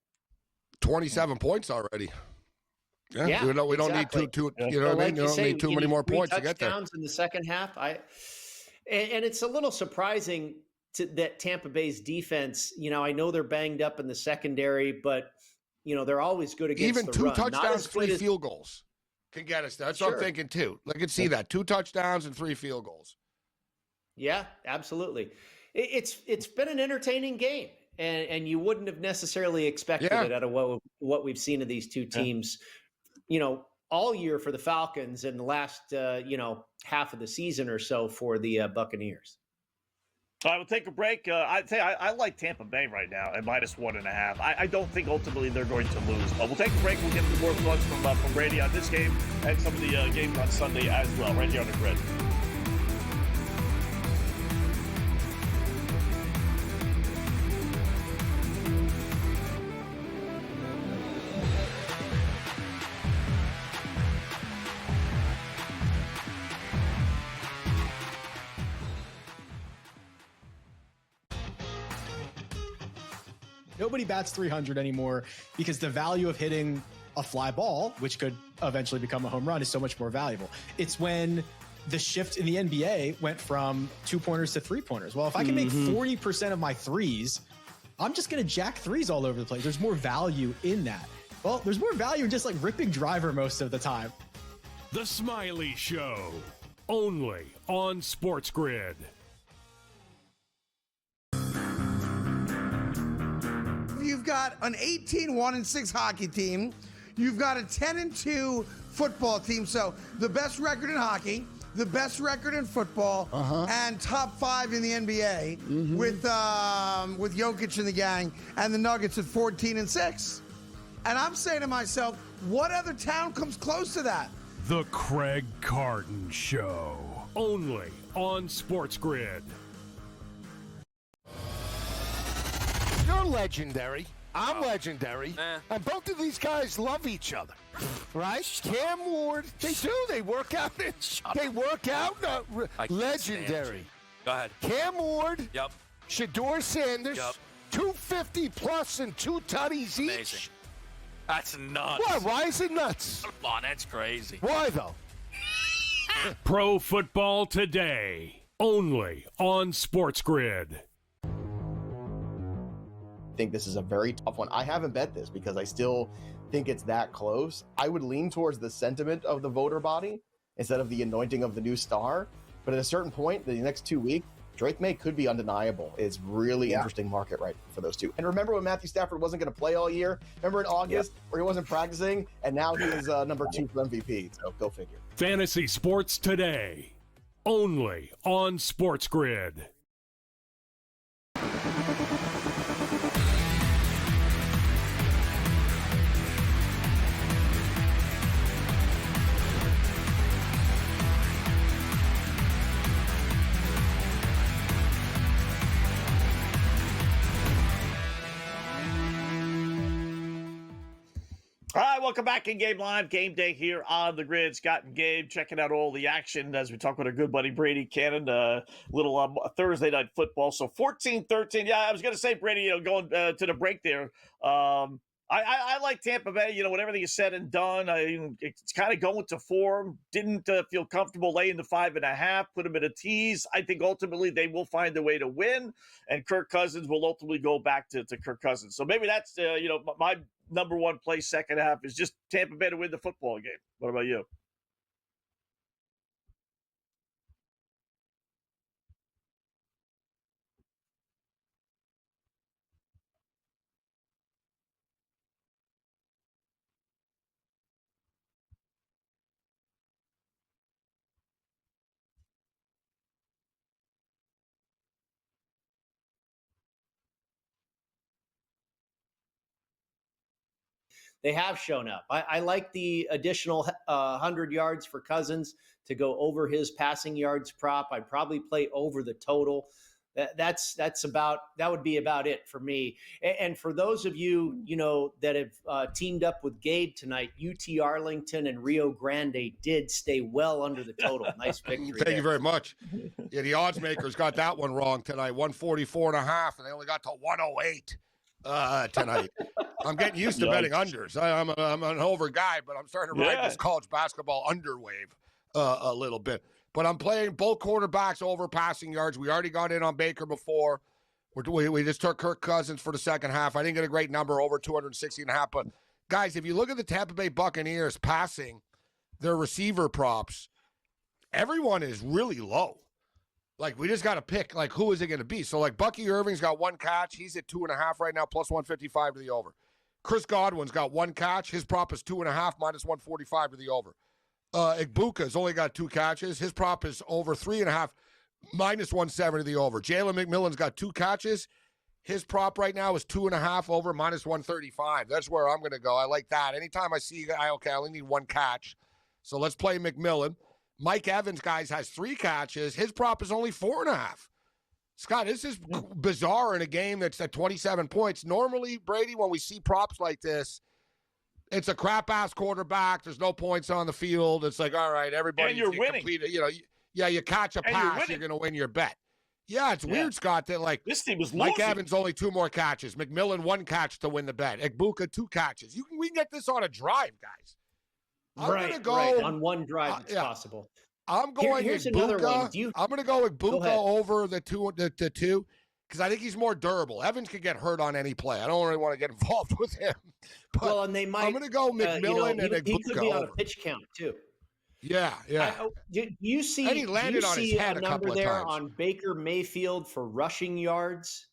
27 points already. Yeah, we don't exactly. need two. You know what I mean? You don't need too many more points to get there. Touchdowns in the second half. And it's a little surprising that Tampa Bay's defense, I know they're banged up in the secondary, but, they're always good against even the two run. touchdowns, 3 field goals can get us there. That's what I'm thinking, too. I can see that. 2 touchdowns and 3 field goals. Yeah, absolutely. It's been an entertaining game, and you wouldn't have necessarily expected it out of what we've seen of these two teams, all year for the Falcons and the last, half of the season or so for the Buccaneers. All right, we'll take a break. I'd say I like Tampa Bay right now at -1.5. I don't think ultimately they're going to lose, but we'll take a break. We'll get some more thoughts from Brady on this game and some of the games on Sunday as well, right here on the grid. Nobody bats 300 anymore because the value of hitting a fly ball, which could eventually become a home run, is so much more valuable. It's when the shift in the NBA went from 2-pointers to 3-pointers. Well, if I can make 40% of my threes, I'm just going to jack threes all over the place. There's more value in that. Well, there's more value in just like ripping driver most of the time. The Smiley Show, only on SportsGrid. You've got an 18-1-6 hockey team. You've got a 10-2 football team. So the best record in hockey, the best record in football, and top 5 in the NBA with Jokic and the gang, and the Nuggets at 14-6. And I'm saying to myself, what other town comes close to that? The Craig Carton Show, only on SportsGrid. You're legendary. I'm legendary. And both of these guys love each other. Right? Cam Ward, they do. They work out. They work out. Legendary. Go ahead. Cam Ward. Yep. Shador Sanders. Yep. 250 plus and 2 tutties each. Amazing. That's nuts. What? Why is it nuts? Come on, that's crazy. Why, though? Pro Football Today, only on SportsGrid. I think this is a very tough one. I haven't bet this because I still think it's that close. I would lean towards the sentiment of the voter body instead of the anointing of the new star. But at a certain point, the next 2 weeks, Drake May could be undeniable. It's really interesting market right for those two. And remember when Matthew Stafford wasn't going to play all year? Remember in August where he wasn't practicing? And now he is number 2 for MVP. So go figure. Fantasy Sports Today, only on SportsGrid. All right, welcome back in Game Live. Game Day here on the Grid. Scott and Gabe checking out all the action as we talk with our good buddy Brady Cannon. Little Thursday night football. So 14-13. Yeah, I was going to say, Brady, going to the break there. I like Tampa Bay. When everything is said and done, it's kind of going to form. Didn't feel comfortable laying the 5.5. Put them at a tease. I think ultimately they will find a way to win, and Kirk Cousins will ultimately go back to Kirk Cousins. So maybe that's my number one play second half is just Tampa Bay to win the football game. What about you? They have shown up. I like the additional 100 yards for Cousins to go over his passing yards prop. I'd probably play over the total. That would be about it for me. And for those of you, that have teamed up with Gabe tonight, UT Arlington and Rio Grande did stay well under the total. Nice victory. Thank you very much. Yeah, the odds makers got that one wrong tonight. 144.5, and they only got to 108 tonight. I'm getting used to betting unders. I'm an over guy, but I'm starting to ride this college basketball under wave a little bit. But I'm playing both quarterbacks over passing yards. We already got in on Baker before. We just took Kirk Cousins for the second half. I didn't get a great number, over 260.5. But, guys, if you look at the Tampa Bay Buccaneers passing their receiver props, everyone is really low. Like, we just got to pick, like, who is it going to be? So, like, Bucky Irving's got one catch. He's at 2.5 right now, plus 155 to the over. Chris Godwin's got one catch. His prop is 2.5, minus 145 to the over. Igbuka's only got two catches. His prop is over 3.5, minus 170 to the over. Jalen McMillan's got two catches. His prop right now is 2.5 over, minus 135. That's where I'm going to go. I like that. Anytime I see, I only need one catch. So let's play McMillan. Mike Evans, guys, has three catches. His prop is only 4.5. Scott, this is bizarre in a game that's at 27 points. Normally, Brady, when we see props like this, it's a crap-ass quarterback. There's no points on the field. It's like, all right, everybody. And you're winning. You catch a pass, you're going to win your bet. Yeah, it's weird, Scott, that, like, this team was Mike losing. Evans only two more catches. McMillan, one catch to win the bet. Igbuka, two catches. We can get this on a drive, guys. I'm going to go. On one drive, it's possible. I'm going here's Igbuka. another one. I'm going to go Igbuka over the two, because I think he's more durable. Evans could get hurt on any play. I don't really want to get involved with him. But and they might. I'm going to go McMillan and Igbuka. He could be on over. a pitch count too. Yeah. You see? And he landed on his head a couple of times. On Baker Mayfield for rushing yards.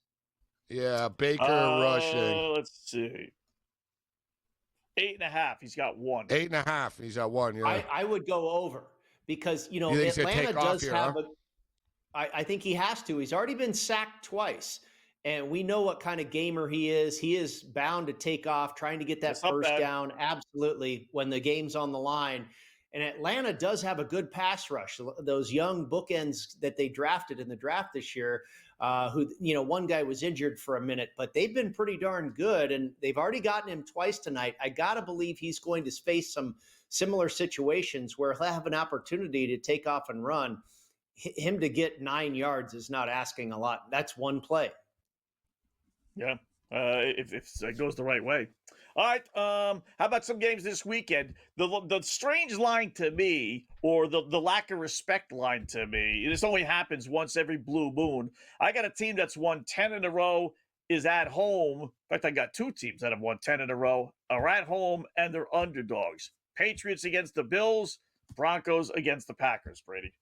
Yeah, Baker rushing. Let's see. 8.5. He's got one. 8.5. He's got one. Yeah. I would go over because Atlanta does have a. I think he has to. He's already been sacked twice. And we know what kind of gamer he is. He is bound to take off, trying to get that first down. Absolutely, when the game's on the line. And Atlanta does have a good pass rush. Those young bookends that they drafted in the draft this year, one guy was injured for a minute, but they've been pretty darn good. And they've already gotten him twice tonight. I got to believe he's going to face some similar situations where he'll have an opportunity to take off and run. Him to get 9 yards is not asking a lot. That's one play. Yeah, if it goes the right way. All right, how about some games this weekend? The strange line to me, or the lack of respect line to me, this only happens once every blue moon. I got a team that's won 10 in a row, is at home. In fact, I got two teams that have won 10 in a row, are at home, and they're underdogs. Patriots against the Bills, Broncos against the Packers, Brady.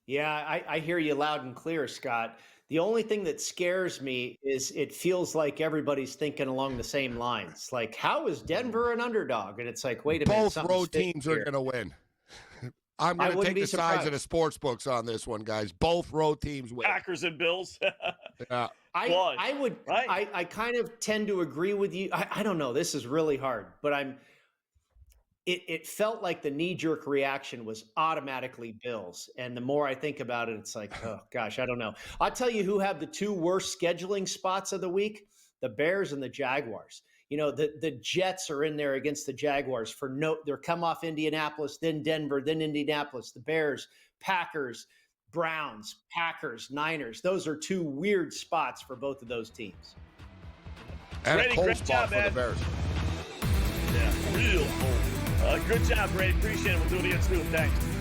Yeah, I hear you loud and clear, Scott. The only thing that scares me is it feels like everybody's thinking along the same lines. Like, how is Denver an underdog? And it's like, wait a minute. Both road teams are going to win. I'm going to take the sides of the sports books on this one, guys. Both road teams win. Packers and Bills. Yeah. I kind of tend to agree with you. I don't know. This is really hard, but it felt like the knee-jerk reaction was automatically Bills. And the more I think about it, it's like, oh, gosh, I don't know. I'll tell you who have the two worst scheduling spots of the week, the Bears and the Jaguars. The Jets are in there against the Jaguars they're come off Indianapolis, then Denver, then Indianapolis, the Bears, Packers, Browns, Packers, Niners. Those are two weird spots for both of those teams. And Brady, a cold great spot job, for man. the Bears. Yeah, real cold. Good job, Brady. Appreciate it. We'll do it again soon. Thanks.